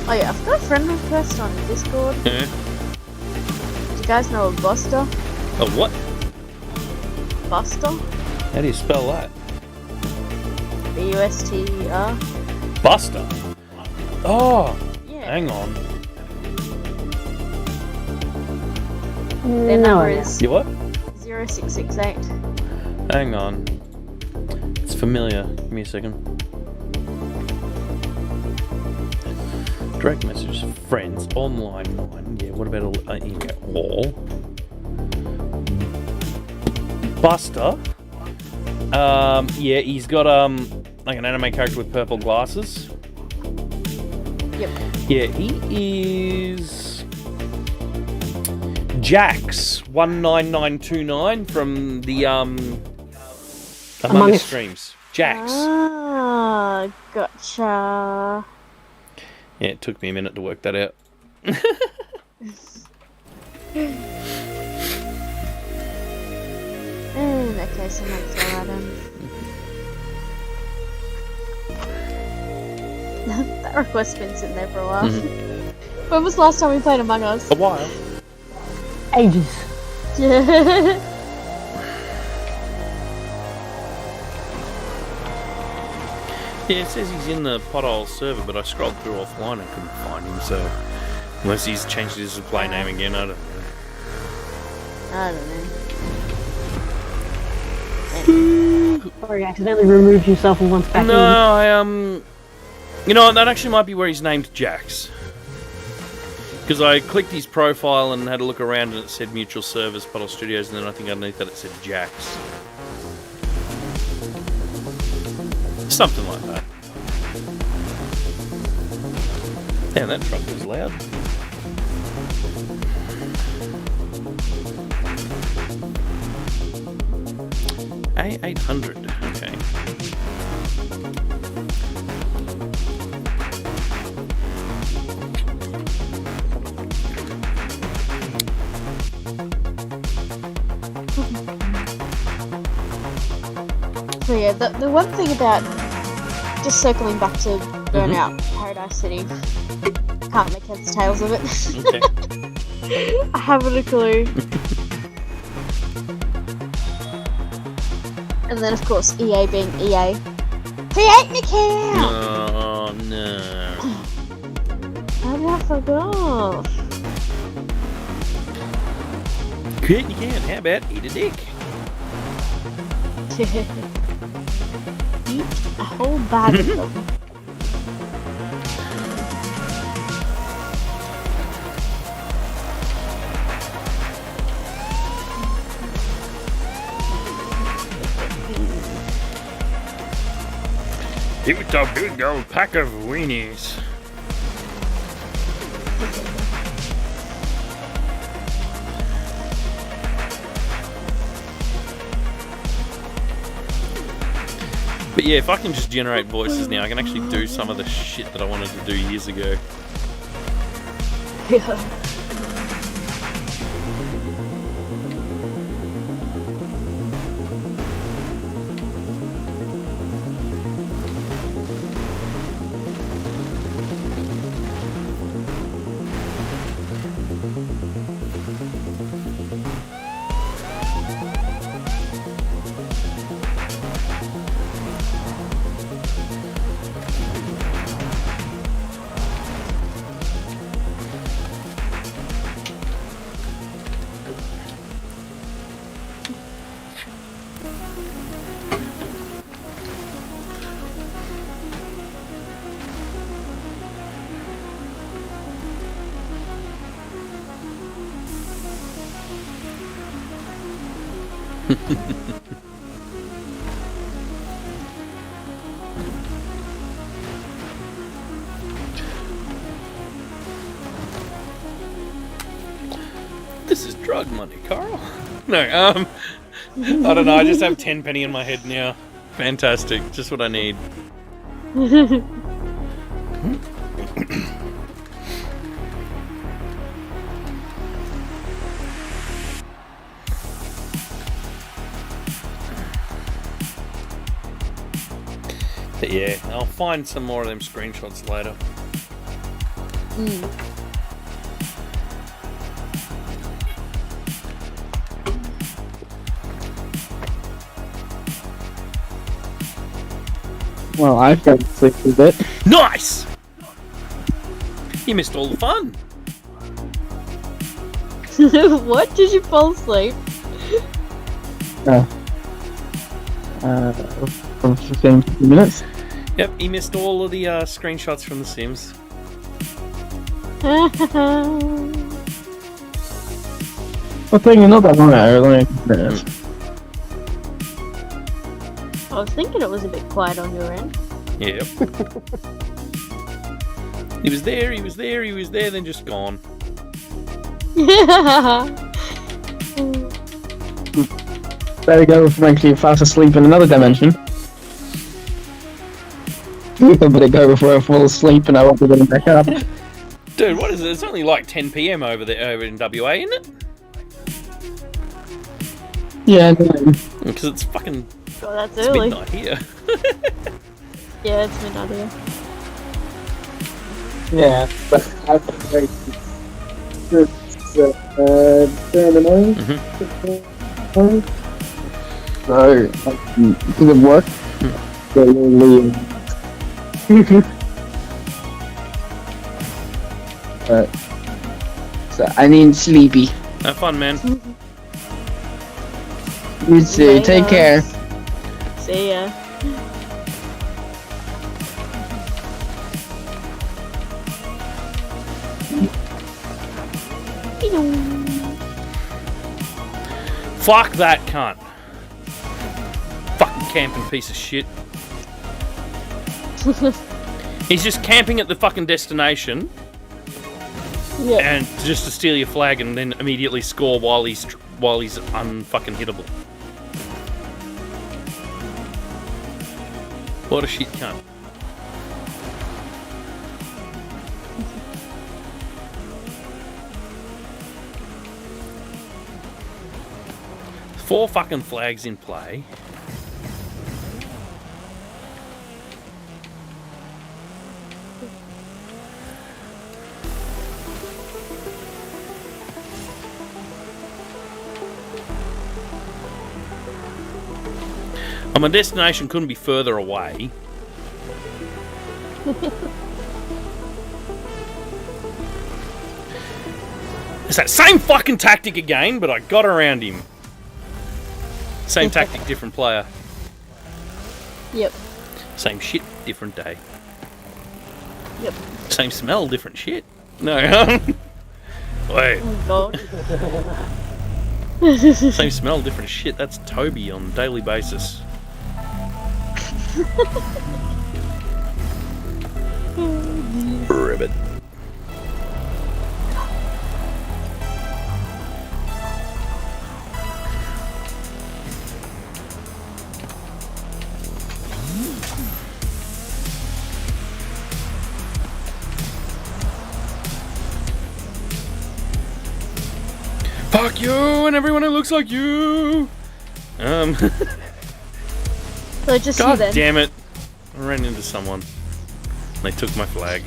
Oh yeah, I've got a friend request on Discord. Yeah. Do you guys know a Buster? Oh, what? Buster? How do you spell that? B-U-S-T-E-R. Buster. Oh, Yeah. hang on. Their No number idea. is You what? 0668. Hang on. It's familiar. Give me a second. Direct messages, friends, online 9. Yeah, what about all? Buster. Yeah, he's got like an anime character with purple glasses. Yep. Yeah, he is Jax 19929 from the Among Us streams. Jax. Ah, gotcha. Yeah, it took me a minute to work that out. Okay, so that's all items. That request's been sitting there for a while. When was the last time we played Among Us? A while. Ages. Yeah. Yeah, it says he's in the Pothole server, but I scrolled through offline and couldn't find him, so... Unless he's changed his display name again, I don't know. I don't know. Or you accidentally removed yourself and once back No, I, You know, that actually might be where he's named Jax. Because I clicked his profile and had a look around and it said Mutual Service, Pothole Studios, and then I think underneath that it said Jax. Something like that. Yeah, that truck was loud. A800, okay. So yeah, the one thing about just circling back to Burnout Paradise City, can't make heads tails of it. Okay. I haven't a clue. And then of course EA being EA. Create an account! Oh, no. How did I forget? Good, you can. How about eat a dick? Eat a whole bag of them. It was a big old pack of weenies. But yeah, if I can just generate voices now, I can actually do some of the shit that I wanted to do years ago. Yeah. This is drug money, Carl. No, I don't know. I just have 10 penny in my head now. Fantastic. Just what I need. But yeah, I'll find some more of them screenshots later. Well, I've got to sleep a bit. Nice! You missed all the fun. What? Did you fall asleep? For 15 minutes. Yep, he missed all of the screenshots from The Sims. Well, thing not that long ago, only a few minutes. I was thinking it was a bit quiet on your end. Yep. He was there, then just gone. There we go, frankly, fast asleep in another dimension. But it go before I fall asleep and I won't be getting back up. Dude, what is it? It's only like 10 PM over in WA, isn't it? Yeah, Because it's fucking God, that's it's early. midnight here. Yeah, it's midnight here. yeah, but I've been waiting since Germany. So, because of work, so lonely. So I need sleepy. Have fun, man. You too. Take care. See ya. Fuck that cunt. Fucking camping piece of shit. He's just camping at the fucking destination. Yeah. And just to steal your flag and then immediately score while he's unfucking hittable. What a shit cunt. Four fucking flags in play. My destination couldn't be further away. It's that same fucking tactic again, but I got around him. Same tactic, different player. Yep. Same shit, different day. Yep. Same smell, different shit. No, wait. Oh god. Same smell, different shit. That's Toby on a daily basis. Ribbit. Fuck you and everyone who looks like you. So just you God then. damn it! I ran into someone. They took my flag.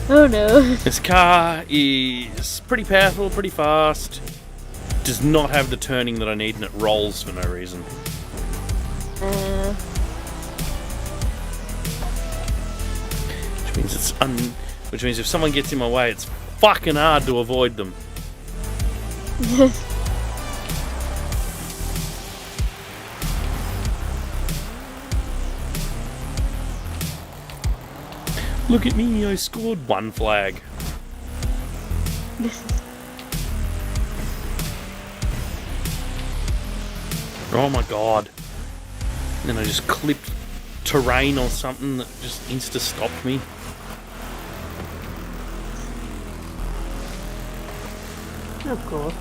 Oh no. This car is pretty powerful, pretty fast. Does not have the turning that I need, and it rolls for no reason. Which means if someone gets in my way, it's fucking hard to avoid them. Look at me, I scored 1 flag. Oh my god. And then I just clipped terrain or something that just insta-stopped me. Of course.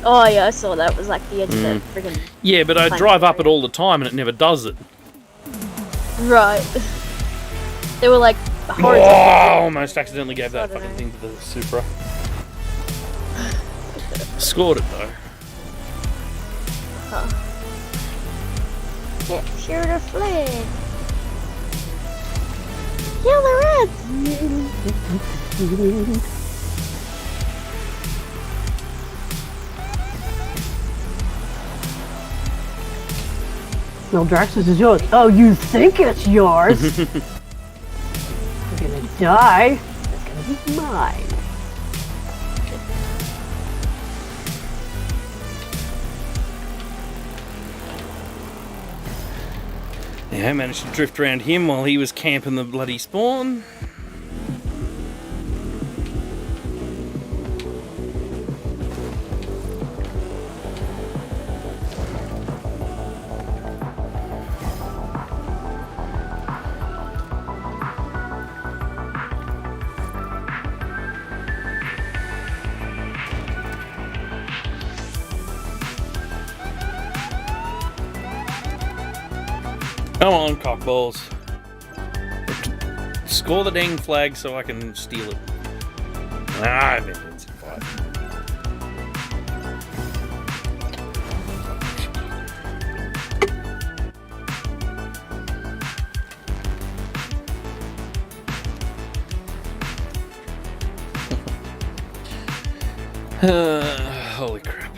Oh yeah, I saw that. It was like the edge of the friggin'... Yeah, but I drive up it all the time and it never does it. Right. They were like Oh, horizontal. almost accidentally gave that I don't fucking know. thing to the Supra. Scored it though. Capture the flag. Kill the reds. No, Drax, this is yours. Oh, you think it's yours? You're gonna die. It's gonna be mine. Yeah, I managed to drift around him while he was camping the bloody spawn. Come on, cockballs. Score the dang flag so I can steal it. Ah, I've been fight. Holy crap.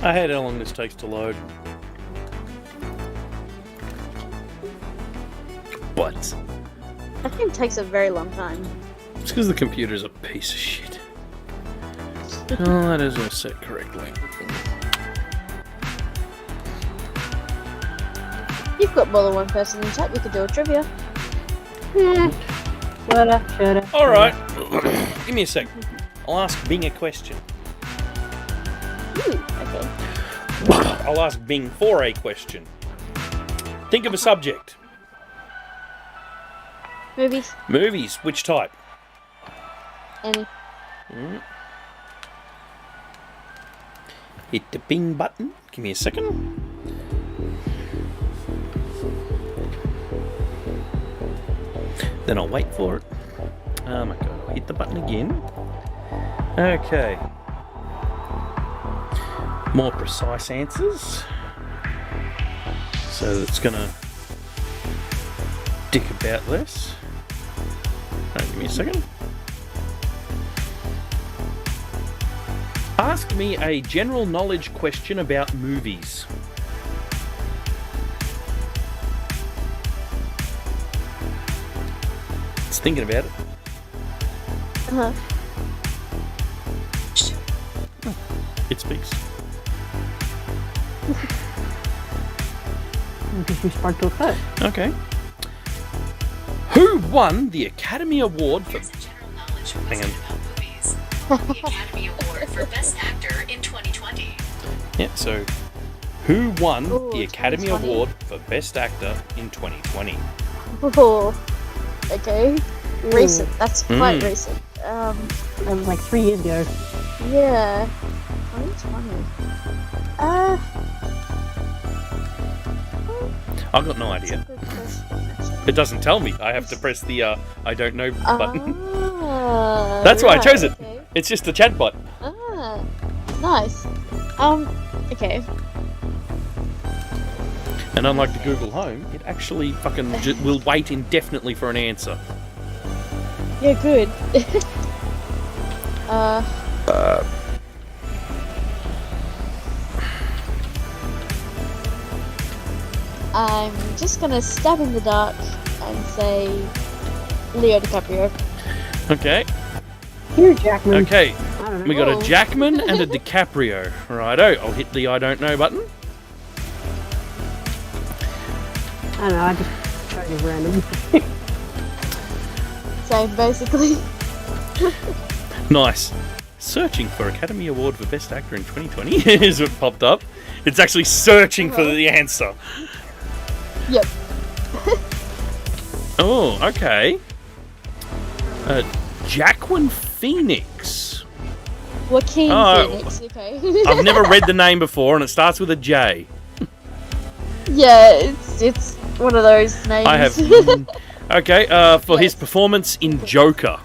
I hate how long this takes to load. But That game takes a very long time. it's because the computer's a piece of shit. Oh, that is all set correctly. You've got more than one person in chat. We could do a trivia. Shoulda. Alright, give me a sec. I'll ask Bing a question. Ooh, okay. I'll ask Bing for a question. Think of a subject. Movies. Movies, which type? Any. Hit the Bing button. Give me a second. Then I'll wait for it. Oh my god, I'll hit the button again. Okay. More precise answers. So it's gonna dick about less. Alright, give me a second. Ask me a general knowledge question about movies. It's thinking about it. Uh-huh. It speaks. Because you spoke to a first. Okay. Who won the Academy Award for... Here's a general knowledge Hang question on. about movies. The Academy Award for Best Actor in 2020. Yeah, so... Who won Ooh, the Academy 2020. Award for Best Actor in 2020? Oh, okay. Recent. That's quite Mm. recent. That was like 3 years ago. Yeah. 2020. I've got no idea. Good question. It doesn't tell me. I have to press the I don't know button. Ah, That's why I chose it. okay. It's just a chat bot. Ah, nice. Okay. And unlike the Google Home, it actually fucking will wait indefinitely for an answer. Yeah, good. I'm just gonna stab in the dark and say Leo DiCaprio. Okay. Hugh Jackman. Okay. I don't know. We got a Oh. Jackman and a DiCaprio. Righto. I'll hit the I don't know button. I don't know, I just chose a random. Same, basically. Nice. Searching for Academy Award for Best Actor in 2020 is what popped up. It's actually searching for the answer. Yep. Oh, okay. Jacqueline Phoenix. Joaquin Oh. Phoenix, okay. I've never read the name before, and it starts with a J. Yeah, it's one of those names. I have. Okay, for his performance in Joker.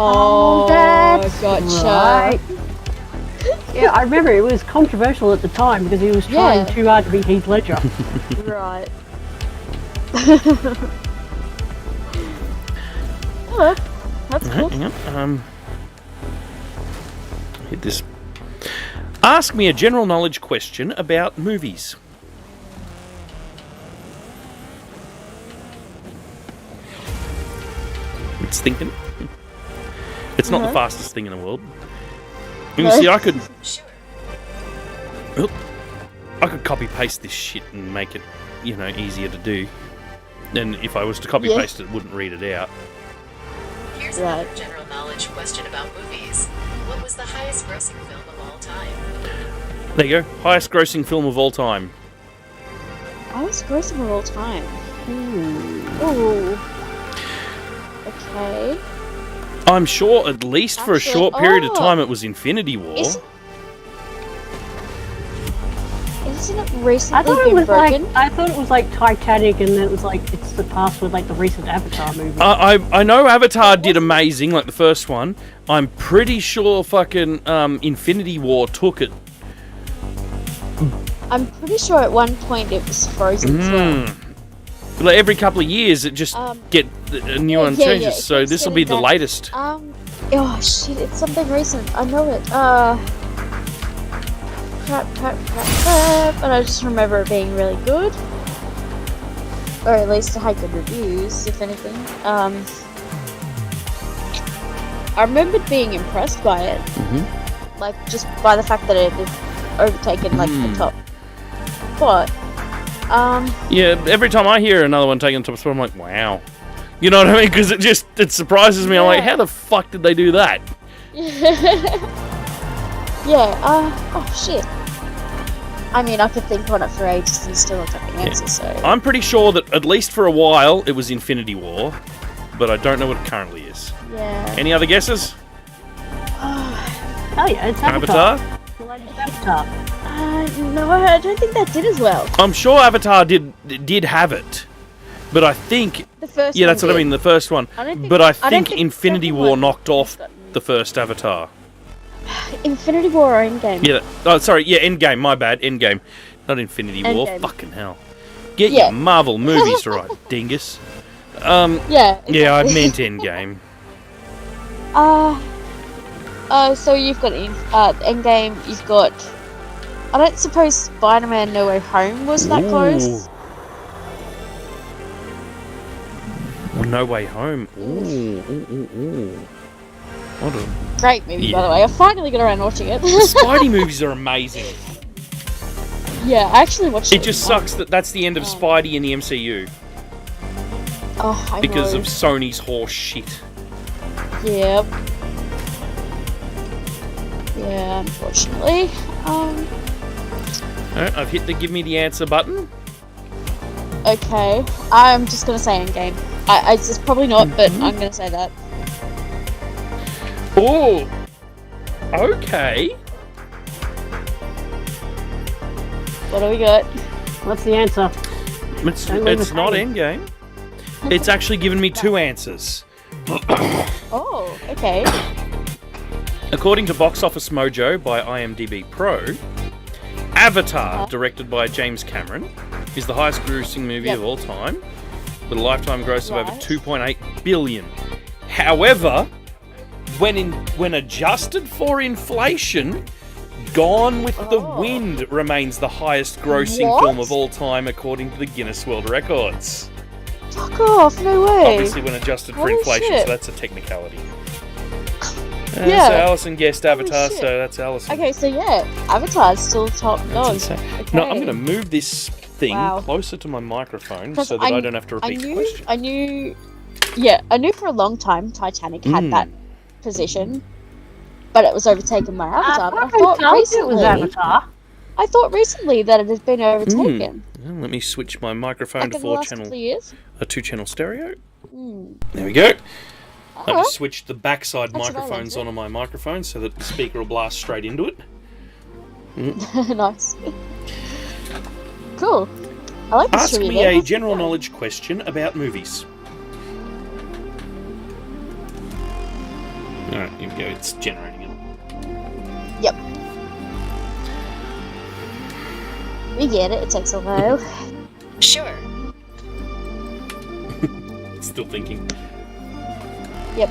Oh, that's gotcha. right. Yeah, I remember it was controversial at the time because he was trying Yeah. too hard to be Heath Ledger. Right. Oh, that's cool. Hang on. Hit this. Ask me a general knowledge question about movies. It's thinking. It's not the fastest thing in the world. You No. see, I could Sure. copy paste this shit and make it, easier to do. And if I was to copy Yeah. paste it, it wouldn't read it out. Here's Right. a general knowledge question about movies. What was the highest grossing film of all time? There you go. Highest grossing film of all time. I was grossing of all time. Ooh. Okay. I'm sure at least for a Actually- short period of oh. time it was Infinity War. Isn't it I recently thought it been was broken? I thought it was like Titanic, and then it was like it's surpassed with like the recent Avatar movie. I know Avatar did amazing, like the first one. I'm pretty sure fucking Infinity War took it. I'm pretty sure at one point it was frozen as well. Like every couple of years, it just get a new one yeah, changes. yeah, So it's this will be getting the back. latest. Oh shit, it's something recent. I know it. Crap. And I just remember it being really good. Or at least it had good reviews, if anything. I remembered being impressed by it. Like, just by the fact that it had overtaken, like, the top spot. Yeah, every time I hear another one taking the top spot, I'm like, wow. You know what I mean? Because it surprises me. I'm like, how the fuck did they do that? Oh shit. I mean, I could think on it for ages and still not have an answer, so... I'm pretty sure that at least for a while it was Infinity War, but I don't know what it currently is. Yeah. Any other guesses? Oh yeah, it's Avatar. The latest Avatar. No, I don't think that did as well. I'm sure Avatar did have it, but I think The first yeah, one that's what I did. mean. The first one, I don't think- but I I don't think think Infinity second War one knocked off got- the first Avatar. Infinity War or Endgame? Yeah. Sorry. Yeah. Endgame. My bad. Endgame. Not Infinity War. Endgame. Fucking hell. Get Yeah. your Marvel movies right, dingus. Yeah. Yeah, I exactly. meant Endgame. So you've got Endgame, you've got... I don't suppose Spider-Man No Way Home was that close? No Way Home. Ooh. Hold on. Great movie, by the way. I finally got around watching it. The Spidey movies are amazing. Yeah, I actually watched it. It just sucks that that's the end of Spidey in the MCU. Oh, I Because know. of Sony's horse shit. Yep. Yeah, unfortunately. Alright, I've hit the give me the answer button. Okay. I'm just gonna say Endgame. It's probably not, but I'm gonna say that. Oh! Okay. What do we got? What's the answer? It's Don't leave us not hanging. Endgame. It's actually given me 2 answers. Oh, okay. According to Box Office Mojo by IMDb Pro, Avatar, directed by James Cameron, is the highest grossing movie of all time, with a lifetime gross of over Right. 2.8 billion. However, when adjusted for inflation, Gone with the Wind remains the highest grossing What? film of all time according to the Guinness World Records. Fuck off, no way. Obviously when adjusted for Holy inflation, shit. so that's a technicality. Yeah. So Alison guessed Avatar, shit. so that's Alison. Okay, so yeah, Avatar's still top dog. Insane. Okay. No, I'm going to move this thing Wow. closer to my microphone 'Cause so that I don't have to repeat the question. I knew for a long time Titanic had that position, but it was overtaken by Avatar. But I thought it recently, was Avatar. that it had been overtaken. Well, let me switch my microphone Like to in the last 4 couple channel, of years. a 2-channel stereo. There we go. I Alright. just switched the backside That's what I microphones like onto my microphone so that the speaker will blast straight into it. Nice. Cool. I like this Ask trivia me game. a How's it general going? knowledge question about movies. Alright, here we go. It's generating it. Yep. We get it. It takes a while. Sure. Still thinking. Yep.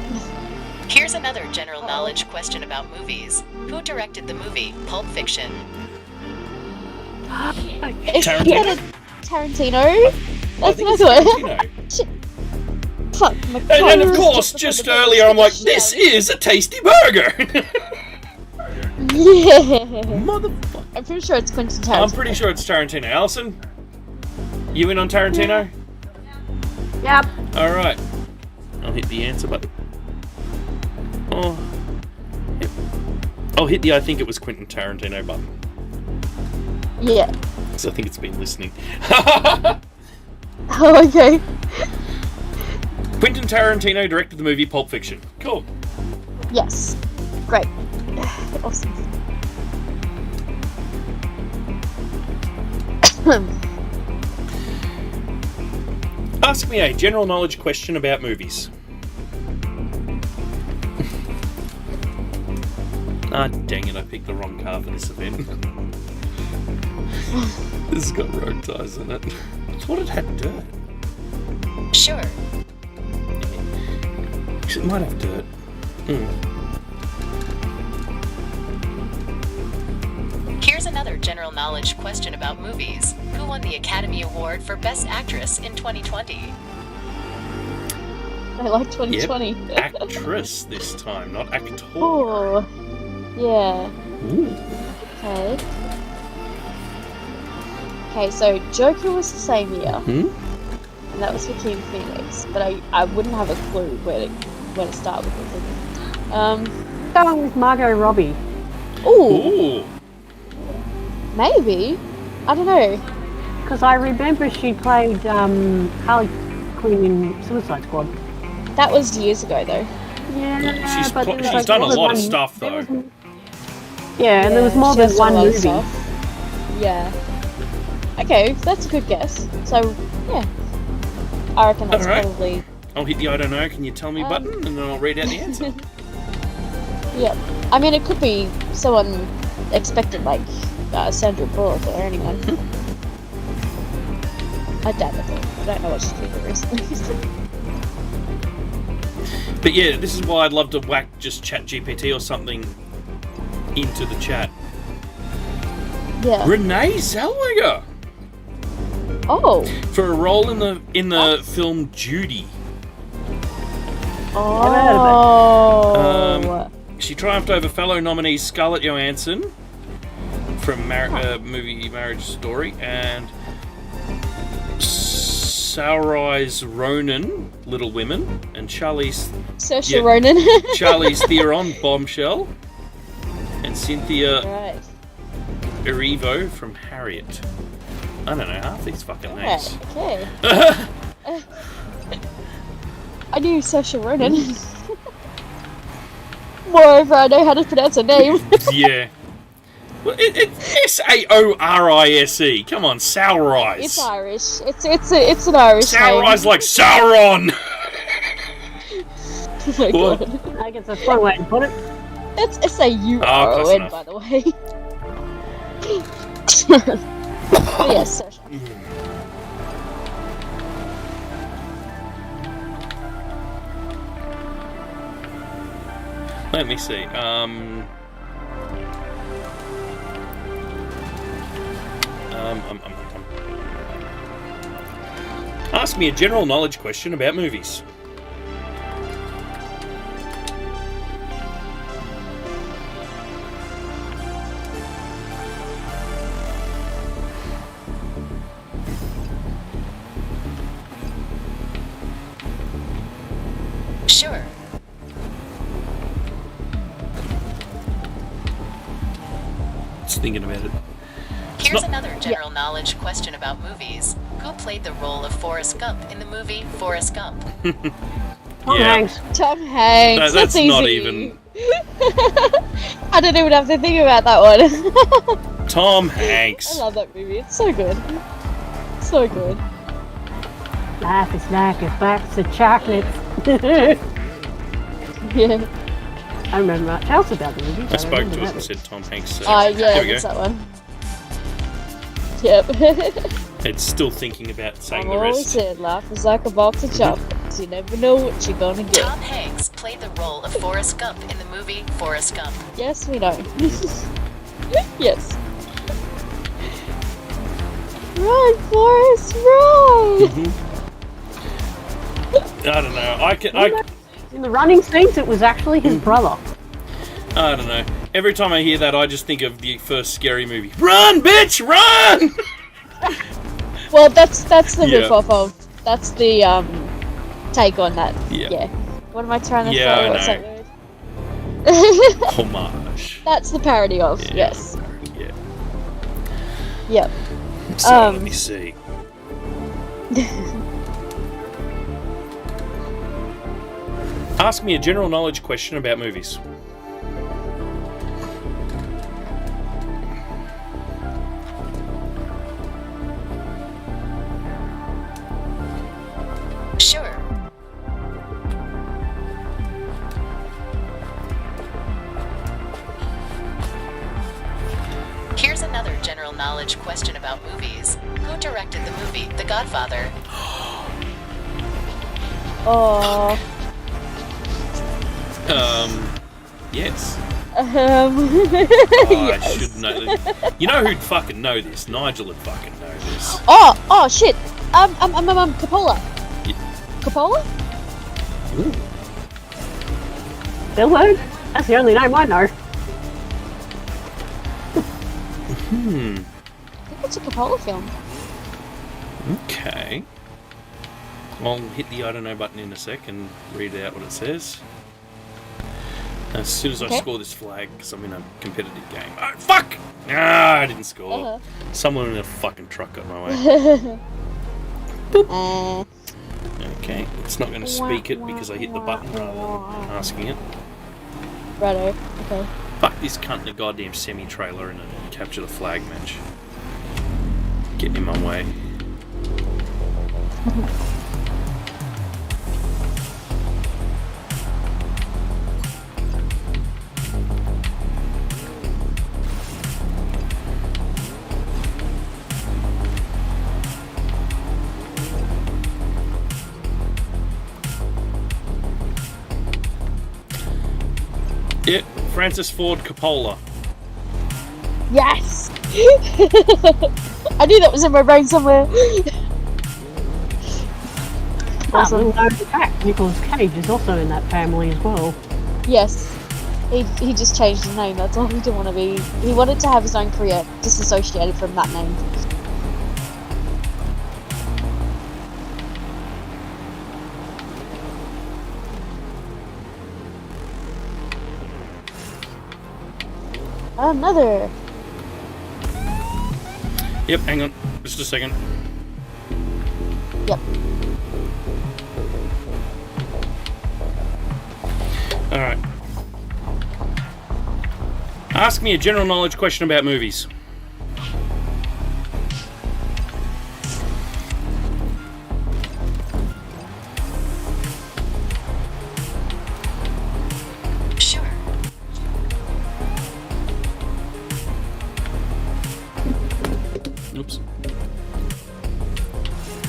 Here's another general knowledge question about movies. Who directed the movie Pulp Fiction? Tarantino? Tarantino? I That's think what it's I thought. Tarantino. Shit. Fuck. My And of phone course, was just before the- earlier, I'm like, this is a tasty burger! Yeah. Motherfucker. I'm pretty sure it's Quentin Tarantino. I'm pretty sure it's Tarantino. Alison? You in on Tarantino? Yep. Alright. I'll hit the answer button. Oh. Yep. I'll hit the I think it was Quentin Tarantino button. Yeah. Because I think it's been listening. Oh, okay. Quentin Tarantino directed the movie Pulp Fiction. Cool. Yes. Great. Awesome. Ask me a general knowledge question about movies. Ah, dang it, I picked the wrong car for this event. This has got road tyres in it. I thought it had dirt. Sure. Actually, it might have dirt. Here's another general knowledge question about movies. Who won the Academy Award for Best Actress in 2020? I like 2020. Yep. Actress this time, not actor. Oh. Yeah. Ooh. Okay. Okay, so Joker was the same year, and that was Joaquin Phoenix, but I wouldn't have a clue where to start with it. Going with Margot Robbie. Ooh, Ooh. maybe. I don't know. Because I remember she played Harley Quinn in Suicide Squad. That was years ago, though. Yeah, She's but pl- there was, she's like, done more a than lot of one- stuff, there though. was- Yeah, and there was more she than has done one a lot of movie. stuff. Yeah. Okay, that's a good guess. So, yeah. I reckon that's Alright. probably... I'll hit the I don't know, can you tell me button, and then I'll read out the answer. Yeah. I mean, it could be someone expected, like Sandra Bullock or anyone. I doubt it, though. I don't know what she's doing recently. But yeah, this is why I'd love to whack just ChatGPT or something into the chat. Yeah. Renee Zellweger Oh. for a role in the film Judy. Oh. She triumphed over fellow nominee Scarlett Johansson from movie Marriage Story and Saoirse Ronan, Little Women, and Charlize Ronan. Charlize Theron, Bombshell, and Cynthia Erivo from Harriet. I don't know half these fucking names. Okay. I knew Saoirse Ronan. Moreover, I know how to pronounce her name. Yeah. Well, it's Saorise. Come on, Saorise. It's Irish. It's an Irish Saorise name. like Sauron. Oh my What? god. I think it's a fun way to put it. It's S-A-U-R-O-N, close enough. by the way. But yes, Saoirse. Let me see. Ask me a general knowledge question about movies. Sure. Just thinking about it. Here's another general knowledge question about movies. Who played the role of Forrest Gump in the movie Forrest Gump? Tom Yeah. Hanks. Tom Hanks. No, that's that's not easy. even. I don't even have to think about that one. Tom I Hanks. love that movie. It's so good. So good. Life is like a box of chocolates. Yeah. I remember much else about the movie. I spoke to us and said Tom Hanks. So Yeah, there we that's go. that one. Yep. It's still thinking about saying I've the always rest. said life is like a box of chocolates. You never know what you're gonna get. Tom Hanks played the role of Forrest Gump in the movie Forrest Gump. Yes, we know. Yes. Run, Forrest, run! I don't know. In the running scenes, it was actually his brother. I don't know. Every time I hear that, I just think of the first scary movie. Run, bitch, run! Well, that's the Yeah. Pothole. That's the take on that. Yeah. What am I trying to Yeah, say? I What's know. that word? Homage. That's the parody of. Yeah. Yes. Yeah. Yep. So let me see. Ask me a general knowledge question about movies. Sure. Here's another general knowledge question about movies. Who directed the movie The Godfather? Oh. Yes. Yes. I should know this. You know who'd fucking know this? Nigel would fucking know this. Oh shit. Coppola. Yeah. Coppola? Spielberg? That's the only name I know. I think it's a Coppola film. Okay. I'll hit the I don't know button in a sec and read out what it says. As soon as I Okay. score this flag, because I'm in a competitive game. Oh, fuck! Ah, I didn't score. Uh-huh. Someone in a fucking truck got my way. Okay, it's not going to speak it because I hit the button rather than asking it. Righto. Okay. Fuck this cunt in a goddamn semi-trailer in a capture the flag match. Getting in my way. Yeah, Francis Ford Coppola. Yes! I knew that was in my brain somewhere. awesome. Little known fact, Nicolas Cage is also in that family as well. Yes. He just changed his name, that's all. He didn't want to be... He wanted to have his own career disassociated from that name. Another. Yep, hang on. Just a second. Yep. Alright. Ask me a general knowledge question about movies. Sure. Oops.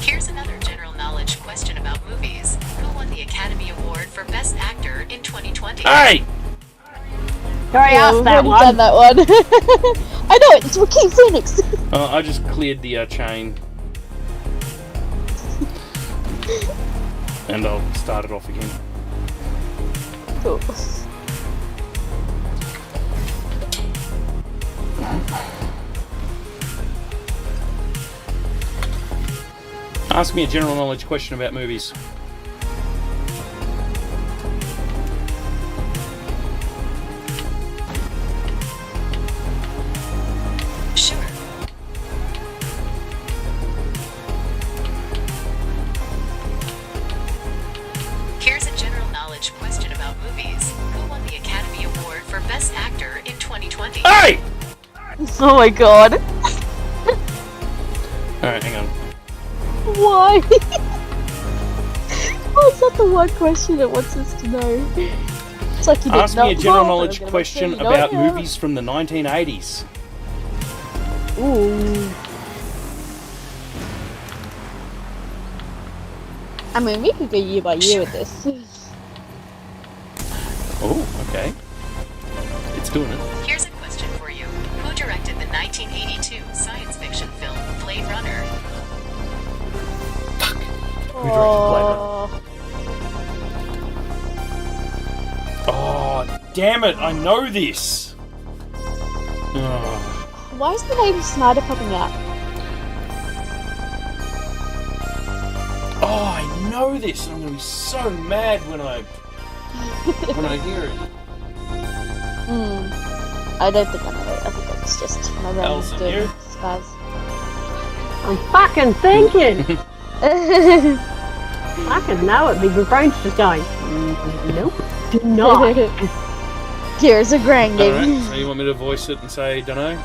Here's another general knowledge question about movies. Who won the Academy Award for Best Actor in 2020? Hey! Sorry, Yeah, asked we've that already one. done that one. I know it, it's Joaquin Phoenix. I just cleared the chain. And I'll start it off again. Cool. Ask me a general knowledge question about movies. Sure. Here's a general knowledge question about movies. Who won the Academy Award for Best Actor in 2020? Hey! Oh my god. Alright, hang on. Why? Why is that the one question it wants us to know? It's like you didn't Ask me a know- general Oh, knowledge I'm gonna question say, you know about it, yeah. movies from the 1980s. Ooh. I mean, we could go year by year with this. Oh, okay. It's doing it. Here's a question for you. Who directed the 1982 science fiction film Blade Runner? Who directed Blade Runner? Oh, damn it, I know this! Oh. Why is the name Snyder popping out? Oh, I know this! I'm gonna be so mad when I hear it. I don't think I know it. I think it's just my brain Alison, doing you? spaz. I'm fucking thinking. I can know it, but your brain's just going, nope, do not. Here's a grinding. Alright, so you want me to voice it and say, dunno?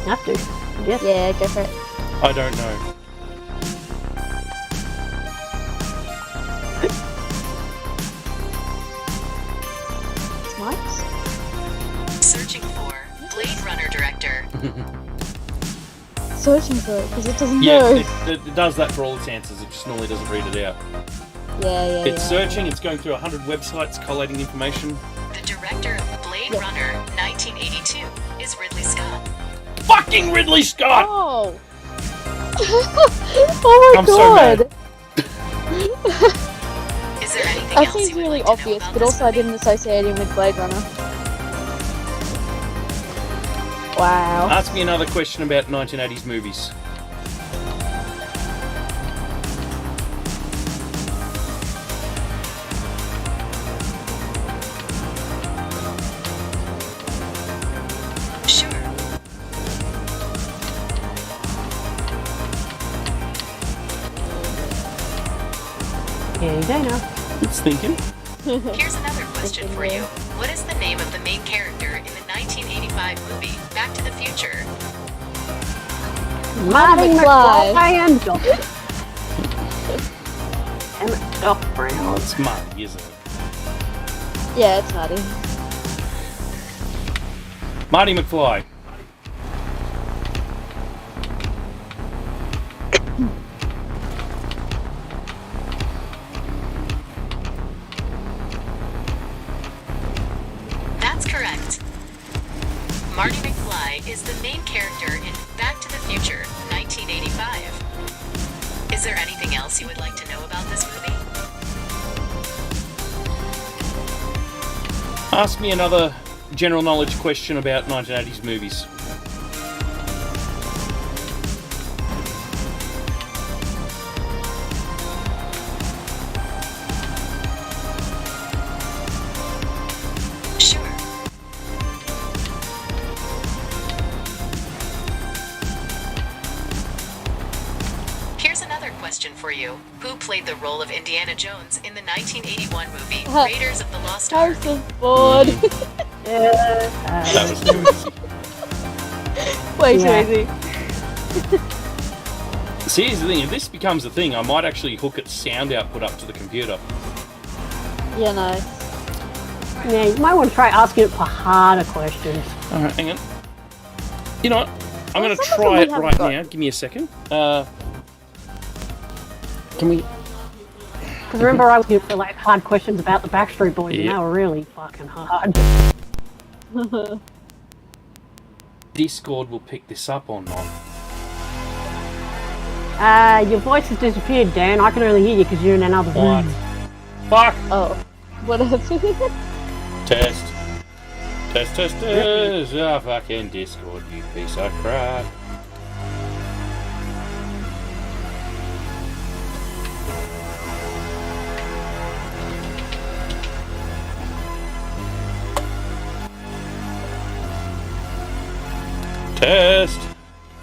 Have to. Yes. Yeah, go for it. I don't know. It's Mike's. Searching for Blade Runner director. Searching for it because it doesn't Yeah, know. it does that for all its answers, it just normally doesn't read it out. Yeah. It's searching, it's going through 100 websites, collating information. The director of Blade Runner 1982 is Ridley Scott. Fucking Ridley Scott! Oh! Oh my I'm so god! Is there anything That else seems you would really like to know obvious, about but this also I movie? didn't associate him with Blade Runner. Wow. Ask me another question about 1980s movies. Sure. Yeah, you don't know. It's thinking. Here's another question for you. What is the name of the main character in the 1985 movie Back to the Future? Marty McFly. McFly and Doc. And Doc Oh, Brown. it's Marty, isn't it? Yeah, it's Marty. Marty McFly. That's correct. Marty McFly is the main character in Back to the Future 1985. anything else you would like to know about this movie? Ask me another general knowledge question about 1980s movies. Sure. Here's another question for you. Who played the role of Indiana Jones in the 1981 movie Raiders of the Lost Ark? Harrison Ford. That was too easy. Way too Yeah. easy. See, here's the thing. If this becomes a thing, I might actually hook its sound output up to the computer. Yeah, no. Yeah, you might want to try asking it for harder questions. All right, hang on. You know what? I'm going to some of try them it we haven't right got. now. Give me a second. Can we... Because remember, I was going for like hard questions about the Backstreet Boys, and Yeah. they were really fucking hard. Discord will pick this up or not? Your voice has disappeared, Dan. I can only hear you because you're in another What? room. Fuck! Oh. Whatever. Test. Test, test, test. Ah, fucking Discord, you piece of crap. Test.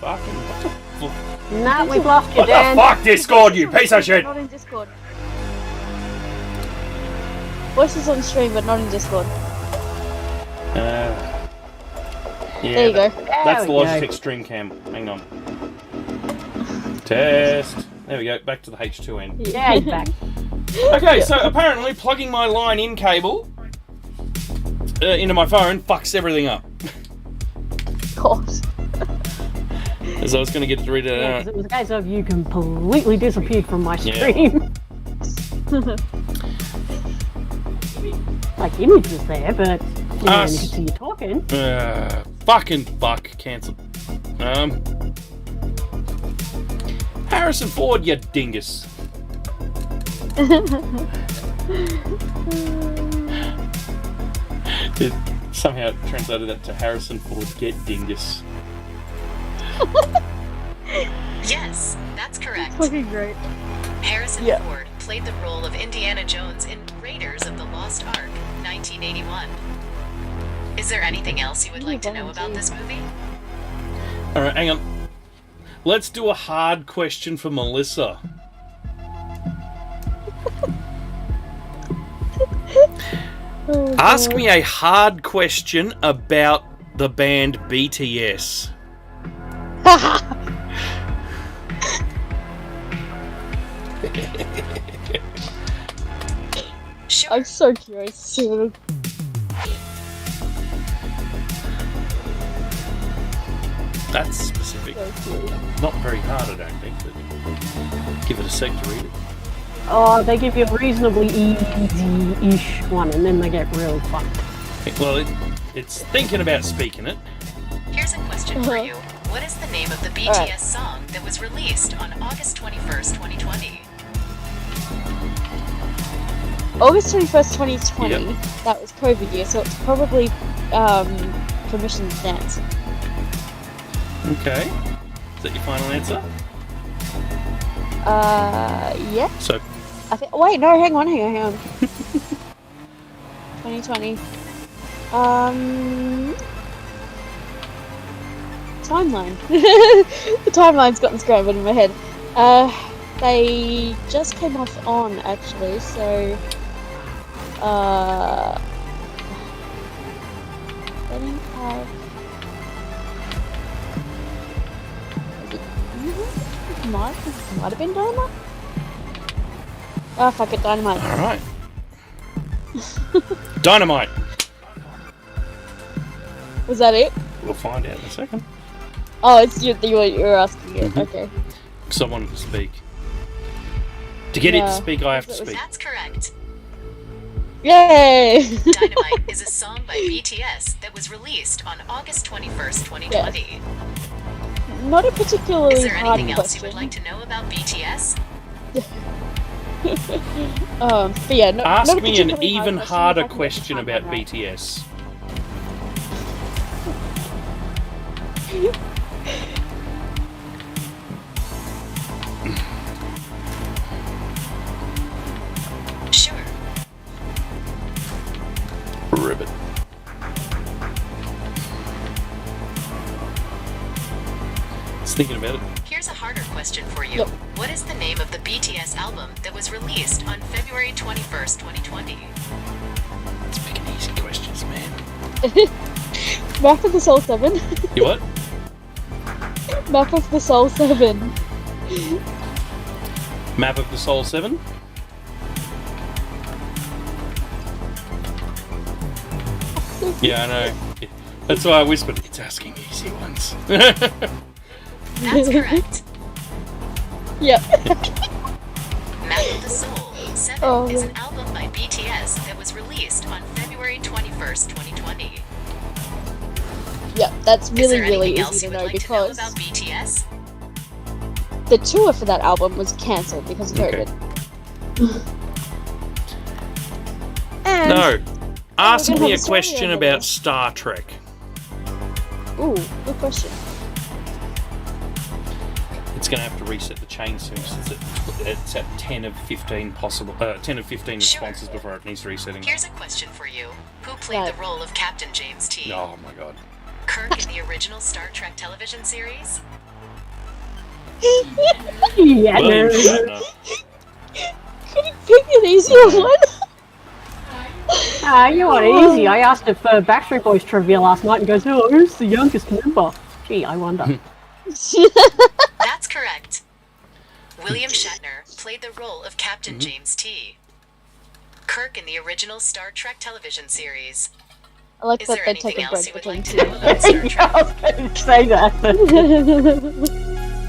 Fucking what the fuck? Nah, we've lost you, What the Dan. fuck, Discord, you piece of shit! Not in Discord. Voices on stream, but not in Discord. Yeah, There you go. That's There the we go. Logitech Stream Cam. Hang on. Test. There we go. Back to the H2N. Yeah, he's back. Okay, so apparently plugging my line-in cable into my phone fucks everything up. God. As I was going to get it to read it Yeah, out. 'cause it was a case of you completely disappeared from my Yeah. stream. Like, image was there, but you know, you could see you talking. Fucking fuck. Cancel. Harrison Ford, you dingus. It somehow translated that to Harrison Ford, get dingus. Yes, that's correct. Fucking great. Harrison Yeah. Ford played the role of Indiana Jones in Raiders of the Lost Ark, 1981. Is there anything else you would like to know about this movie? Alright, hang on. Let's do a hard question for Melissa. Ask me a hard question about the band BTS. Sure. I'm so curious. Too. That's specific. So curious. Not very hard, I don't think, but give it a sec to read it. Oh, they give you a reasonably easy-ish one, and then they get really fucked. Well, it's thinking about speaking it. Here's a question for Uh-huh. you. What is the name of the BTS song that was released on August 21st, 2020? August 21st, 2020. Yep. That was COVID year, so it's probably Permission to Dance. Okay. Is that your final answer? Yeah. So, I think. Wait, no, hang on. 2020. Timeline. The timeline's gotten scrambled in my head. They just came off on actually, so. They didn't have. Might have been Dynamite. Oh fuck it, Dynamite. alright. Dynamite! Was that it? We'll find out in a second. Oh, it's you're asking it. Okay. Because I wanted to speak. To get it to Yeah. speak, I have to It was- speak. That's correct. Yay! Dynamite is a song by BTS that was released on August 21st, 2020. Not a particularly Is there hard anything else you question. would like to know about BTS? But yeah, Ask not a me an particularly even hard harder if I can question find about one right. BTS. Sure. Ribbit. Just thinking about it. Here's a harder question for you. Yep. What is the name of the BTS album that was released on February 21st, 2020? It's picking easy questions, man. Map of the Soul 7. You what? Map of the Soul 7. Map of the Soul 7? Yeah, I know. That's why I whispered, it's asking easy ones. That's correct. Yep. Map of the Soul 7 Oh, is yeah. an album by BTS that was released on February 21st, 2020. Yep, that's Is there really anything else easy you to would know like to know because about BTS? the tour for that album was cancelled because of Okay. COVID. And No. Ask gonna me have a a question story over about there. Star Trek. Ooh, good question. It's going to have to reset the chain soon. It's at 10 of 15 possible, 10 of 15 Sure. responses before it needs resetting. Here's a question for you. Who played Right. the role of Captain James T? Oh my god. Kirk in the original Star Trek television series? Yeah, William no. Shatner. Could you pick an easier one? You want easy. I asked it for Backstreet Boys trivia last night and goes, oh, who's the youngest member? Gee, I wonder. That's correct. William Shatner played the role of Captain James T. Kirk in the original Star Trek television series. I like Is that there they anything take a else break you would between like to two. know about Star I Trek? was going to say that.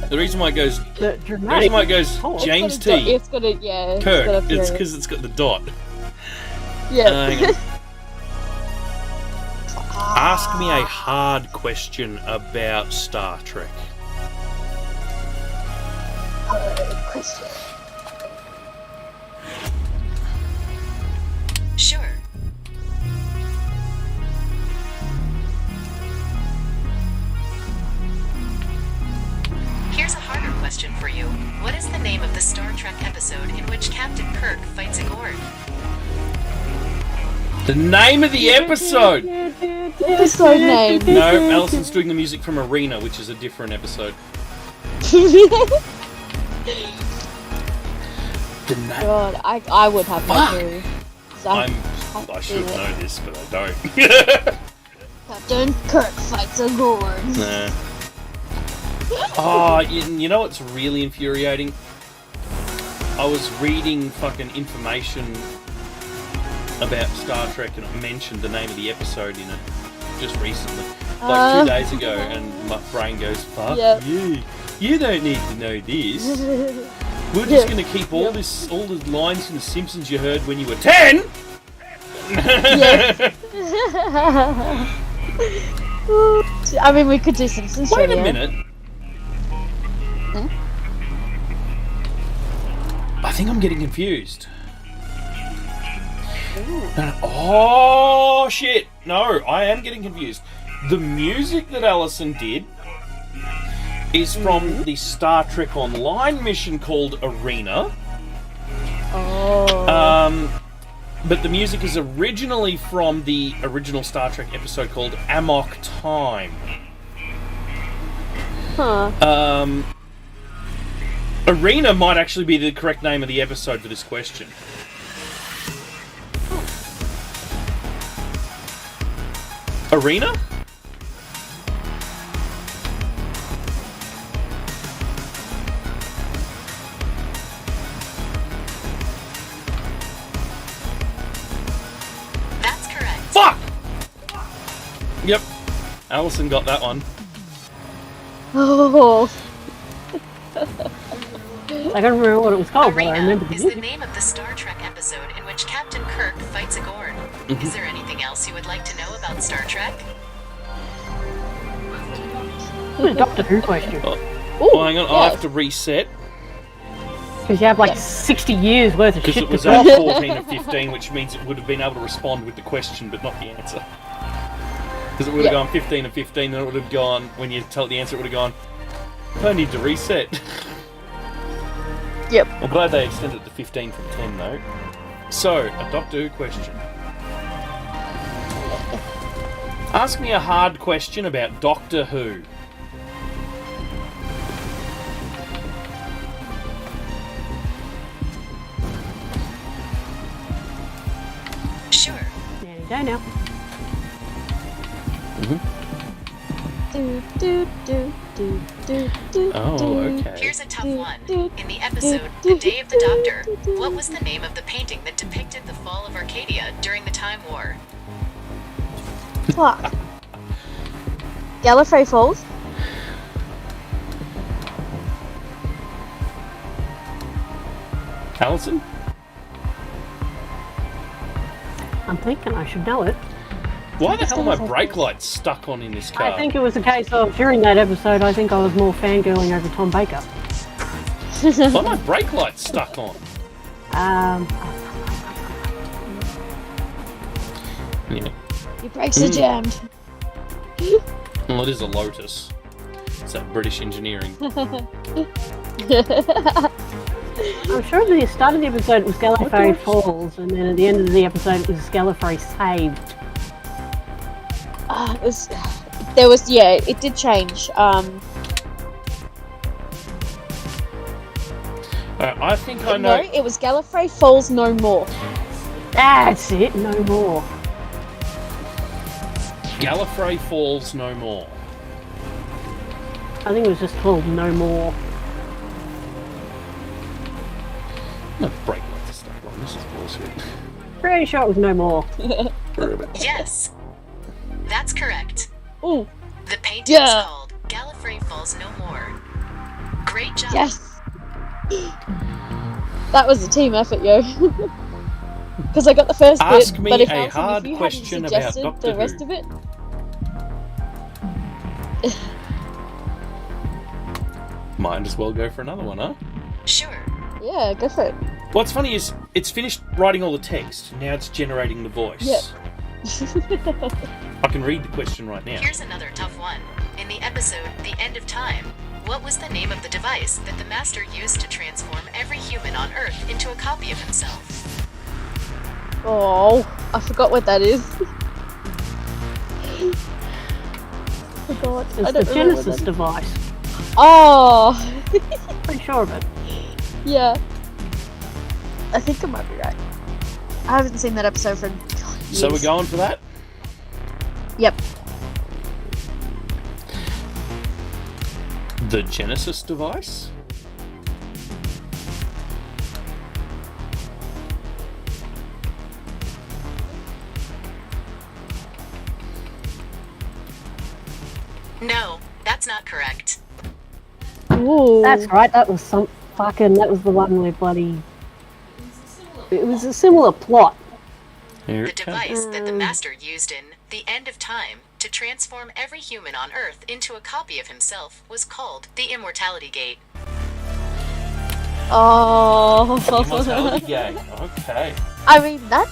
The reason why it goes, The the dramatic. reason why it goes Oh, James It's got a T. dot- It's got a, yeah. It's got Kirk. a It's period. because it's got the dot. Yeah. Hang on. Ask me a hard question about Star Trek. Question. Sure. Here's a harder question for you. What is the name of the Star Trek episode in which Captain Kirk fights a Gorn? The name of the episode! Episode name. No, Alison's doing the music from Arena, which is a different episode. The name. God, I would have no clue. So I should know this, but I don't. Captain Kirk fights a Gorn. Nah. Oh, you know what's really infuriating? I was reading fucking information about Star Trek and it mentioned the name of the episode in it just recently. Like 2 days ago, and my brain goes, fuck Yep. you. You don't need to know this. We're just going to keep all the lines from The Simpsons you heard when you were 10! I mean, we could do Simpsons Wait a trivia. minute. Huh? I think I'm getting confused. No. Oh, shit. No, I am getting confused. The music that Alison did is from the Star Trek Online mission called Arena. Oh. But the music is originally from the original Star Trek episode called Amok Time. Huh. Arena might actually be the correct name of the episode for this question. Arena? That's correct. Fuck! Yep. Alison got that one. Oh. I don't remember what it was called, but I Arena remember the is the music. name of the Star Trek episode in which Captain Kirk fights a Gorn. Is there anything else you would like to know about Star Trek? It's a Doctor Who question. Oh, hang on, I'll yeah. have to reset. Because you have like 60 years worth of Because shit it was to at talk. 14 or 15, which means it would have been able to respond with the question but not the answer. Because it would have gone 15 and 15, and it would have gone, when you tell it the answer, it would have gone, I need to reset. Yep. I'm glad they extended it to 15 from 10, though. So, a Doctor Who question. Ask me a hard question about Doctor Who. Sure. Any day now. Oh, okay. Here's a tough one. In the episode The Day of the Doctor, what was the name of the painting that depicted the fall of Arcadia during the Time War? Fuck. Gallifrey Falls? Alison? I'm thinking I should know it. Why the hell are my brake lights stuck on in this car? I think it was a case of, during that episode, I think I was more fangirling over Tom Baker. Why are my brake lights stuck on? Yeah. Your brakes are jammed. Well, it is a Lotus. It's that British engineering. I'm sure at the start of the episode it was Gallifrey Falls, and then at the end of the episode it was Gallifrey Saved. It did change. I think I know. No, it was Gallifrey Falls No More. That's it, no more. Gallifrey Falls No More. I think it was just called No More. My brake lights are stuck on. This is bullshit. Pretty sure it was No More. Yes. That's correct. Ooh. The painting is called Gallifrey Falls No More. Great job. Yes. That was a team effort, yo. Because I got the first Ask bit, me but if a hard you question hadn't about suggested Doctor the Who. rest of it. Might as well go for another one, huh? Sure. Yeah, go for it. What's funny is it's finished writing all the text. Now it's generating the voice. Yep. I can read the question right now. Here's another tough one. In the episode The End of Time, what was the name of the device that the Master used to transform every human on Earth into a copy of himself? Oh, I forgot what that is. Forgot. It's the Genesis device. Oh, Pretty sure of it. yeah. I think I might be right. I haven't seen that episode for years. So we're going for that? Yep. The Genesis device? No, that's not correct. Ooh. That's right, that was the one where bloody... It was a similar plot. Here The it comes. device that the Master used in The End of Time to transform every human on Earth into a copy of himself was called the Immortality Gate. Oh. Immortality Gate. Okay. I mean, that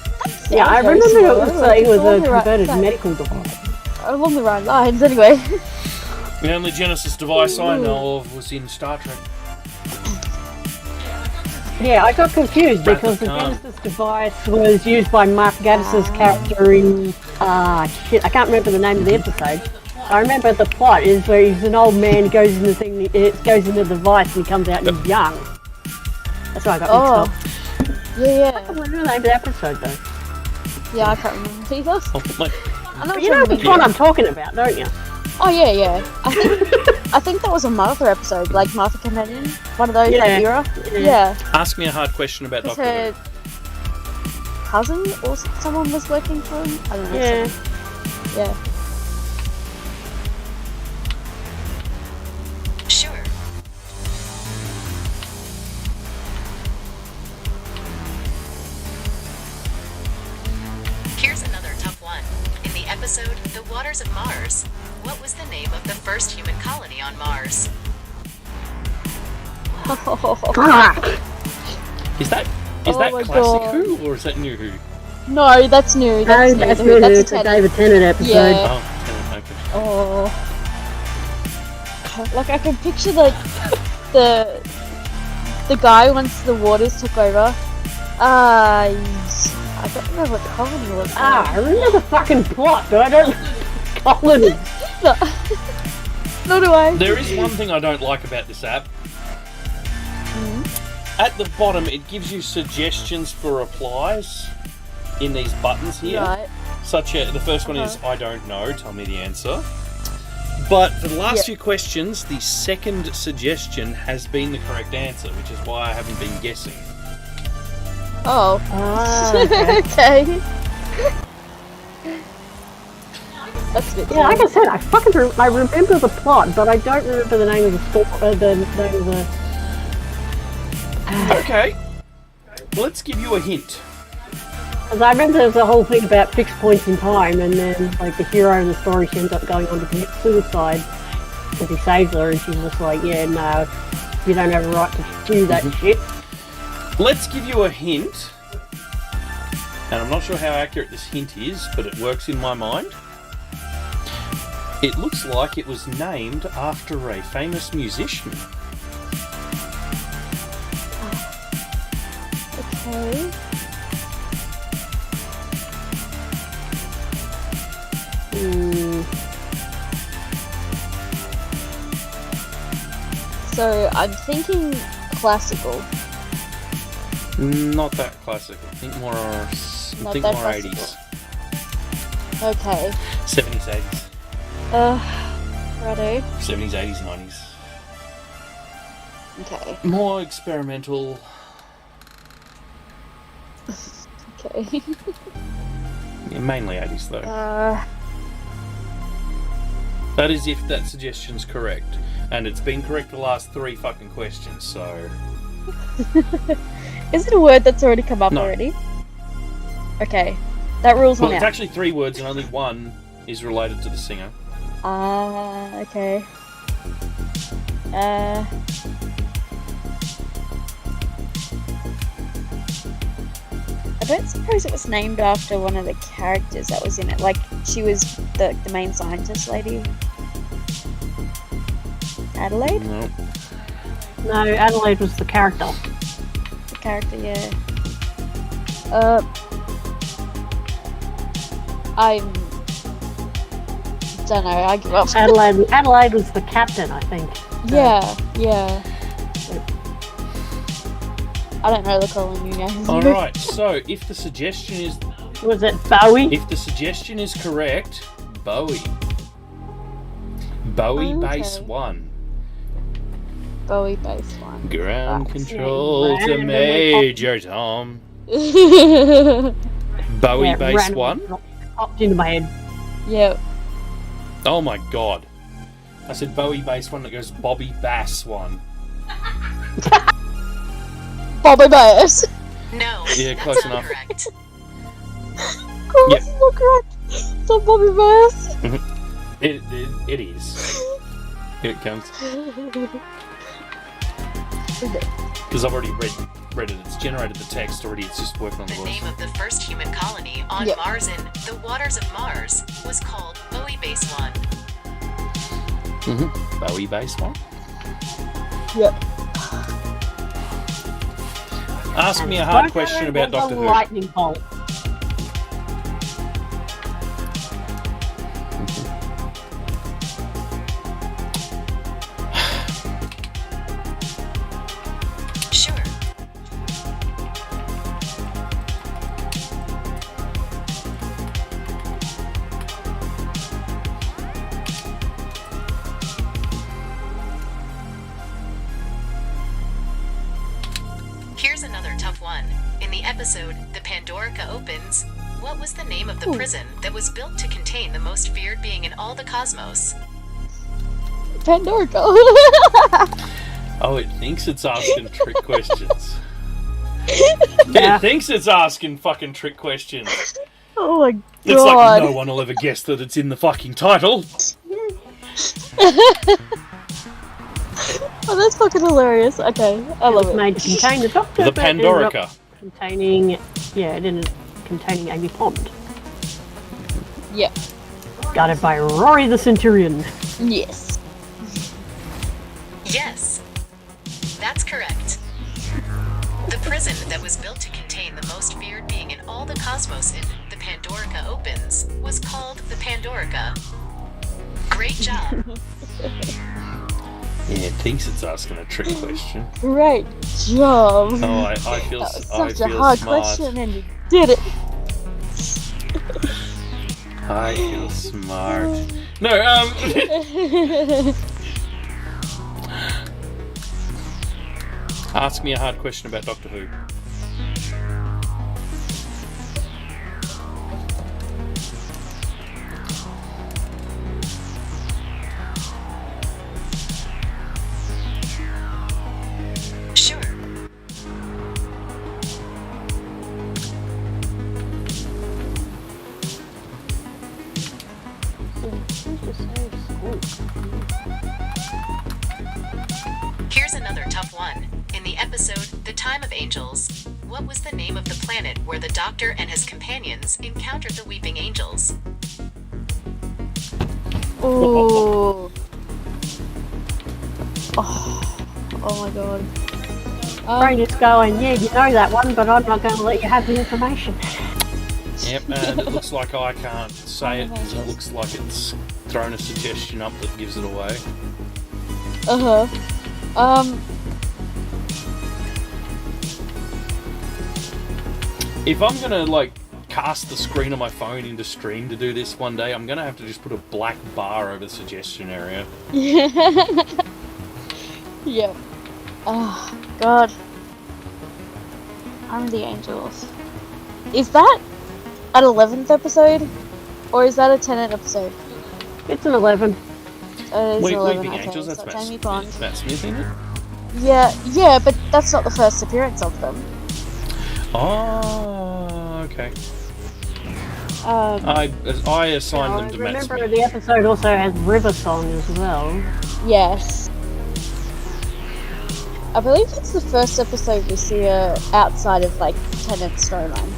Yeah, I remember it was a converted medical device. Along the right lines, anyway. The only Genesis device I know of was in Star Trek. Yeah, I got confused because the Khan. Genesis device was used by Mark Gatiss' character in... I can't remember the name of the episode. I remember the plot is where he's an old man, goes in the thing, it goes into the device and he comes out and he's young. That's why I got mixed up. Yeah. I can't remember the name of the episode though. Yeah, I can't remember either. Oh, like, I'm not But you know which one I'm talking about, don't you? Oh yeah. I think that was a Martha episode, like Martha Companion, one of those Yeah. that era. Yeah. ask me a hard question about Because Doctor her Who. cousin or someone was working for him. I don't know. Yeah. Yeah. Sure. Here's another tough one. In the episode The Waters of Mars, what was the name of the first human colony on Mars? Fuck! Is that Oh that my classic God. Who or is that new Who? No, that's new. No, That's that's new. new. That's It's a Teddy. David Tennant episode. Yeah. Oh, okay. Oh. Like I can picture like the guy once the waters took over. I don't remember what the colony was. I remember the fucking plot, but I don't colony. Nor do I. There is one thing I don't like about this app. At the bottom, it gives you suggestions for replies in these buttons here. Right. Such as the first one is I don't know, tell me the answer. But for the last few questions, the second suggestion has been the correct answer, which is why I haven't been guessing. Oh. Okay. Okay. That's a bit Yeah, like I said, I remember the plot, but I don't remember the name of the store. The name of the. Okay. Let's give you a hint. Because I remember there was a whole thing about fixed points in time, and then like the hero in the story, she ends up going on to commit suicide because he saves her, and she's just like, yeah, no, you don't have a right to do that shit. Let's give you a hint. And I'm not sure how accurate this hint is, but it works in my mind. It looks like it was named after a famous musician. Okay. So I'm thinking classical. Not that classical. Think more, Not think that more classical. 80s. Okay. 70s, 80s. Righto. 70s, 80s, 90s. Okay. More experimental. Okay. Yeah, mainly 80s though. That is if that suggestion's correct. And it's been correct the last 3 fucking questions, so... Is it a word that's already come up No. already? Okay. That rules Well, one it's out. actually 3 words and only one is related to the singer. Okay. I don't suppose it was named after one of the characters that was in it. Like, she was the main scientist lady. Adelaide? No. No, Adelaide was the character. The character, yeah. I don't know, I give up. Adelaide was the captain, I think. Yeah. I don't know the colony names. Alright, so if the suggestion is... Was it Bowie? If the suggestion is correct, Bowie. Bowie base 1. Bowie base 1. Ground Fuck. control to Random Major Tom. Bowie Yeah, base randomly 1? Popped into my head. Yep. Oh my god. I said Bowie base 1, it goes Bobby Bass 1. Bobby Bass. No, Yeah, that's close not enough. correct. Oh, Yep. this is not correct. It's not Bobby Bass. It is. Here it comes. Because I've already read it. It's generated the text already. It's just working on the The voice. name of the first human colony on Yep. Mars in the waters of Mars was called Bowie Base 1. Bowie base 1. Yep. Ask me a hard question about Doctor Who. Lightning bolt. Sure. Here's another tough one. In the episode The Pandorica Opens, what was the name of the prison that was built to contain the most feared being in all the cosmos? Pandorica. Oh, it thinks it's asking trick questions. It thinks it's asking fucking trick questions. Oh my god. It's like no one will ever guess that it's in the fucking title. Oh, that's fucking hilarious. Okay, I It love was it. made to contain the Doctor. The but ended up Pandorica. Containing, yeah, it ended up containing Amy Pond. Yep. Guarded by Rory the Centurion. Yes. Yes. That's correct. The prison that was built to contain the most feared being in all the cosmos in the Pandorica Opens was called the Pandorica. Great job. Yeah, it thinks it's asking a trick question. Great job. Oh, I feel, That was I such a feel hard smart. question, and you did it. I feel smart. No, ask me a hard question about Doctor Who. Sure. Here's another tough one. In the episode The Time of Angels, what was the name of the planet where the Doctor and his companions encountered the Weeping Angels? Ooh. Oh my god. Brain is going, yeah, you know that one, but I'm not going to let you have the information. Yep, and it looks like I can't say it because it looks like it's thrown a suggestion up that gives it away. If I'm gonna like cast the screen of my phone into stream to do this one day, I'm gonna have to just put a black bar over the suggestion area. Yep. Oh god. I'm the Angels. Is that an 11th episode? Or is that a 10th episode? It's an 11. It is Wait, 11, Weeping okay, Angels, so that's it's Matt Amy Smith, Pond. Matt Smith in it? Yeah, but that's not the first appearance of them. Oh, okay. Um, I assigned them to Matt remember Smith. the episode also has River Song as well. yes. I believe it's the first episode we see outside of, like, Tennant's storyline.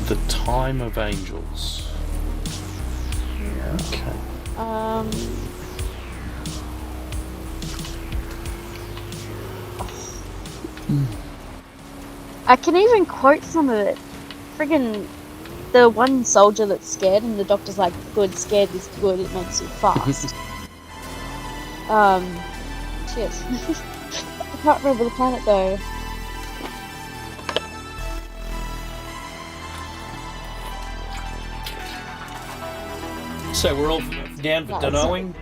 The Time of Angels. Okay. I can even quote some of it. Friggin' the one soldier that's scared and the doctor's like, good, scared is good, it makes you fast. Shit. I can't remember the planet though. So we're all down for No, dunnoing?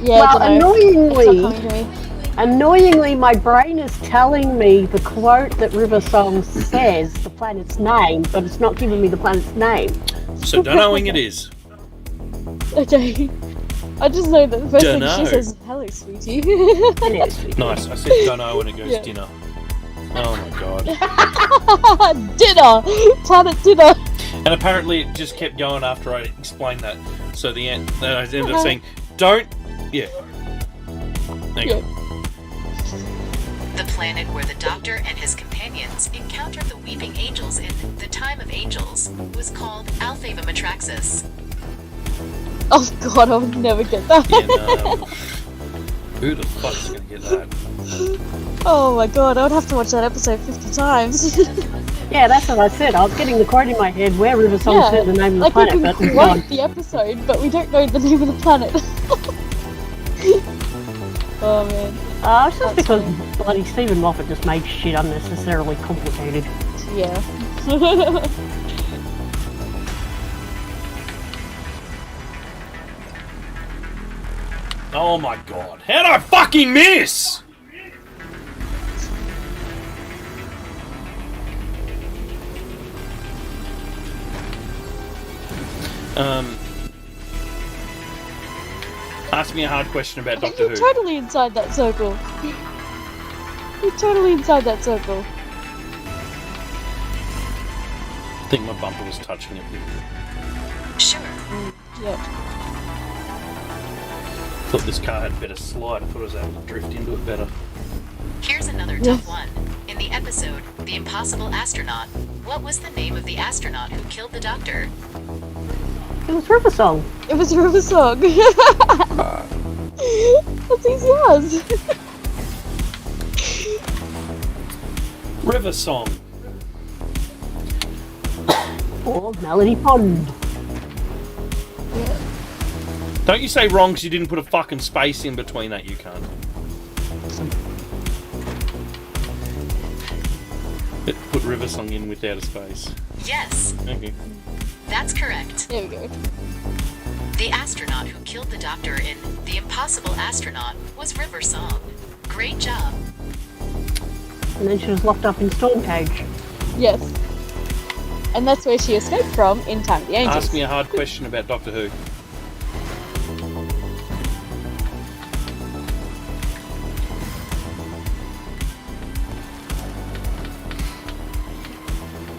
Yeah, Well, I dunno. It's not coming to me. Annoyingly, my brain is telling me the quote that River Song says the planet's name, but it's not giving me the planet's name. So dunnoing it is. Okay. I just know that the first thing Dunno. she says is, hello, sweetie. Nice. I said dunno and it goes Yeah. dinner. Oh my god. Dinner! Planet dinner! And apparently it just kept going after I explained that. So the end, I ended up saying, don't. Yeah. There you go. The planet where the Doctor and his companions encountered the Weeping Angels in The Time of Angels was called Alphaeva Matraxis. Oh god, I would never get that. Yeah, no. Who the fuck's gonna get that? Oh my god, I would have to watch that episode 50 times. Yeah, that's what I said. I was getting the quote in my head where River Song Yeah, said the name of the like we planet, can but quote the episode, but we don't know the name of the planet. Oh man. it's just That's because bloody Stephen Moffat just made shit unnecessarily complicated. Yeah. Oh my god. How'd I fucking miss? Ask me a hard question about Doctor You're Who. totally inside that circle. You're totally inside that circle. I think my bumper was touching it. Sure. Yeah. Thought this car had better slide. I thought I was able to drift into it better. Here's another tough one. In the episode, The Impossible Astronaut, what was the name of the astronaut who killed the doctor? It was River Song. It was River Song. That's easy as. River Song. Or Melody Pond. Don't you say wrong because you didn't put a fucking space in between that, you can't. Put River Song in without a space. Yes, Okay. that's correct. There we go. The astronaut who killed the doctor in The Impossible Astronaut was River Song. Great job. And then she was locked up in Storm Cage. Yes. And that's where she escaped from in Time of the Angels. Ask me a hard question about Doctor Who.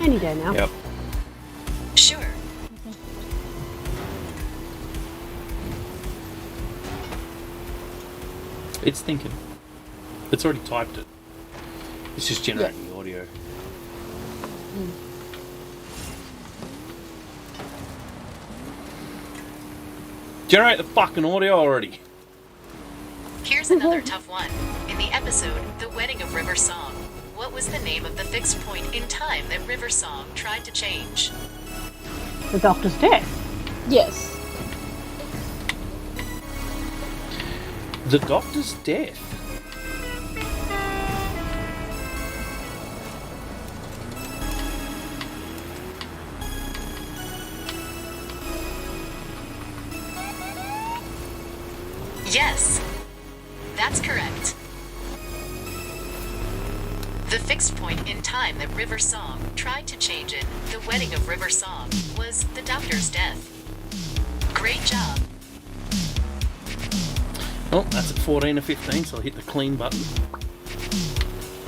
Any day now. Yep. Sure. It's thinking. It's already typed it. It's just generating the audio. Generate the fucking audio already. Here's another tough one. In the episode, The Wedding of River Song, what was the name of the fixed point in time that River Song tried to change? The Doctor's death. Yes. The Doctor's death. Yes, that's correct. The fixed point in time that River Song tried to change in The Wedding of River Song was the Doctor's death. Great job. Well, that's at 14 or 15, so I'll hit the clean button.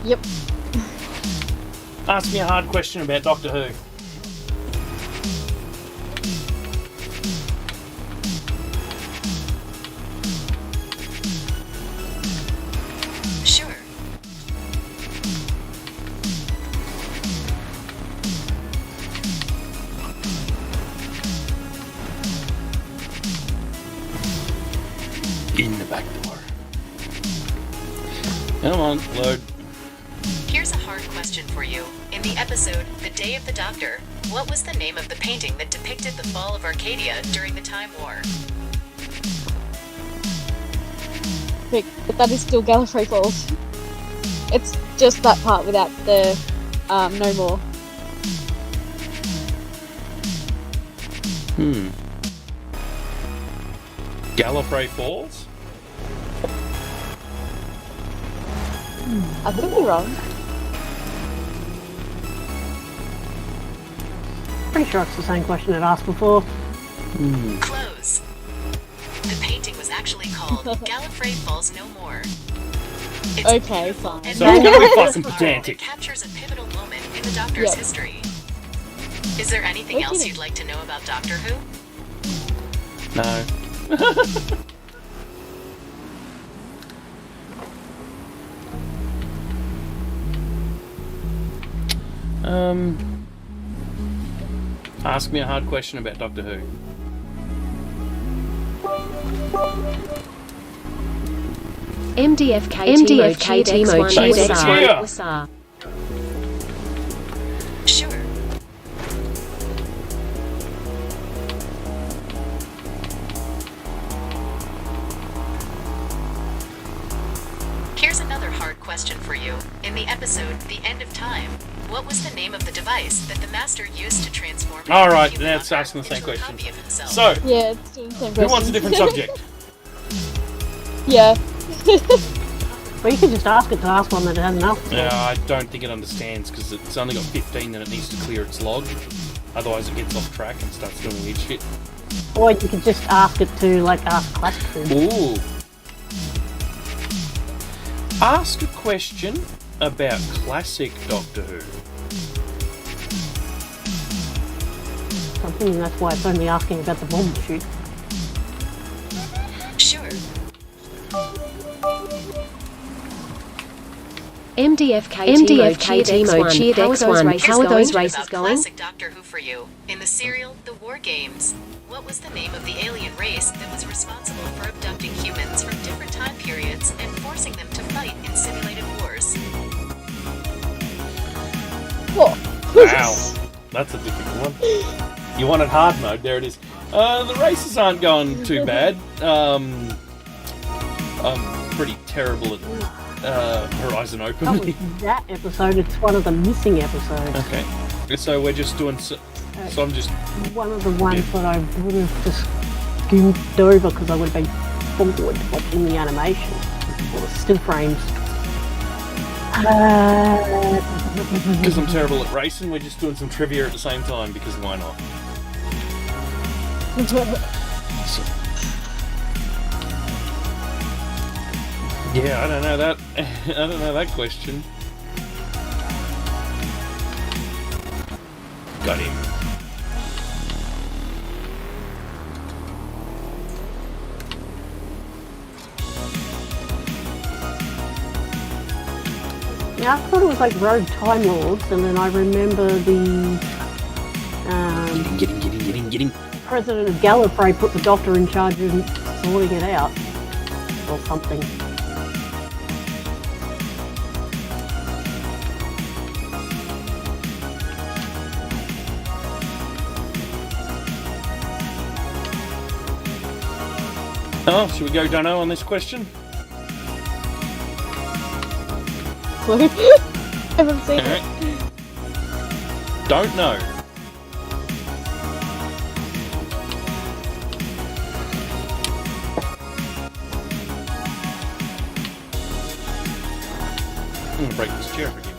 Yep. Ask me a hard question about Doctor Who. Sure. In the back door. Come on, load. Here's a hard question for you. In the episode, The Day of the Doctor, what was the name of the painting that depicted the fall of Arcadia during the Time War? But that is still Gallifrey Falls. It's just that part without the no more. Gallifrey Falls? I could be wrong. Pretty sure it's the same question I'd asked before. Close. The painting was actually called Gallifrey Falls No More. It's Okay, a beautiful fine. and So it's gonna be memorable fucking art pedantic. that captures a pivotal moment in the Doctor's Yep. history. Is there anything Okay else then. you'd like to know about Doctor Who? No. Ask me a hard question about Doctor Who. MDFK Timo Thanks for Cheers. the cheer. Sure. Here's another hard question for you. In the episode The End of Time, what was the name of the device that the Master used to transform All every right, human now it's on asking the Earth same into a question. copy of himself? So, Yeah, it's doing the same who wants a question. different subject? Yeah. Well, you can just ask it to ask one that it hasn't asked for. Yeah, I don't think it understands because it's only got 15 and it needs to clear its log. Otherwise, it gets off track and starts doing weird shit. Or you could just ask it to, like, ask classic food. Ooh. Ask a question about classic Doctor Who. I'm thinking that's why it's only asking about the bomb shoot. Sure. MDFKT mode cheered X1. How are those races about going? Classic Doctor Who for you. In the serial The War Games, what was the name of the alien race that was responsible for abducting humans from different time periods and forcing them to fight in simulated wars? What? Wow, that's a difficult one. You wanted hard mode, there it is. The races aren't going too bad. I'm pretty terrible at Horizon Open. That was that episode. It's one of the missing episodes. Okay, so we're just doing. So I'm just. One of the ones that I would have just skimmed over because I would have been forward watching the animation or the still frames. Because I'm terrible at racing, we're just doing some trivia at the same time, because why not? So, yeah, I don't know that. I don't know that question. Got him. Yeah, I thought it was like Rogue Time Lords, and then I remember the Get him. president of Gallifrey put the Doctor in charge of sorting it out, or something. Oh, should we go dunno on this question? Clue? Haven't seen it. Alright. Don't know. I'm gonna break this chair again.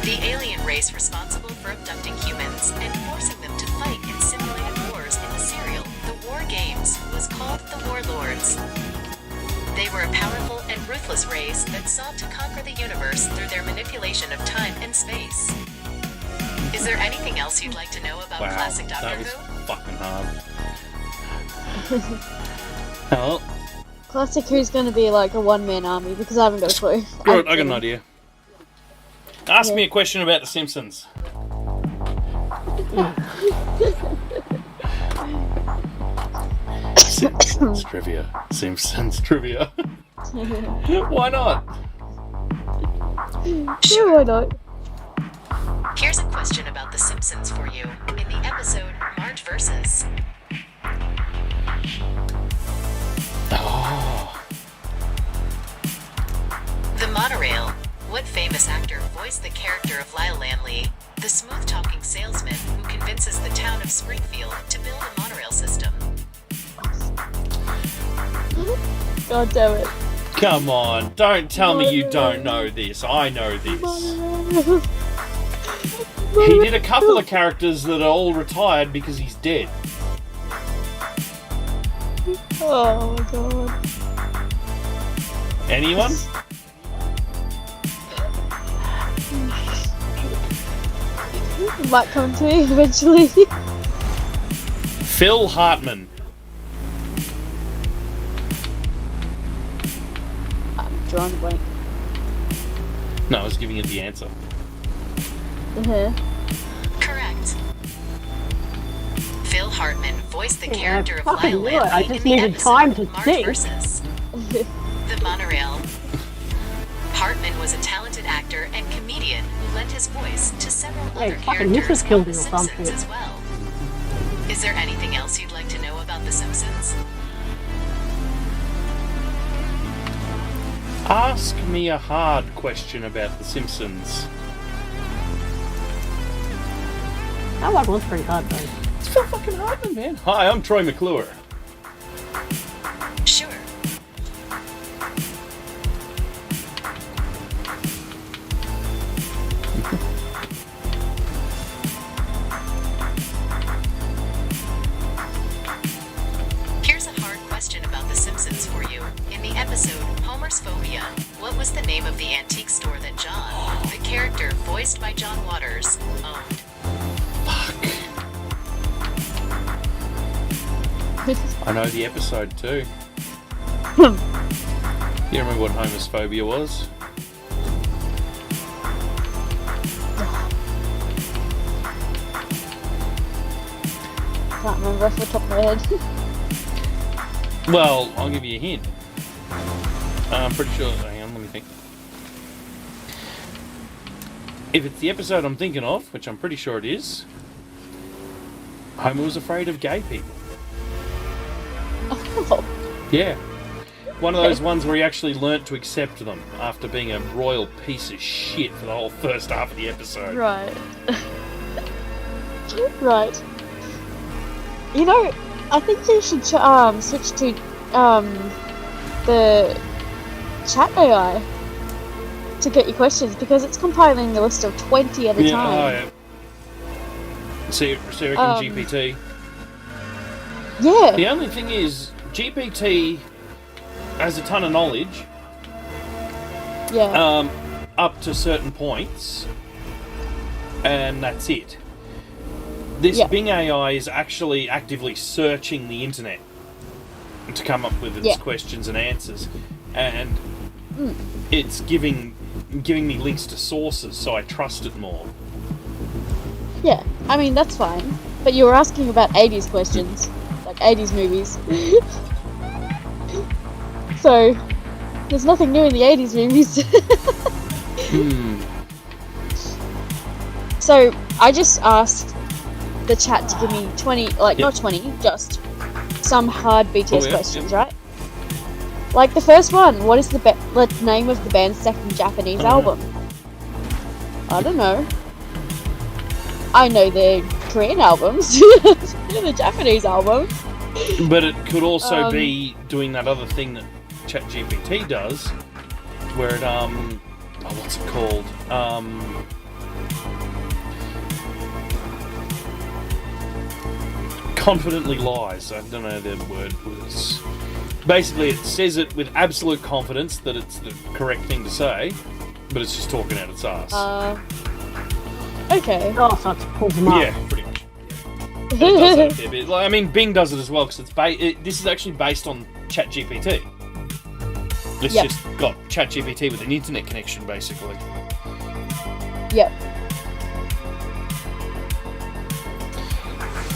The alien race responsible for abducting humans and forcing them to fight in simulated wars in the serial The War Games was called the Warlords. They were a powerful and ruthless race that sought to conquer the universe through their manipulation of time and space. Is there anything else you'd like to know about Wow, classic Doctor that was Who? fucking hard. Oh, Classic Who's gonna be like a one-man army because I haven't got a clue. good, I got an idea. Ask me a question about The Simpsons. Simpsons trivia. Simpsons trivia. Why not? Sure, why not? Here's a question about The Simpsons for you in the episode Marge Versus. Oh, The Monorail. What famous actor voiced the character of Lyle Lanley, the smooth-talking salesman who convinces the town of Springfield to build a monorail system? God damn it. come on. Don't tell me you don't know this. I know this. He did a couple of characters that are all retired because he's dead. Oh my god. Anyone? Might come to me eventually. Phil Hartman. I'm drawing a blank. No, I was giving it the answer. Correct. Phil Hartman voiced the Yeah, character of fucking Lyle knew it. I Lanley just in the needed episode time to Marge think. Versus. The Monorail. Hartman was a talented actor and comedian who lent his voice to several other fucking characters Mrs. killed on The you or Simpsons something. as well. Is there anything else you'd like to know about The Simpsons? Ask me a hard question about The Simpsons. That one was pretty hard though. It's Phil fucking Hartman, man. Hi, I'm Troy McClure. Sure. Here's a hard question about The Simpsons for you. In the episode Homer's Phobia, what was the name of the antique store that John, the character voiced by John Waters, owned? I know the episode too. You remember what Homer's phobia was? Can't remember off the top of my head. Well, I'll give you a hint. I'm pretty sure. Hang on, let me think. If it's the episode I'm thinking of, which I'm pretty sure it is, Homer was afraid of gay people. Oh. Yeah. One of those ones where he actually learnt to accept them after being a royal piece of shit for the whole first half of the episode. Right. Right. You know, I think you should switch to the chat AI to get your questions, because it's compiling a list of 20 at a time. Oh, yeah. So you reckon GPT? Yeah. The only thing is, GPT has a ton of knowledge. Yeah. Up to certain points, and that's it. This Bing AI is actually actively searching the internet to come up with its questions and answers, and it's giving me links to sources, so I trust it more. Yeah, I mean, that's fine. But you were asking about 80s questions, like 80s movies. So, there's nothing new in the 80s movies. So, I just asked the chat to give me 20, not 20, just some hard BTS questions, right? Like the first one, what is the name of the band's second Japanese album? I don't know. I know the Korean albums, the Japanese albums. But it could also be doing that other thing that ChatGPT does, where it what's it called? Confidently lies. I don't know the word was. Basically, it says it with absolute confidence that it's the correct thing to say, but it's just talking out its ass. Okay. Oh, so it pulls them up. Yeah, pretty much. It does that a fair bit. Like, I mean, Bing does it as well, because this is actually based on ChatGPT. It's just got ChatGPT with an internet connection, basically. Yep.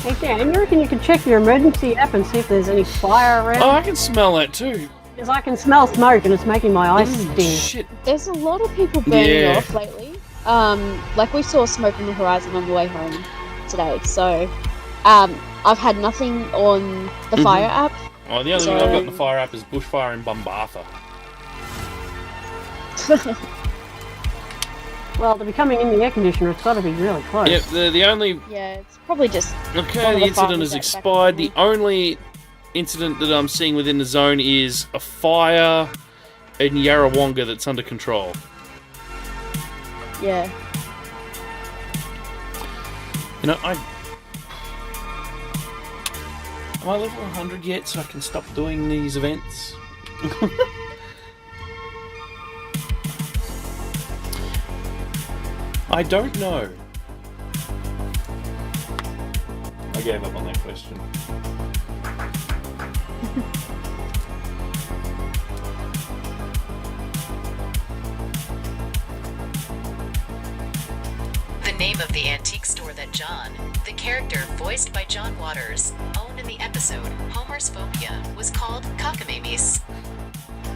Hey Dan, you reckon you can check your emergency app and see if there's any fire around? Oh, I can smell that too. Because I can smell smoke and it's making my eyes sting. Shit. There's a lot of people burning off lately. Like we saw smoke on the horizon on the way home today. So, I've had nothing on the fire app. Oh, the only thing I've got in the fire app is bushfire in Bumbartha. Well, to be coming in the air conditioner, it's got to be really close. Yep, the only... Yeah, it's probably just... Okay, the incident has expired. The only incident that I'm seeing within the zone is a fire in Yarrawonga that's under control. Yeah. You know, am I level 100 yet so I can stop doing these events? I don't know. I gave up on that question. The name of the antique store that John, the character voiced by John Waters, owned in the episode Homer's Phobia, was called Cockamamie's.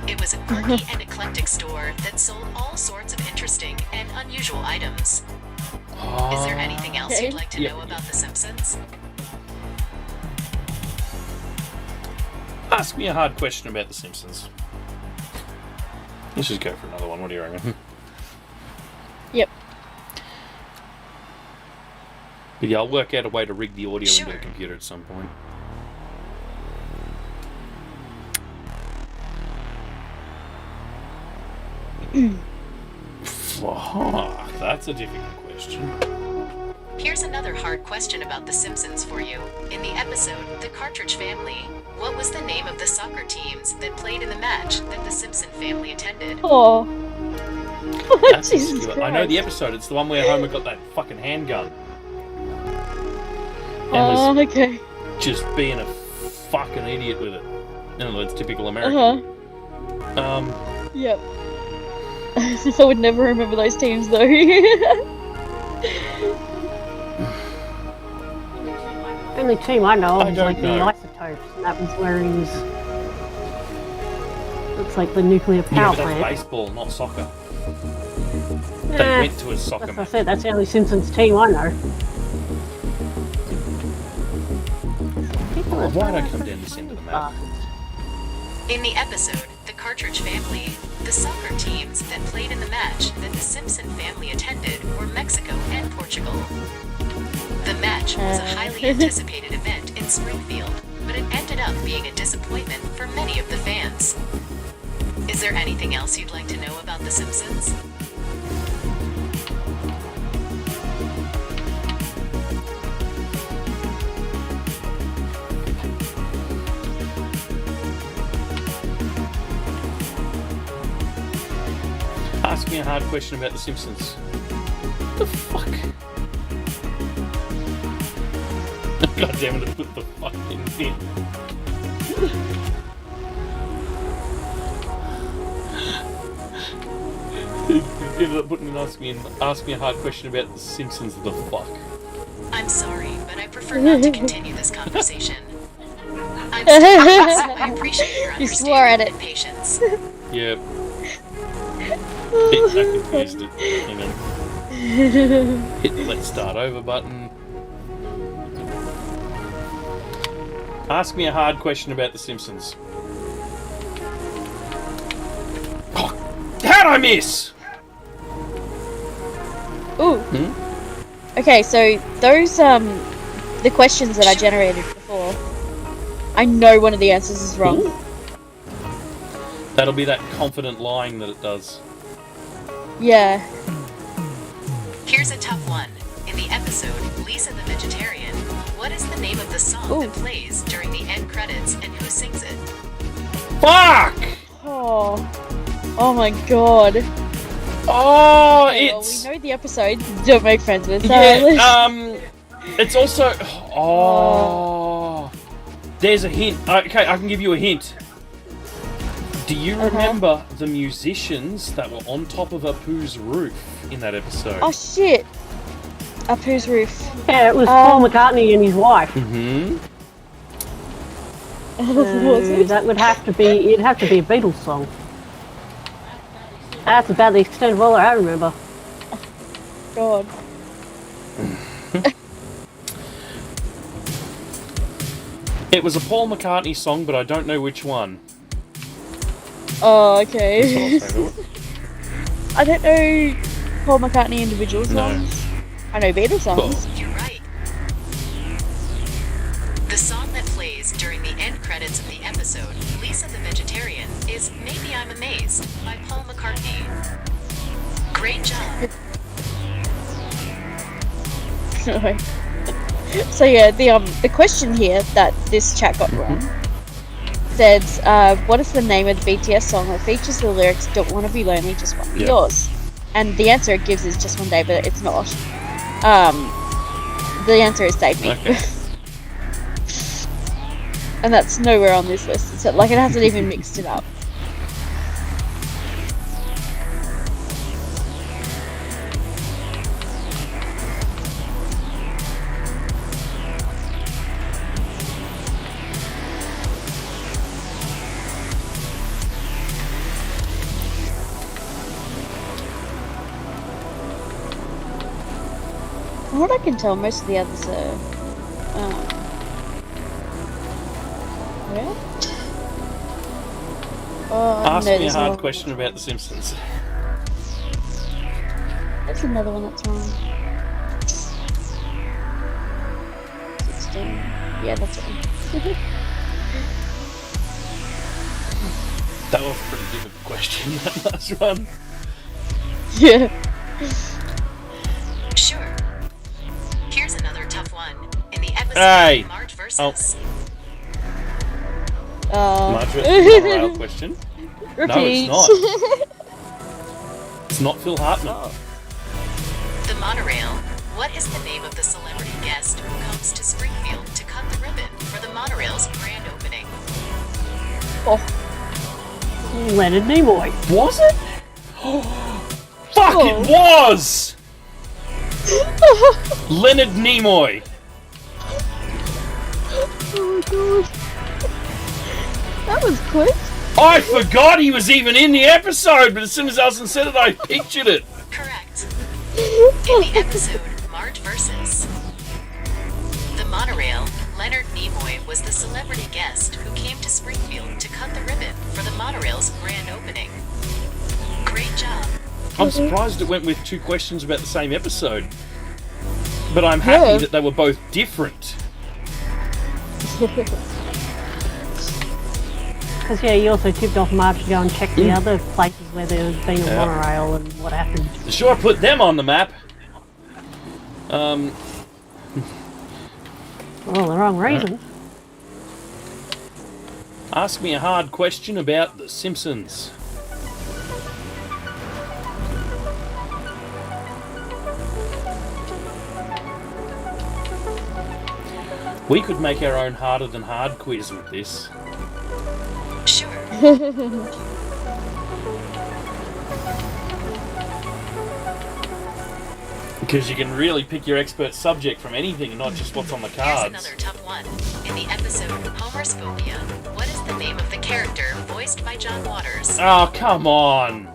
It was a quirky and eclectic store that sold all sorts of interesting and unusual items. Is there anything else you'd like to know about The Simpsons? Ask me a hard question about The Simpsons. Let's just go for another one. What do you reckon? Yep. But yeah, I'll work out a way to rig the audio Sure. into the computer at some point. Fuck, that's a difficult question. Here's another hard question about The Simpsons for you. In the episode, The Cartridge Family, what was the name of the soccer teams that played in the match that the Simpson family attended? Oh. That's Jesus obscure. Christ. I know the episode. It's the one where Homer got that fucking handgun. And Oh, was okay. just being a fucking idiot with it. In other words, typical American. Yep. I would never remember those teams though. Only team I know of I is don't like the know. Isotopes, and that was where he was. Looks like the nuclear Yeah, power but that's plant. baseball, not soccer. They Nah, went to a soccer that's what I match. said. That's the only Simpsons team I know. Oh, why don't I come down this end of the map? In the episode, The Cartridge Family, the soccer teams that played in the match that the Simpson family attended were Mexico and Portugal. The match was a highly anticipated event in Springfield, but it ended up being a disappointment for many of the fans. Is there anything else you'd like to know about The Simpsons? Ask me a hard question about The Simpsons. What the fuck? God damn it, I put the fucking thing. Ended up putting ask me a hard question about The Simpsons. The fuck? I'm sorry, but I prefer not to continue this conversation. I'm serious, so I appreciate your You swore at understanding it. and patience. Yep. I confused it. Hang on. Hit the let's start over button. Ask me a hard question about The Simpsons. Oh, how'd I miss? Ooh. Okay, so those the questions that I generated before, I know one of the answers is wrong. Ooh. That'll be that confident lying that it does. Yeah. Here's a tough one. In the episode, Lisa the Vegetarian, what is the name of the song that plays during the end credits and who sings it? Fuck! Oh my god. Oh, Okay, well, it's we know the episode. Don't make friends with. yeah. It's also There's a hint. Okay, I can give you a hint. Do you remember the musicians that were on top of Apu's roof in that episode? Oh shit. Up whose roof? Yeah, it was Paul McCartney and his wife. Mm-hmm. So that would have to be. It'd have to be a Beatles song. That's about the extent of all I remember. God. It was a Paul McCartney song, but I don't know which one. Oh, okay. So I'll say I don't know Paul McCartney individual No. songs. I know Beatles songs. You're right. The song that plays during the end credits of the episode, Lisa the Vegetarian, is Maybe I'm Amazed by Paul McCartney. Great job. So yeah, the question here that this chat got wrong said, what is the name of the BTS song that features the lyrics "Don't wanna be lonely, just wanna be Yep. yours"? And the answer it gives is "Just One Day," but it's not. The answer is "Save Me," Okay. and that's nowhere on this list. It's like it hasn't even mixed it up. From what I can tell, most of the others are. Where? Oh, Ask no, me a there's hard another question about The Simpsons. one. There's another one that's wrong. 16. Yeah, that's one. That was a pretty difficult question, that last one. Yeah. Sure. Here's another tough one. In the episode, Hey! Marge versus... Marge versus the monorail question. Repeat. No, it's not. It's not Phil Hartman. The monorail. What is the name of the celebrity guest who comes to Springfield to cut the ribbon for the monorail's grand opening? Oh. Leonard Nimoy. Was it? Fuck, it was! Leonard Nimoy. Oh god. That was quick. I forgot he was even in the episode, but as soon as Alison said it, I pictured it. Correct. In the episode Marge vs. the Monorail, Leonard Nimoy was the celebrity guest who came to Springfield to cut the ribbon for the monorail's grand opening. Great job. I'm surprised it went with 2 questions about the same episode. But I'm happy that they were both different. Because, yeah, you also tipped off Marge to go and check the other places where there's been a monorail and what happened. Sure put them on the map. Well, the wrong reason. Ask me a hard question about The Simpsons. We could make our own harder than hard quiz with this. Sure. Because you can really pick your expert subject from anything and not just what's on the Here's cards. another tough one. In the episode Homer's Phobia, what is the name of the character voiced by John Waters? Oh, come on.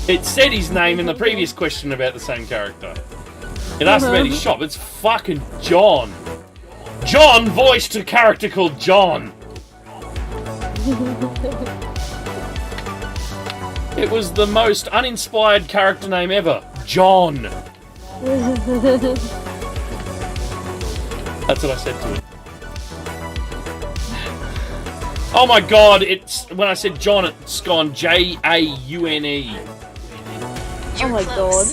It said his name in the previous question about the same character. It asked about his shop. It's fucking John. John voiced a character called John. It was the most uninspired character name ever. John. That's what I said to it. Oh my god, it's when I said John, it's gone Jaune. Oh my god.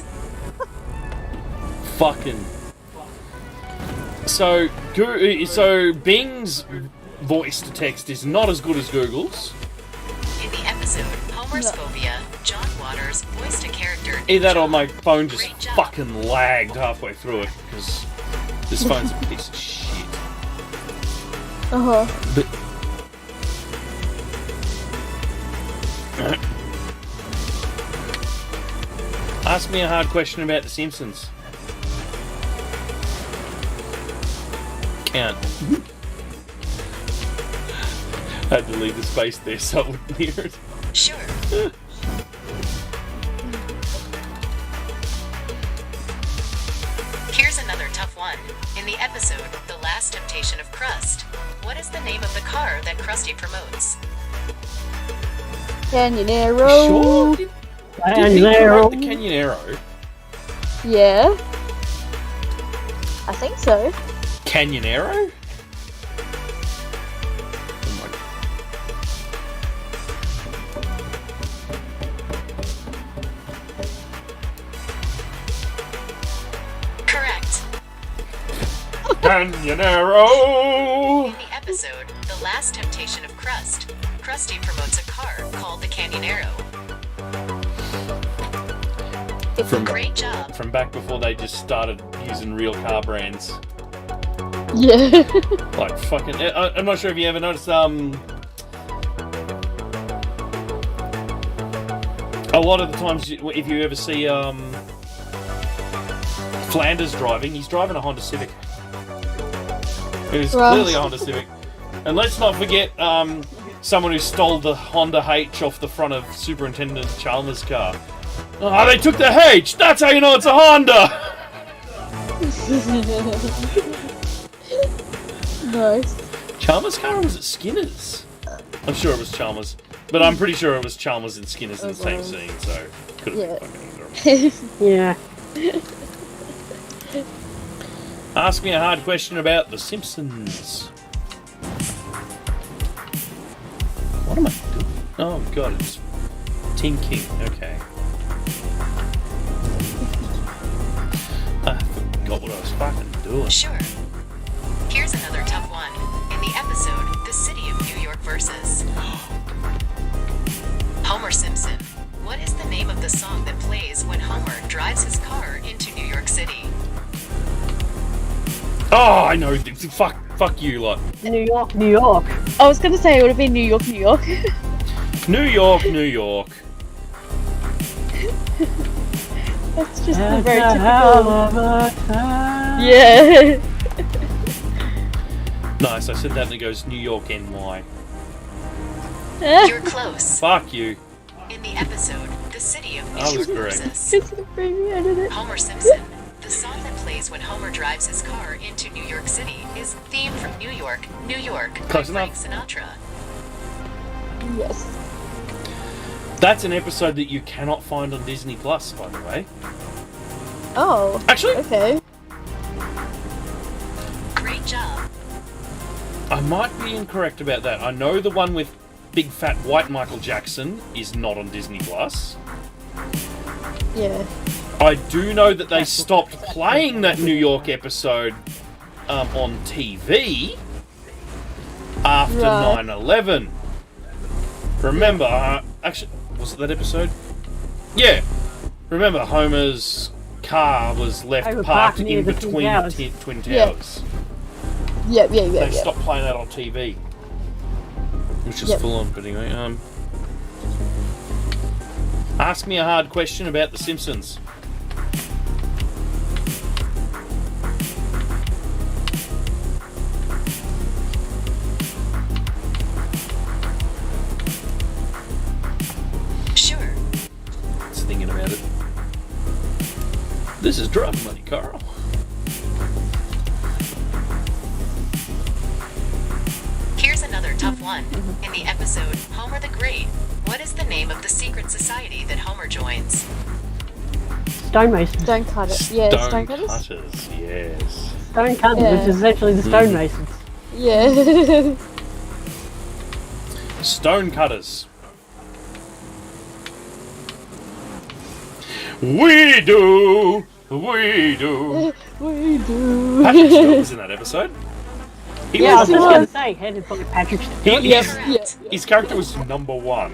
Fucking. So Bing's voice to text is not as good as Google's. In the episode Homer's Phobia, John Waters voiced a character. Either that or my phone just Great job. fucking lagged halfway through it because this phone's a piece of shit. But ask me a hard question about The Simpsons. Can't. I had to leave the space there so I wouldn't hear it. Sure. Here's another tough one. In the episode The Last Temptation of Crust, what is the name of the car that Krusty promotes? Canyonero. Sure? Did he promote the Canyonero? Yeah. I think so. Canyonero? Correct. Canyonero! In the episode The Last Temptation of Crust, Krusty promotes a car called the Canyonero. Great job. From back before they just started using real car brands. Yeah. Like fucking. I'm not sure if you ever noticed. A lot of the times, if you ever see Flanders driving, he's driving a Honda Civic. It was clearly a Honda Civic. And let's not forget someone who stole the Honda H off the front of Superintendent Chalmers' car. Oh, they took the H! That's how you know it's a Honda! Nice. Chalmers' car or was it Skinner's? I'm sure it was Chalmers. But I'm pretty sure it was Chalmers and Skinner's in the same scene, so could have been fucking either. Yeah. Ask me a hard question about The Simpsons. What am I doing? Oh god, it's Tinking. Okay. I forgot what I was fucking doing. Sure. Here's another tough one. In the episode The City of New York vs. Homer Simpson, what is the name of the song that plays when Homer drives his car into New York City? Oh, I know. Fuck you lot. New York, New York. I was gonna say it would have been New York, New York. New York, New York. That's just a very It's a hell typical. of a time. Yeah. Nice, I said that and it goes New York, NY. You're close. Fuck you. In the episode, The City of I was New correct. Roses, It's abbreviated it. Homer Simpson. The song that plays when Homer drives his car into New York City is Theme from New York, New York by Close Frank enough. Sinatra. Yes. That's an episode that you cannot find on Disney Plus, by the way. Oh. Actually, Okay. Great job. I might be incorrect about that. I know the one with big fat white Michael Jackson is not on Disney Plus. Yeah. I do know that they stopped playing that New York episode on TV after Right. 9/11. Remember, actually, was it that episode? Yeah. Remember, Homer's car was left They were parked parked near in the between Twin Towers. Twin Yeah. Towers. Yeah. They stopped playing that on TV, which is Yep. full on. But anyway, ask me a hard question about The Simpsons. Sure. Just thinking about it. This is drug money, Carl. Here's another tough one. In the episode Homer the Great, what is the name of the secret society that Homer joins? Stonemason. Stone cutter. Yeah. Stone cutters. Cutters, yes. Stone cutters, Yeah. which is essentially the stonemasons. Yeah. Stone Cutters. We do! We do! We do. Patrick Stewart was in that episode. He Yeah, I was was just number going one. to say, headed by Patrick Stewart. He, Yep. his, Yeah. his character was number one.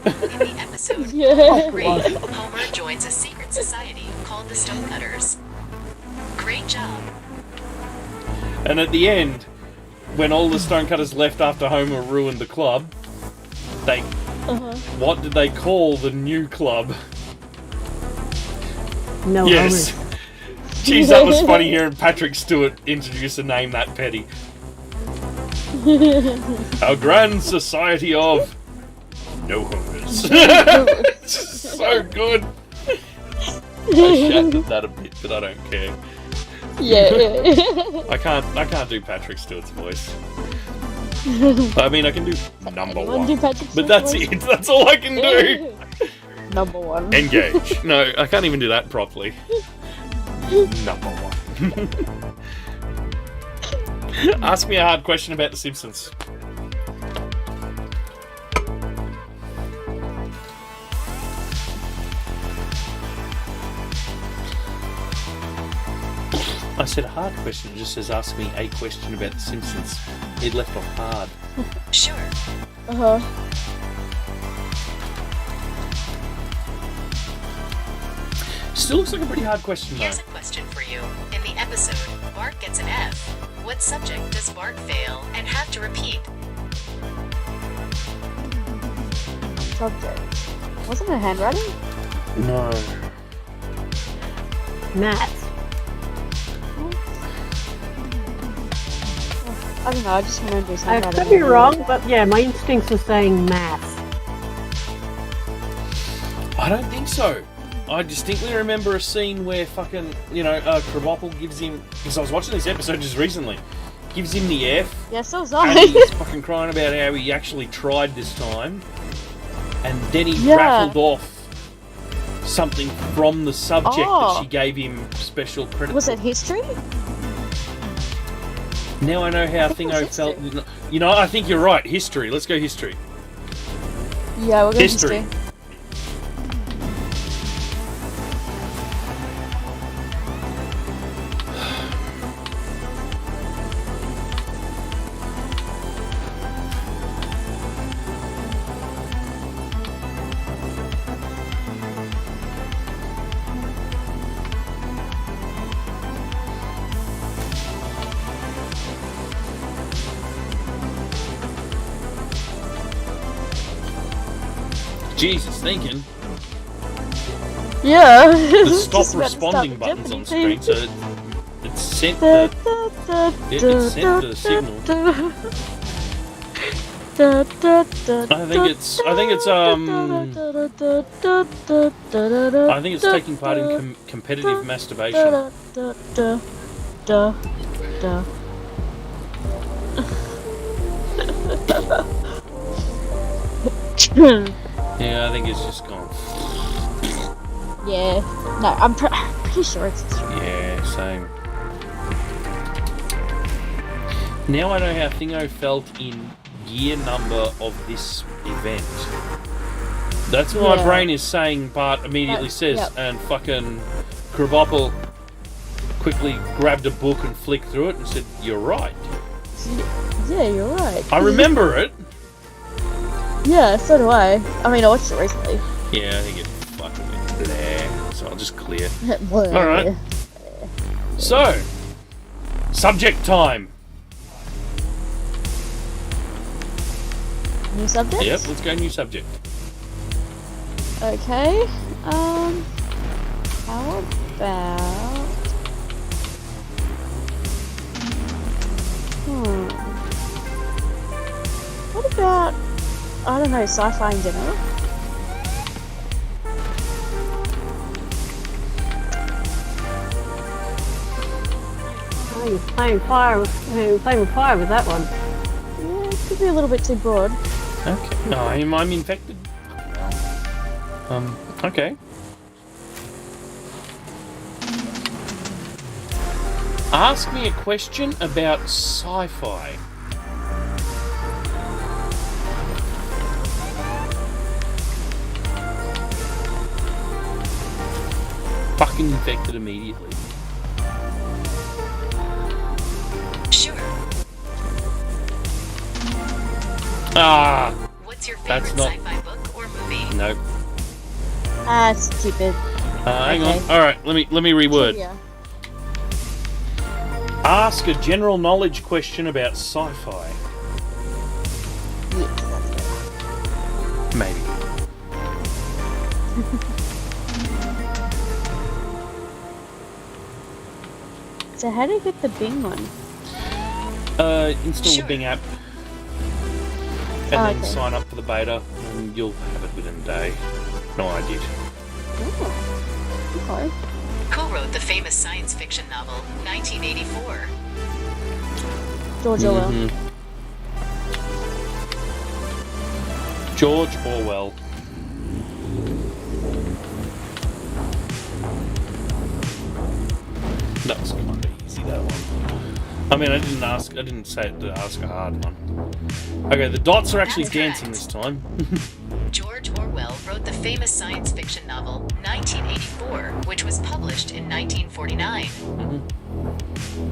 In the episode Yeah. Great, Homer joins a secret society called the Stonecutters. Great job. And at the end, when all the Stonecutters left after Homer ruined the club, they... What did they call the new club? No, Yes. Jeez, that was funny hearing Patrick Stewart introduce a name that petty. Our grand society of no homers. So good. I shouted that a bit, but I don't care. Yeah. I can't do Patrick Stewart's voice. I mean, I can do number Anyone one, do Patrick but Stewart's that's voice? it. That's all I can do. Number one. Engage. No, I can't even do that properly. Number one. Ask me a hard question about The Simpsons. I said a hard question. It just says ask me a question about The Simpsons. It left off hard. Sure. Still looks like a pretty hard question though. Here's a question for you. In the episode, Bart gets an F. What subject does Bart fail and have to repeat? Subject. Wasn't it handwriting? No. Maths. I don't know. I just remember his I handwriting. could be wrong, but yeah, my instincts are saying maths. I don't think so. I distinctly remember a scene where fucking, Krabappel gives him, because I was watching this episode just recently, gives him the F, Yeah, so was and I. he's fucking crying about how he actually tried this time, and then he Yeah. rattled off something from the subject that Oh. she gave him special credit Was for. it history? Now I know how think it Thingo was felt. I think you're right. History. Let's go history. Yeah, we're going History. history. Jesus, thinking. Yeah. The stop responding buttons on screen, so it's sent the signal. I think it's taking part in competitive masturbation. Yeah, I think it's just gone. Yeah. No, I'm pretty sure it's true. Yeah, same. Now I know how Thingo felt in year number of this event. That's what my brain is saying, Bart immediately says, and fucking Krabopple quickly grabbed a book and flicked through it and said, "You're right." Yeah, you're right. I remember it. Yeah, so do I. I mean, I watched it recently. Yeah, I think it fucking went there, so I'll just clear. Alright. So, subject time. New subject? Yep, let's go new subject. Okay. How about... What about... I don't know, sci-fi in general? Oh, you're playing with fire with that one. Yeah, it could be a little bit too broad. Okay. No, I'm infected. Okay. Ask me a question about sci-fi. Fucking infected immediately. Sure. Ah! What's your That's favorite not- sci-fi book or movie? Nope. Ah, stupid. Hang Okay. on. Alright, let me reword. Yeah. Ask a general knowledge question about sci-fi. Yes, that's it. Maybe. So how do you get the Bing one? Install Sure. the Bing app. And Oh, then okay. sign up for the beta, and you'll have it within a day. No, I did. Oh, okay. Who wrote the famous science fiction novel 1984? George Orwell. Mhm. George Orwell. That was kind of easy, that one. I mean, I didn't say to ask a hard one. Okay, the dots are actually That's dancing correct. this time. George Orwell wrote the famous science fiction novel 1984, which was published in 1949.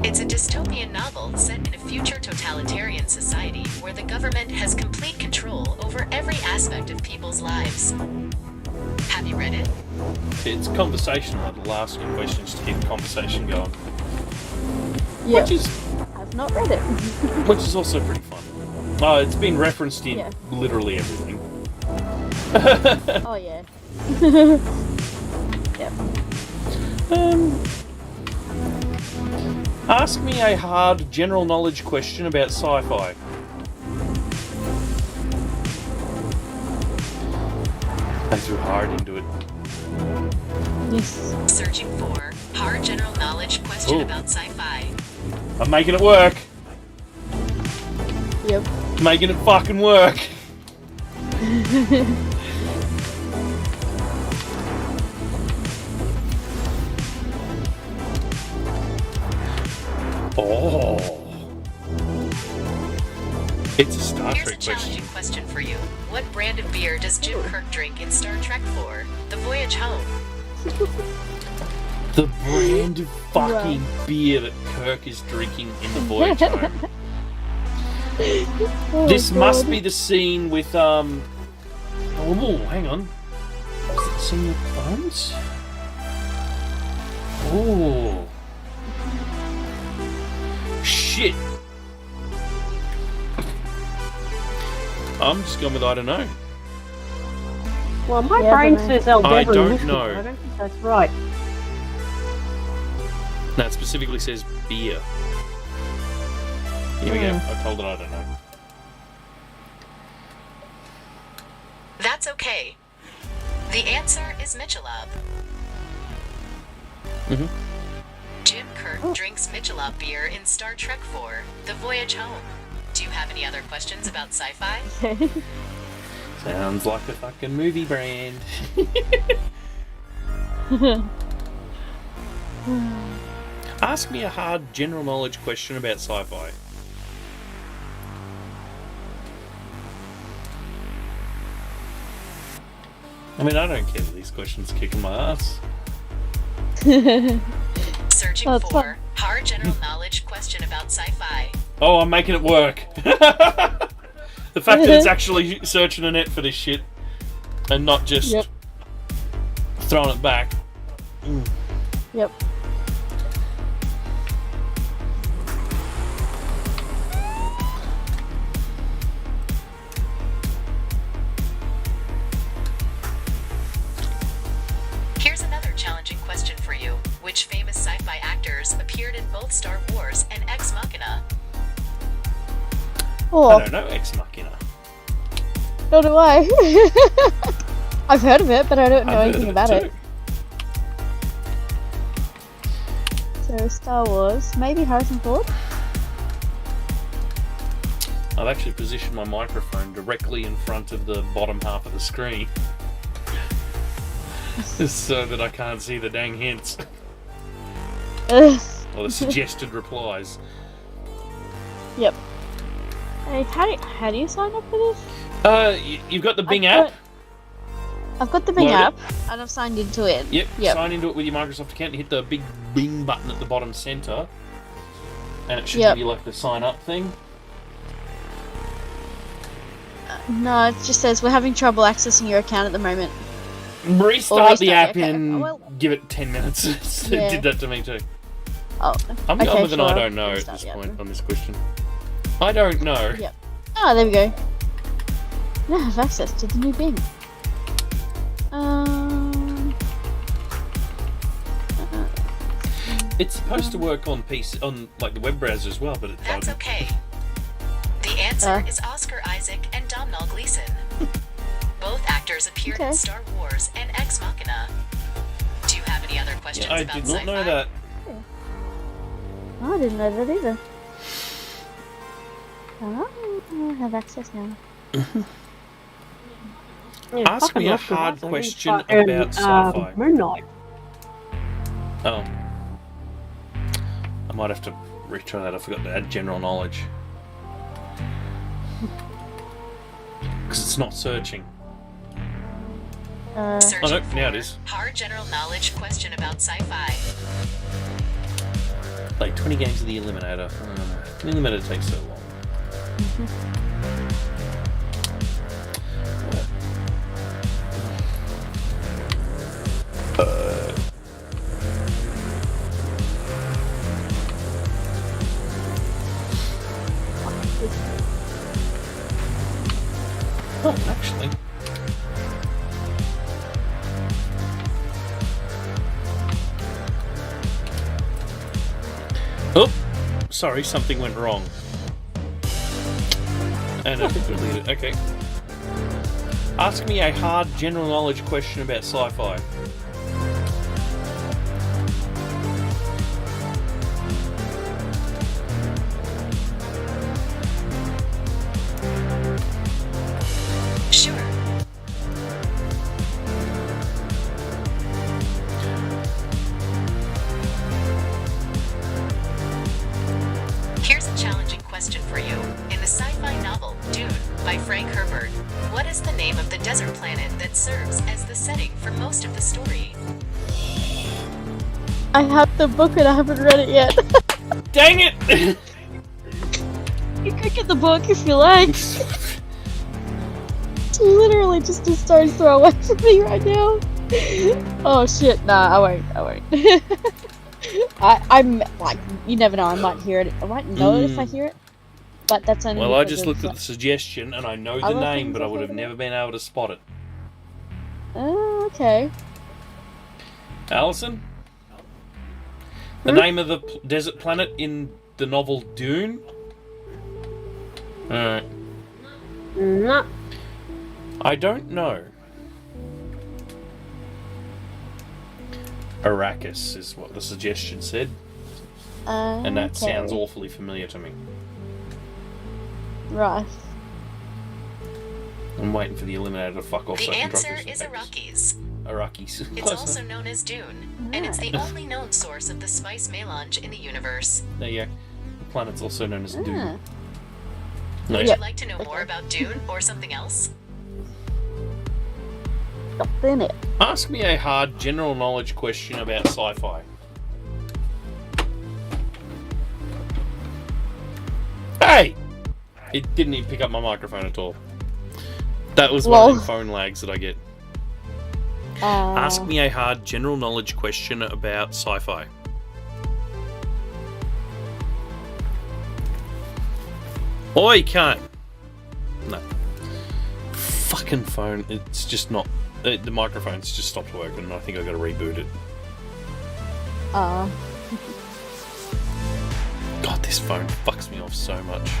It's a dystopian novel set in a future totalitarian society where the government has complete control over every aspect of people's lives. Have you read it? It's conversational. It'll ask you questions to keep the conversation going. Yeah. I've not read it. Which is also pretty fun. It's been referenced in Yeah. literally everything. Oh yeah. Yep. Ask me a hard general knowledge question about sci-fi. I threw hard into it. Yes. Searching for hard general knowledge question Ooh. about sci-fi. I'm making it work. Yep. Making it fucking work. Oh. It's a Star Here's a Trek question. challenging question for you. What brand of beer does Jim Kirk drink in Star Trek 4? The Voyage Home. The brand of fucking beer that Kirk is drinking in the Voyage Home. Oh, This God. must be the scene with oh, hang on. Is it the scene with Bones? Oh. Shit. I'm just going with I don't know. Well, my Yeah, brain but says Aldebaran. I don't whiskey, know. but I don't think that's right. No, it specifically says beer. Here we go. I told it I don't know. That's okay. The answer is Michelob. Mhm. Jim Kirk drinks Michelob beer in Star Trek IV: The Voyage Home. Do you have any other questions about sci-fi? Sounds like a fucking movie brand. Ask me a hard general knowledge question about sci-fi. I mean, I don't care that these questions are kicking my ass. Searching That's for fun. hard general knowledge question about sci-fi. Oh, I'm making it work. The fact that it's actually searching the net for this shit and not just Yep. throwing it back. Yep. Here's another challenging question for you. Which famous sci-fi actors appeared in both Star Wars and Ex Machina? Oh, I don't know, Ex Machina. so do I. I've heard of it, but I don't know I've heard anything of about too. it. So Star Wars, maybe Harrison Ford. I've actually positioned my microphone directly in front of the bottom half of the screen. So that I can't see the dang hints. Ugh. Or the suggested replies. Yep. Hey, how do you sign up for this? You've got the Bing I've app. I've got the Bing Load it. app, and I've signed into it. Yep, Yep. sign into it with your Microsoft account. You hit the big Bing button at the bottom centre. And it should Yep. give you like the sign up thing. No, it just says we're having trouble accessing your account at the moment. Restart the app okay. and Oh, well. give it 10 minutes. It Yeah. did that to me too. Oh, I'm okay, going with an I sure. don't know at Restart this the app point then. on this question. I don't know. Yep. Oh, there we go. Now I have access to the new Bing. It's supposed to work on PC, on like the web browser as well, but it That's doesn't. okay. The answer is Oscar Isaac and Domhnall Gleeson. Both actors appeared in Okay. Star Wars and Ex Machina. Do you have any other questions Yeah, I about did not sci-fi? know that. Oh, I didn't know that either. Oh, I have access now. Yeah, Ask fucking me a Oscar hard Isaac. question And, about sci-fi. Moon Knight. Oh. I might have to retry that. I forgot to add general knowledge. Because it's not searching. Searching Oh, no, for now it is. hard general knowledge question about sci-fi. Like 20 games of the Eliminator. The Eliminator takes so long. Oh, actually. Oh, sorry, something went wrong. And I deleted it. Okay. Ask me a hard general knowledge question about sci-fi. Sure. Here's a challenging question for you. In the sci-fi novel Dune by Frank Herbert, what is the name of the desert planet that serves as the setting for most of the story? I have the book and I haven't read it yet. Dang it! You could get the book if you like. It's literally just a stone's throw away from me right now. Oh shit, nah, I won't. I'm like, you never know, I might hear it. I might know it if I hear it. But that's only Well, I because just of, looked at the suggestion and I know the other name, things but I I've would have heard never been able to spot it. Oh, okay. Alison? The name of the desert planet in the novel Dune? Alright. No. I don't know. Arrakis is what the suggestion said. And that sounds awfully familiar to me. Right. I'm waiting for the eliminator to fuck off. The so I can drop answer this is Arrakis. Arrakis. It's also known as Dune, and it's the only known source of the spice melange in the universe. There you go. The planet's also known as Dune. Would you like to know more about Dune or something else? Something it. Ask me a hard general knowledge question about sci-fi. Hey! It didn't even pick up my microphone at all. That was one of the phone lags that I get. Ask me a hard general knowledge question about sci-fi. Oi, can't. No. Fucking phone. It's just not. The microphone's just stopped working, and I think I've got to reboot it. God, this phone fucks me off so much.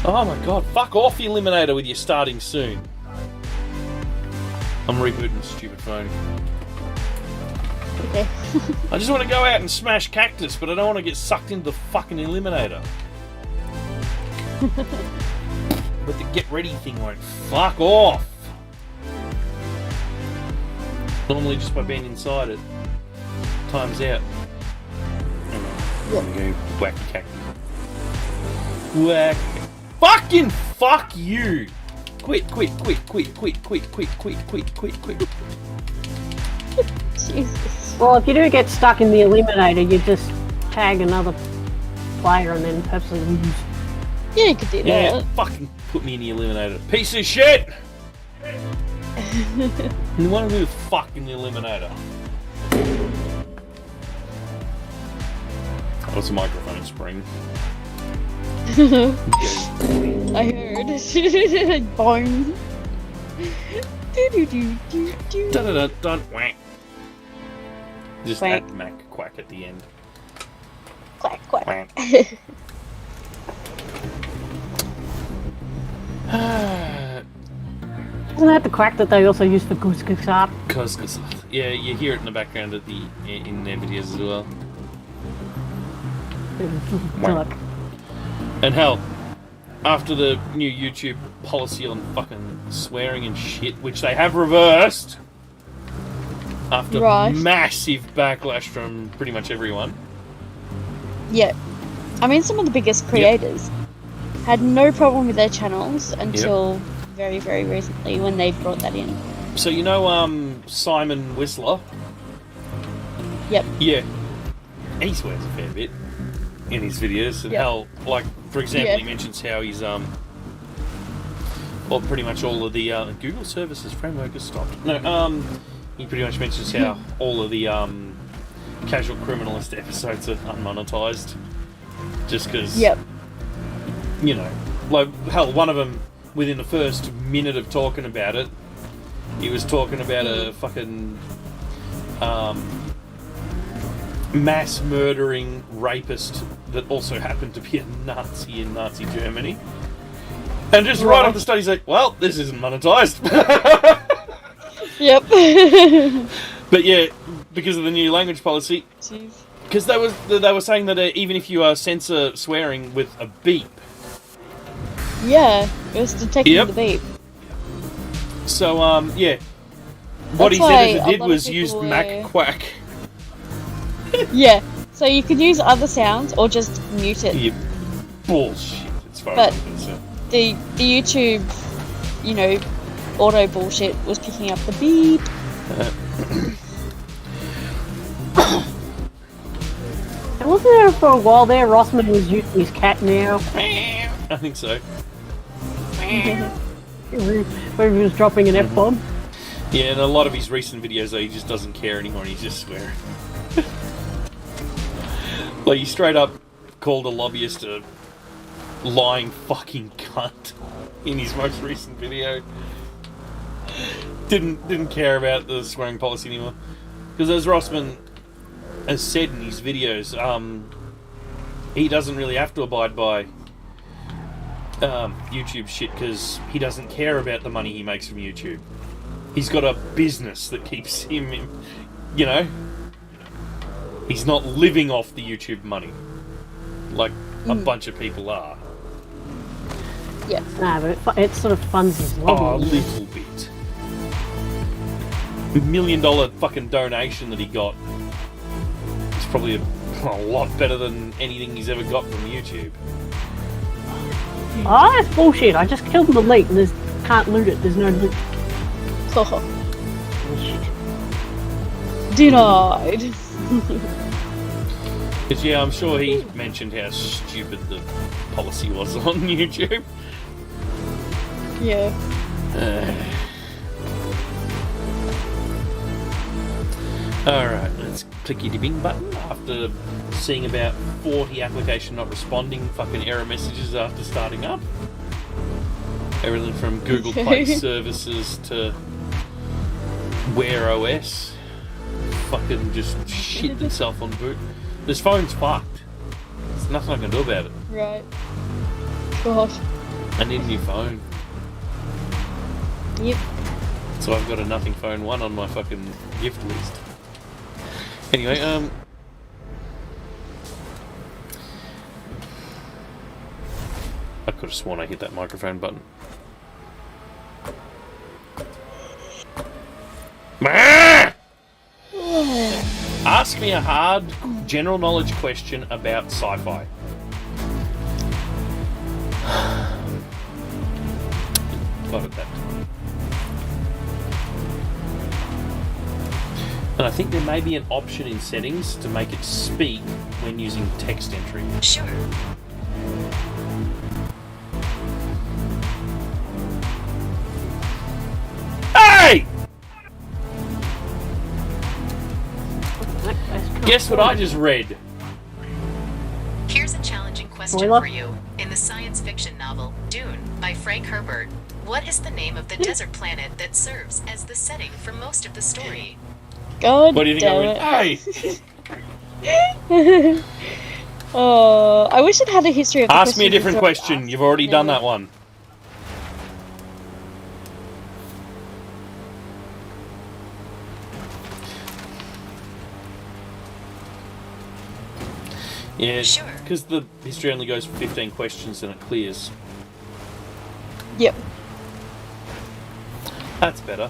Oh my god, fuck off, Eliminator, with your starting soon. I'm rebooting the stupid phone. Okay. I just want to go out and smash Cactus, but I don't want to get sucked into the fucking Eliminator. But the get ready thing won't fuck off. Normally just by being inside it. Time's out. There we go, wacky Cactus. Whack. Fucking fuck you! Quit. Jesus. Well, if you do get stuck in the eliminator, you just tag another player and then purposely lose. Yeah, you could do that. Yeah, fucking put me in the eliminator. Piece of shit! You want to do the fuck in the eliminator? That was a microphone spring. I heard. Boing. Dun whack. Just Quack. add Mac quack at the end. Quack, quack. Quack. Isn't that the quack that they also use for goose up? Cause yeah, you hear it in the background at in their videos as well. Look. And hell, after the new YouTube policy on fucking swearing and shit, which they have reversed, after massive backlash from pretty much everyone. Yeah. I mean, some of the biggest creators had no problem with their channels until very, very recently when they brought that in. So you know Simon Whistler? Yep. Yeah. He swears a fair bit in his videos. And hell, like, for example, he mentions how he's, well, pretty much all of the Google services framework has stopped. No, he pretty much mentions how all of the Casual Criminalist episodes are unmonetized. Just because, you know, like, hell, one of them, within the first minute of talking about it, he was talking about a fucking mass murdering rapist that also happened to be a Nazi in Nazi Germany. And just right off the start, he's like, well, this isn't monetized. Yep. But yeah, because of the new language policy. Because they were saying that even if you censor swearing with a beep. Yeah, it was detecting the beep. So, yeah. What he said did was used Mac Quack. Yeah, so you could use other sounds or just mute it. Yeah, bullshit, as far but as I'm concerned. The YouTube, you know, auto bullshit was picking up the beep. And wasn't there for a while there, Rossman was using his cat meow? I think so. Where he was dropping an F-bomb. Yeah, and a lot of his recent videos, though, he just doesn't care anymore and he's just swearing. Like, he straight up called a lobbyist a lying fucking cunt in his most recent video. Didn't care about the swearing policy anymore. Because as Rossman has said in his videos, he doesn't really have to abide by YouTube shit because he doesn't care about the money he makes from YouTube. He's got a business that keeps him, you know, he's not living off the YouTube money like a bunch of people are. Yeah. No, but it sort of funds his Oh, a lobby. little bit. $1 million fucking donation that he got. It's probably a lot better than anything he's ever got from YouTube. Oh, that's bullshit. I just killed the elite and there's can't loot it. There's no loot. Denied. Because, yeah, I'm sure he mentioned how stupid the policy was on YouTube. Yeah. Alright, let's clicky the bing button after seeing about 40 application not responding fucking error messages after starting up. Everything from Google Play services to Wear OS. Fucking just shit itself on boot. This phone's fucked. There's nothing I can do about it. Right. Gosh. I need a new phone. Yep. So I've got a Nothing Phone 1 on my fucking gift list. Anyway, I could have sworn I hit that microphone button. Ask me a hard general knowledge question about sci-fi. Got it that time. And I think there may be an option in settings to make it speak when using text entry. Sure. Hey! Guess what I just read? Here's a challenging question Spoiler. for you. In the science fiction novel Dune by Frank Herbert, what is the name of the desert planet that serves as the setting for most of the story? God What do you think I damn went? it. Hey! Oh, I wish it had a history of the Ask me a questions different it's already question. asked. You've already done that one. Yeah, Sure. because the history only goes for 15 questions and it clears. Yep. That's better.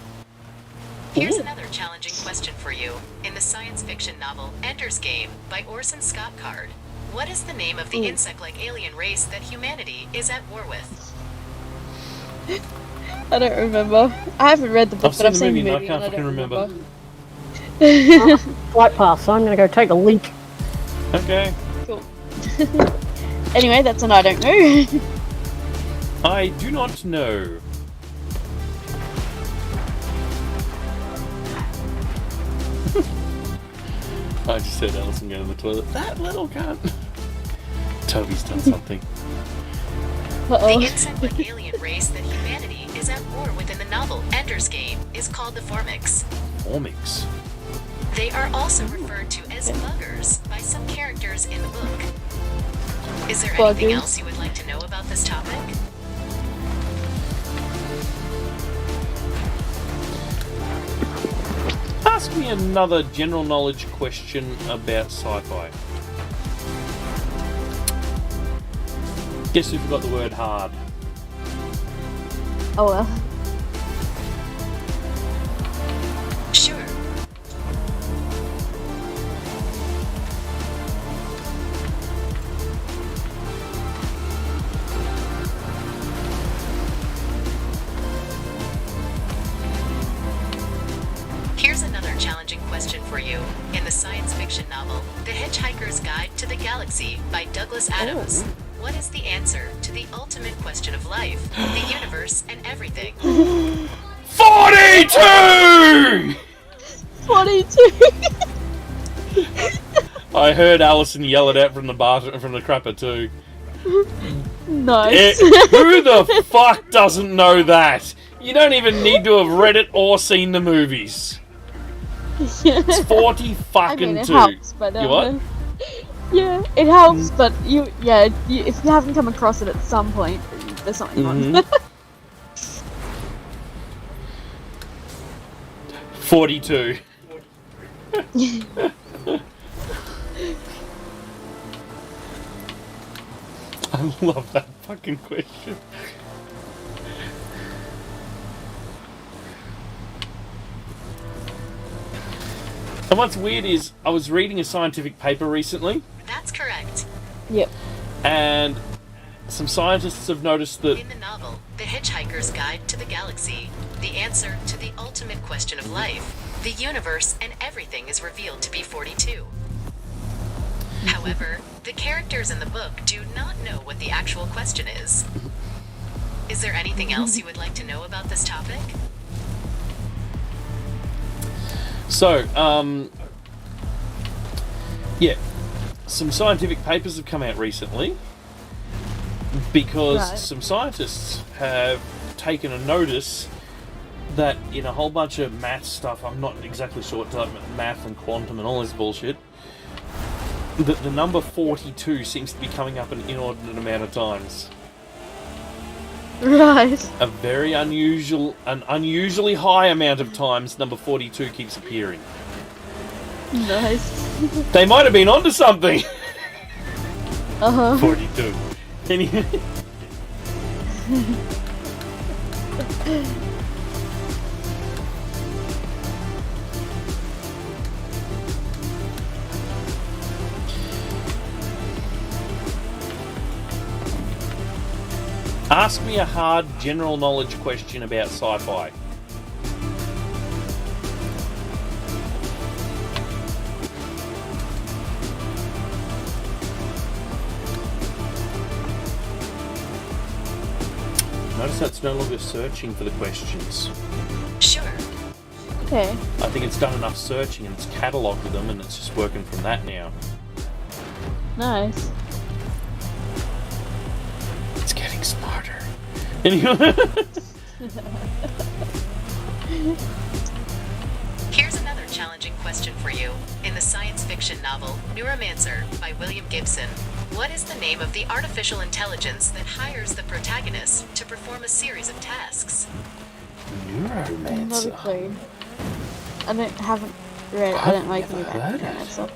Here's another challenging question for you. In the science fiction novel Ender's Game by Orson Scott Card, what is the name of the insect-like alien race that humanity is at war with? I don't remember. I haven't read the book, I've but I've seen seen the the movie movie and I can't and I don't fucking remember. Flight pass, so I'm going to go take a leak. Okay. Cool. Anyway, that's an I don't know. I do not know. I just said Alison go to the toilet. That little cunt. Toby's done something. The Uh-oh. insect-like alien race that humanity is at war with in the novel Ender's Game is called the Formix. Formix. They are also referred to as buggers by some characters in the book. Is there anything Buggers. else you would like to know about this topic? Ask me another general knowledge question about sci-fi. Guess who forgot the word hard? Oh well. Sure. Here's another challenging question for you. In the science fiction novel The Hitchhiker's Guide to the Galaxy by Douglas Adams, what is the answer to the ultimate question of life, the universe, and everything? 42! 42! I heard Alison yell it out from the bar from the crapper too. Nice. Who the fuck doesn't know that? You don't even need to have read it or seen the movies. It's 40 fucking I mean, it 2. helps, but You what? Yeah, it helps, but if you haven't come across it at some point, there's something wrong. 42. I love that fucking question. And what's weird is, I was reading a scientific paper recently, That's correct. Yep. and some scientists have noticed that In the novel, The Hitchhiker's Guide to the Galaxy, the answer to the ultimate question of life, the universe, and everything is revealed to be 42. However, the characters in the book do not know what the actual question is. Is there anything else you would like to know about this topic? So, yeah, some scientific papers have come out recently because Right. some scientists have taken a notice that in a whole bunch of math stuff, I'm not exactly sure what type of math and quantum and all this bullshit, that the number 42 seems to be coming up an inordinate amount of times. Right. A very unusually high amount of times number 42 keeps appearing. Nice. They might have been onto something. 42. Anyway. Ask me a hard general knowledge question about sci-fi. Notice that's no longer searching for the questions. Sure. Okay. I think it's done enough searching and it's catalogued them and it's just working from that now. Nice. It's getting smarter. Anyway. Here's another challenging question for you. In the science fiction novel Neuromancer by William Gibson, what is the name of the artificial intelligence that hires the protagonist to perform a series of tasks? Not a Neuromancer. clue. Haven't read. I don't know anything about heard it. it. So.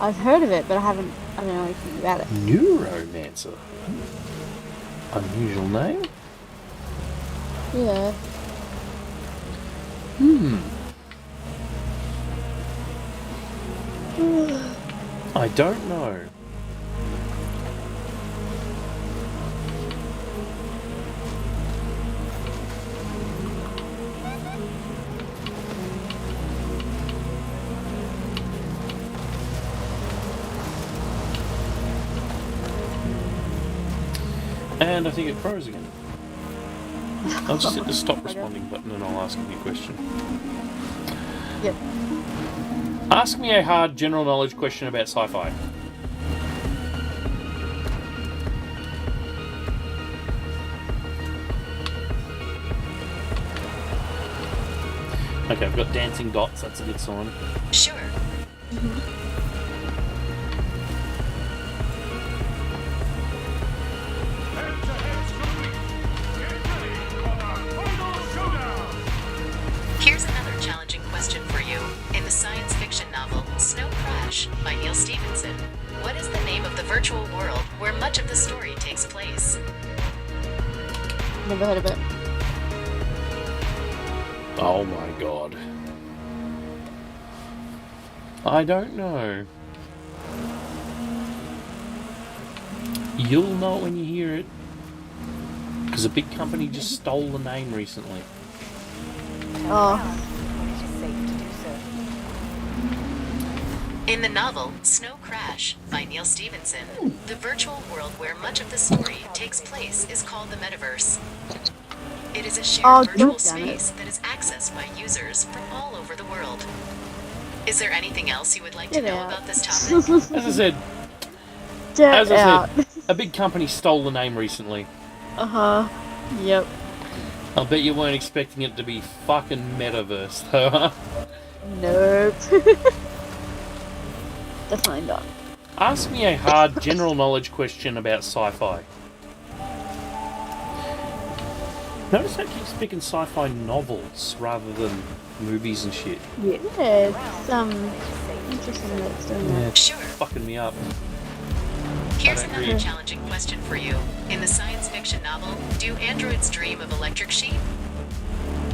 I've heard of it, but I don't know anything about it. Neuromancer. Unusual name? Yeah. I don't know. And I think it froze again. I'll just hit the stop responding button and I'll ask you a question. Yep. Ask me a hard general knowledge question about sci-fi. Okay, I've got dancing dots, that's a good sign. Sure. Here's another challenging question for you. In the science fiction novel Snow Crash by Neil Stephenson, what is the name of the virtual world where much of the story takes place? Never heard of it. Oh my god. I don't know. You'll know it when you hear it. Because a big company just stole the name recently. Oh. In the novel Snow Crash by Neil Stephenson, the virtual world where much of the story takes place is called the Metaverse. It is a shared virtual space that is accessed by users from all over the world. Is there anything else you would like to know about this topic? As I said, Get out. A big company stole the name recently. Uh-huh. Yep. I'll bet you weren't expecting it to be fucking Metaverse, though, huh? Nope. Definitely not. Ask me a hard general knowledge question about sci-fi. Notice I keep picking sci-fi novels rather than movies and shit. Yeah, it's interesting that it's doing that. Sure. Fucking me up. Here's I don't another agree. challenging question for you. In the science fiction novel, Do Androids Dream of Electric Sheep?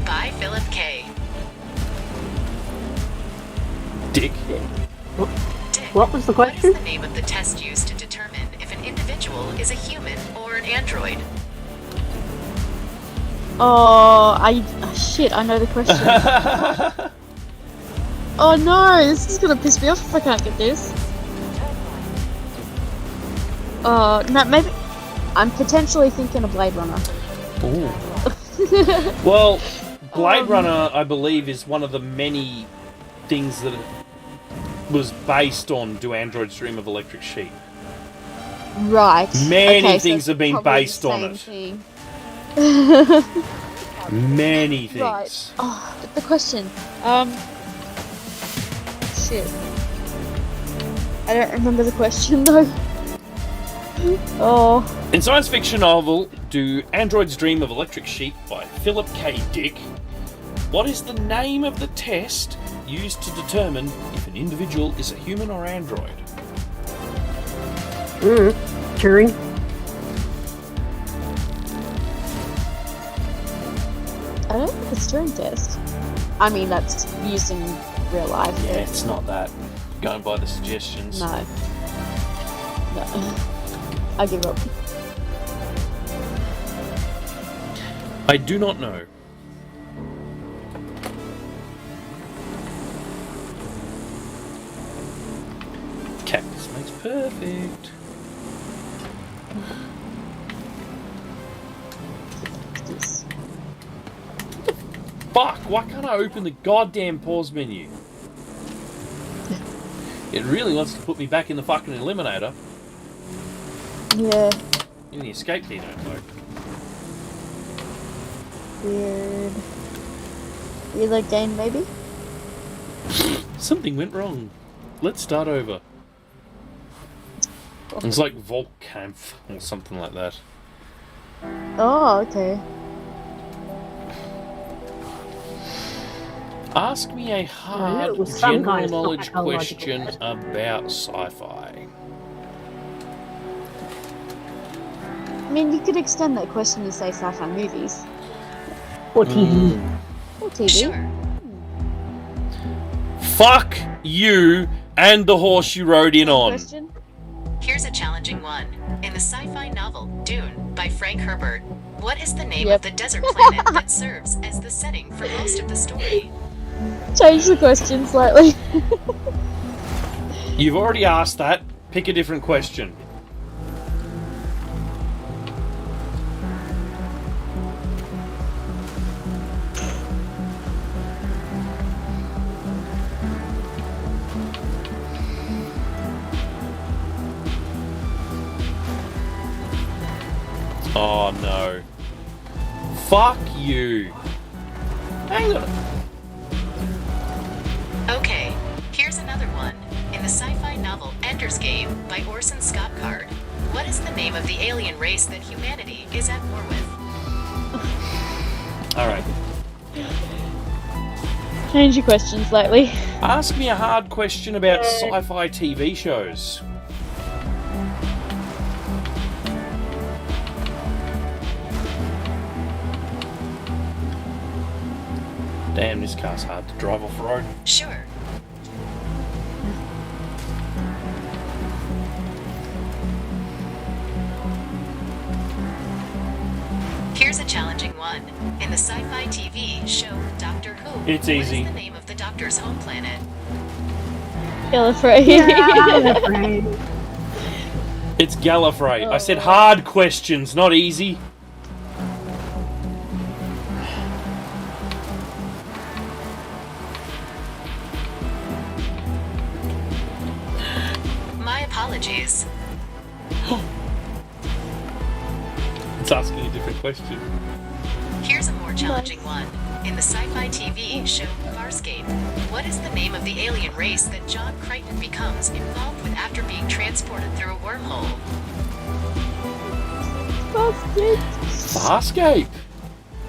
By Philip K. Dick. Dick, What was the what question? is the name of the test used to determine if an individual is a human or an android? Shit, I know the question. Oh no, this is gonna piss me off if I can't get this. No, maybe... I'm potentially thinking of Blade Runner. Ooh. Well, Blade Runner, I believe, is one of the many things that was based on Do Androids Dream of Electric Sheep. Right. Many Okay, so things it's have been probably based the on same it. thing. Many things. Right. Oh, but the question. Shit. I don't remember the question though. Oh. In science fiction novel Do Androids Dream of Electric Sheep by Philip K. Dick, what is the name of the test used to determine if an individual is a human or android? Turing. I don't think it's Turing test. I mean, that's used in real life. Yeah, but it's not that. Going by the suggestions. No. No. I give up. I do not know. Cactus makes perfect. This. Fuck, why can't I open the goddamn pause menu? It really wants to put me back in the fucking eliminator. Yeah. In the escape key don't work. Weird. Reload game, maybe? Something went wrong. Let's start over. It's like Volkampf or something like that. Oh, okay. Ask me a I hard knew it was some general kind of knowledge psychological question test. about sci-fi. I mean, you could extend that question to say sci-fi movies. Or TV. Or TV. Sure. Fuck you and the horse you rode in on. Question? Here's a challenging one. In the sci-fi novel Dune by Frank Herbert, what is the name Yep. of the desert planet that serves as the setting for most of the story? Change the question slightly. You've already asked that. Pick a different question. Oh no. Fuck you. Hang on. Okay, here's another one. In the sci-fi novel Ender's Game by Orson Scott Card, what is the name of the alien race that humanity is at war with? Alright. Change your question slightly. Ask me a hard question about sci-fi TV shows. Damn, this car's hard to drive off road. Sure. Here's a challenging one. In the sci-fi TV show Doctor Who, It's what easy. is the name of the Doctor's home planet? Gallifrey. It's Gallifrey. I said hard questions, not easy. My apologies. It's asking a different question. Here's a more challenging one. In the sci-fi TV show Farscape, what is the name of the alien race that John Crichton becomes involved with after being transported through a wormhole? Farscape.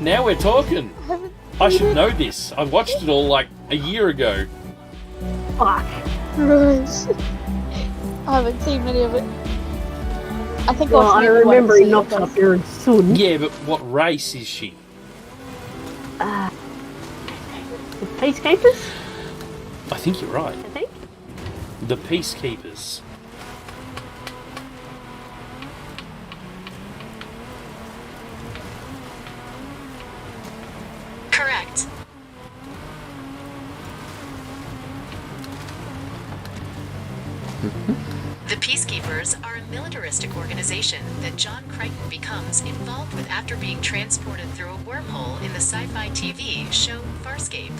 Now we're talking. I should know this. I watched it all like a year ago. Fuck. Right. I haven't seen many of it. I think Well, I maybe one remember he episode knocks of up your son. Yeah, but what race is she? The Peacekeepers, I think you're right. I think. The Peacekeepers. Correct. The Peacekeepers are a militaristic organization that John Crichton becomes involved with after being transported through a wormhole in the sci-fi TV show Farscape.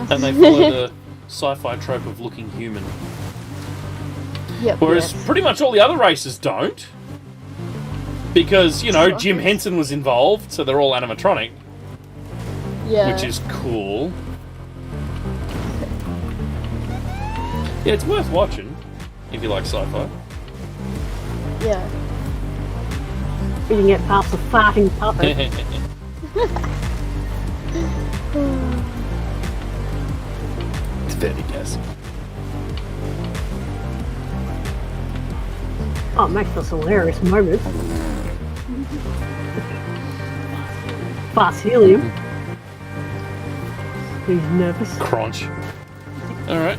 And they follow the sci-fi trope of looking human. Yep. Whereas pretty much all the other races don't. Because, you know, Jim Henson was involved, so they're all animatronic. Yeah. Which is cool. Yeah, it's worth watching if you like sci-fi. Yeah. You can get past the farting puppet. It's very gassy. Oh, it makes this hilarious moment. Fast helium. He's nervous. Crunch. Alright,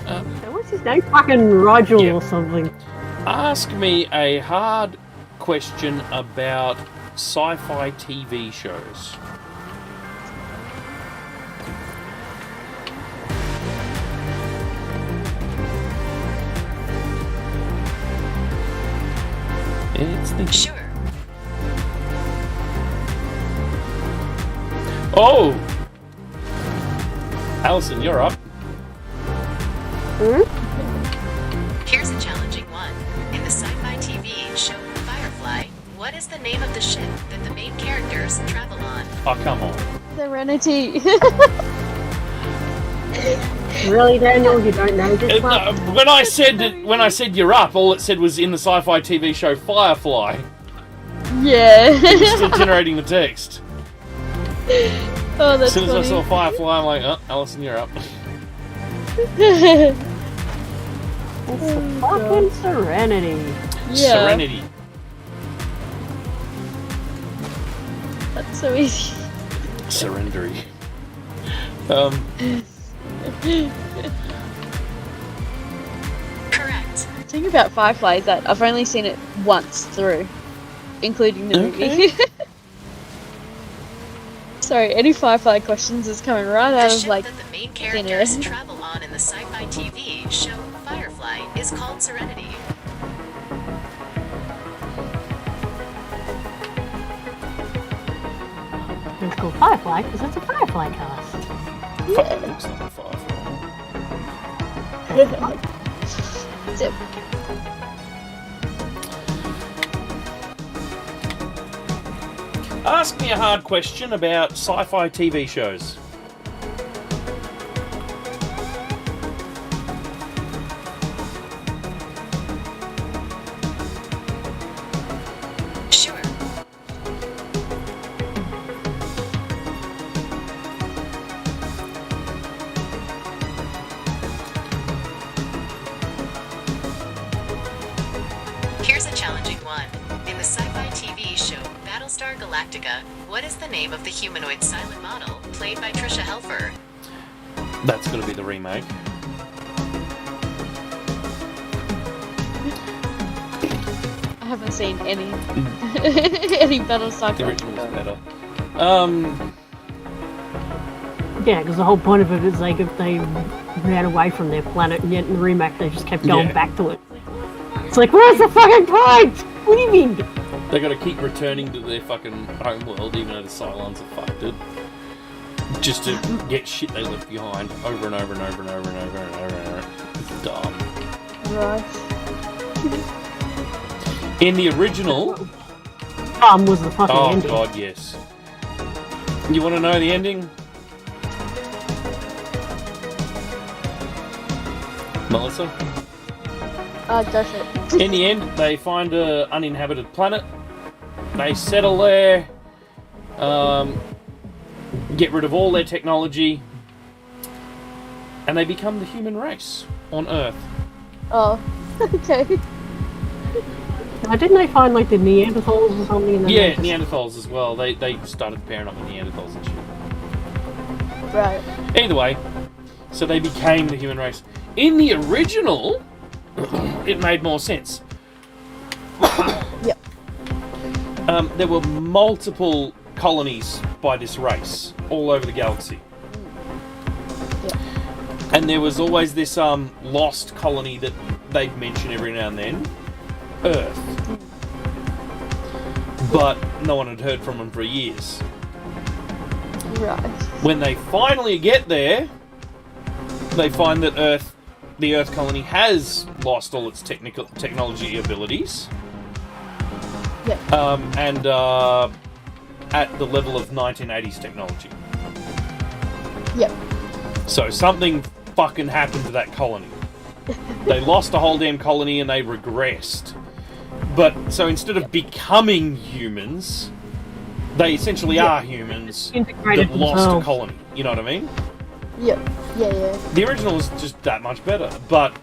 What's his name? Fucking Rigel Yeah. or something. ask me a hard question about sci-fi TV shows. It's thinking. Sure. Oh! Alison, you're up. Here's a challenging one. In the sci-fi TV show Firefly, what is the name of the ship that the main characters travel on? Oh, come on. Serenity. Really, Daniel? You don't know this one? When I said you're up, all it said was in the sci-fi TV show Firefly. Yeah. It's still generating the text. Oh, that's As soon as I funny. saw Firefly, I'm like, oh, Alison, you're up. Fucking Serenity. Yeah. Serenity. That's so easy. Surrendery. Correct. The thing about Firefly is that I've only seen it once through, including the movie. Sorry, any Firefly questions is coming right The out of ship like that the main thin characters air. travel on in the sci-fi TV show Firefly is called Serenity. It's called Firefly because it's a Firefly cast. Fucking looks like a Firefly. Zip. Ask me a hard question about sci-fi TV shows. Sure. Here's a challenging one. In the sci-fi TV show Battlestar Galactica, what is the name of the humanoid silent model played by Trisha Helfer? That's going to be the remake. I haven't seen any any Battlestar The original was Galactica. better. Yeah, because the whole point of it is they ran away from their planet, and yet in the remake they just kept going Yeah. back to it. It's like, where's the fucking point? What do you mean? They got to keep returning to their fucking home world, even though the Cylons have fucked it, just to get shit they left behind over and over and over and over and over and over and over. It's dumb. Right. In the original... Was the fucking Oh, ending. God, yes. You want to know the ending? Melissa? Does it? In the end, they find an uninhabited planet. They settle there. Get rid of all their technology. And they become the human race on Earth. Oh, okay. Now, didn't they find like the Neanderthals or something? And then Yeah, they just- Neanderthals as well. They started pairing up with Neanderthals and shit. Right. Either way, so they became the human race. In the original, it made more sense. Yep. There were multiple colonies by this race all over the galaxy. Yep. And there was always this lost colony that they'd mention every now and then. Earth. But no one had heard from them for years. Right. When they finally get there, they find that the Earth colony has lost all its technology abilities. Yep. And at the level of 1980s technology. Yep. So something fucking happened to that colony. They lost a whole damn colony and they regressed. But, so instead of becoming humans, they essentially are humans Integrated that lost a themselves. colony. You know what I mean? Yep. Yeah. The original is just that much better, but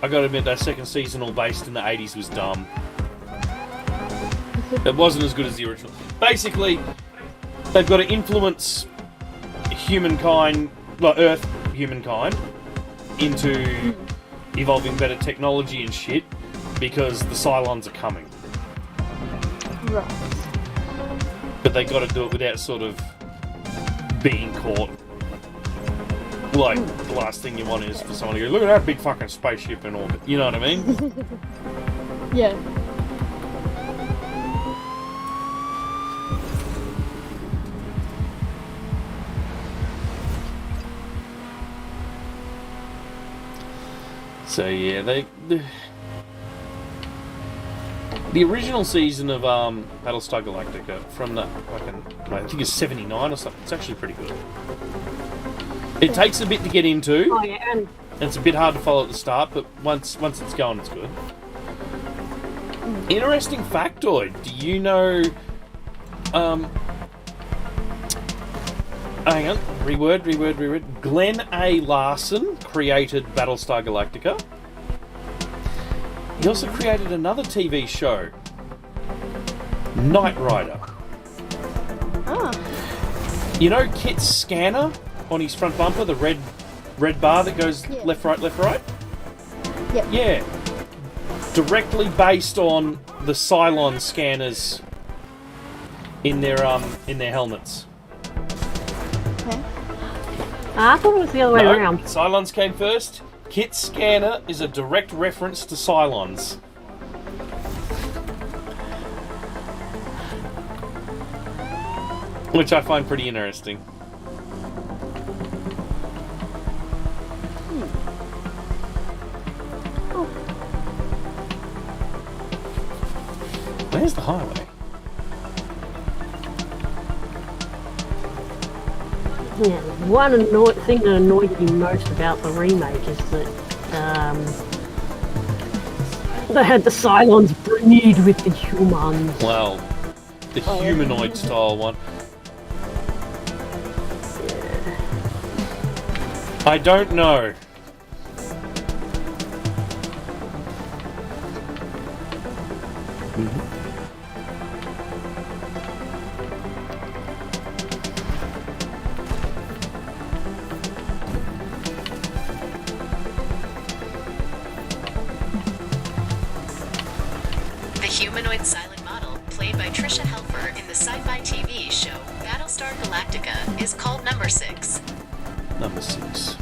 I gotta admit that second season, all based in the 80s, was dumb. It wasn't as good as the original. Basically, they've got to influence humankind, like Earth humankind, into evolving better technology and shit, because the Cylons are coming. Right. But they got to do it without sort of being caught. Like, the last thing you want is for someone to go, look at that big fucking spaceship in orbit. You know what I mean? Yeah. So yeah, the original season of Battlestar Galactica from the fucking, I think it's 79 or something. It's actually pretty good. It takes a bit to get into. Oh yeah, and It's a bit hard to follow at the start, but once it's going, it's good. Interesting factoid. Do you know? Hang on. Reword. Glenn A. Larson created Battlestar Galactica. He also created another TV show, Knight Rider. Ah. You know Kit's scanner on his front bumper, the red bar that goes Yeah. left, right? Yep. Yeah. Directly based on the Cylon scanners in their helmets. Okay. I thought it was the other way No, around. Cylons came first. Kit's scanner is a direct reference to Cylons. Which I find pretty interesting. Where's the highway? Yeah, one thing that annoyed me most about the remake is that they had the Cylons breed with the humans. Well, the humanoid style one. I don't know. The humanoid silent model, played by Trisha Helfer in the sci-fi TV show Battlestar Galactica, is called Number 6. Number 6.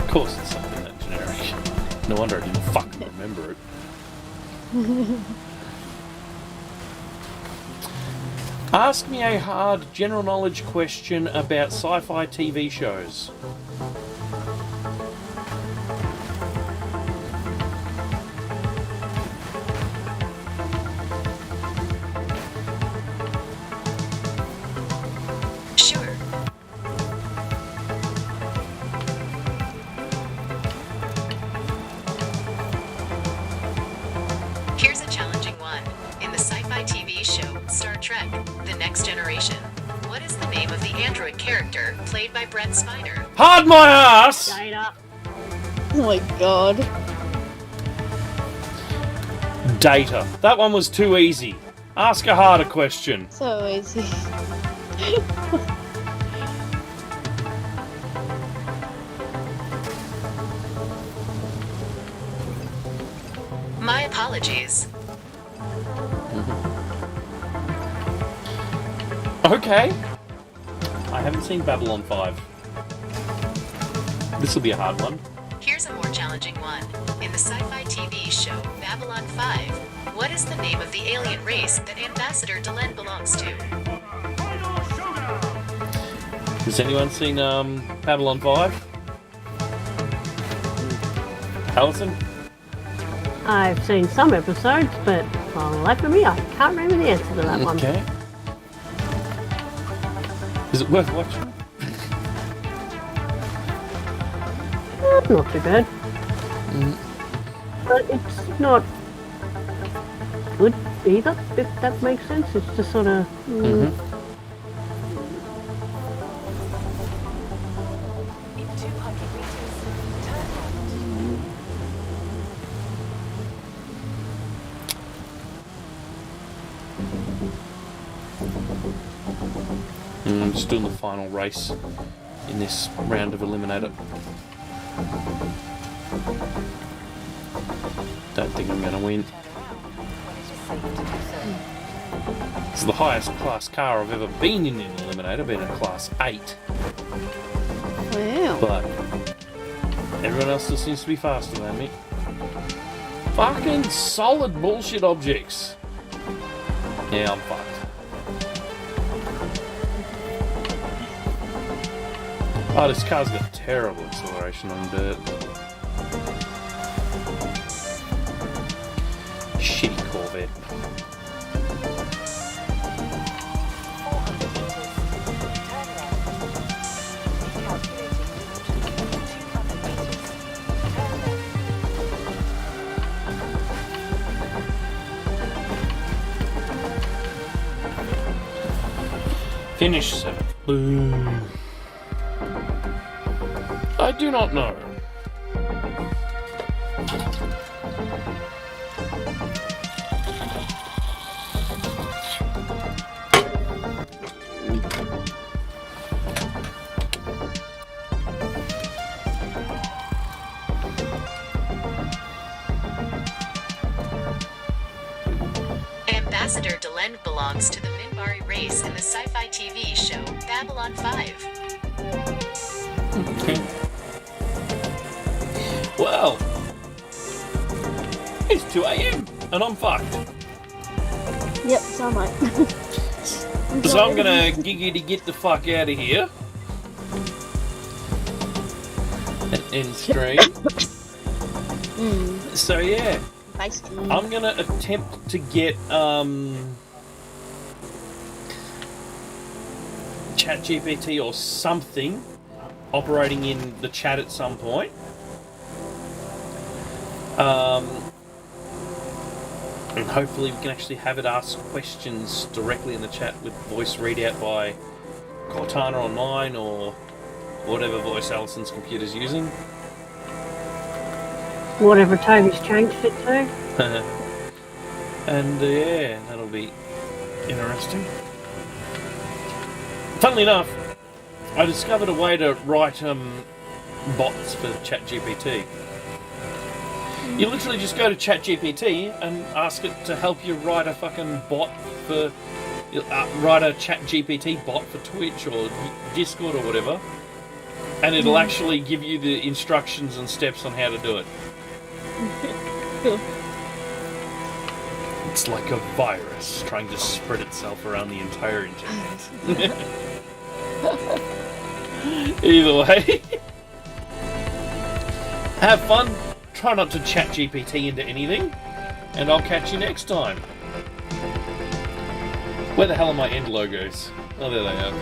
Of course it's something that generic. No wonder I didn't fucking remember it. Ask me a hard general knowledge question about sci-fi TV shows. Trek: The Next Generation. What is the name of the android character played by Brent Spiner? Hard my ass! Data. Oh my god. Data. That one was too easy. Ask a harder question. So easy. My apologies. Okay. I haven't seen Babylon 5. This will be a hard one. Here's a more challenging one. In the sci-fi TV show Babylon 5, what is the name of the alien race that Ambassador Delenn belongs to? Has anyone seen Babylon 5? Alison? I've seen some episodes, but on the life of me, I can't remember the answer to that one. Okay. Is it worth watching? Not too bad. But it's not good either, if that makes sense. It's just sort of... I'm just doing the final race in this round of Eliminator. Don't think I'm going to win. It's the highest class car I've ever been in an Eliminator, been a class 8. Wow. But everyone else still seems to be faster than me. Fucking solid bullshit objects. Yeah, I'm fucked. Oh, this car's got terrible acceleration on dirt. Shitty Corvette. Finish 7th. Boo. I do not know. Ambassador Delenn belongs to the Minbari race in the sci-fi TV show Babylon 5. Okay. Well, it's 2 AM and I'm fucked. Yep, so am I. So I'm gonna giggity get the fuck out of here and end stream. So yeah, I'm gonna attempt to get ChatGPT or something operating in the chat at some point. And hopefully we can actually have it ask questions directly in the chat with voice readout by Cortana online or whatever voice Alison's computer's using. Whatever Toby's changed it to. And yeah, that'll be interesting. Funnily enough, I discovered a way to write bots for ChatGPT. You literally just go to ChatGPT and ask it to help you write a fucking bot for... write a ChatGPT bot for Twitch or Discord or whatever, and it'll actually give you the instructions and steps on how to do it. Cool. It's like a virus trying to spread itself around the entire internet. Either way, have fun. Try not to chat GPT into anything, and I'll catch you next time. Where the hell are my end logos? Oh, there they are.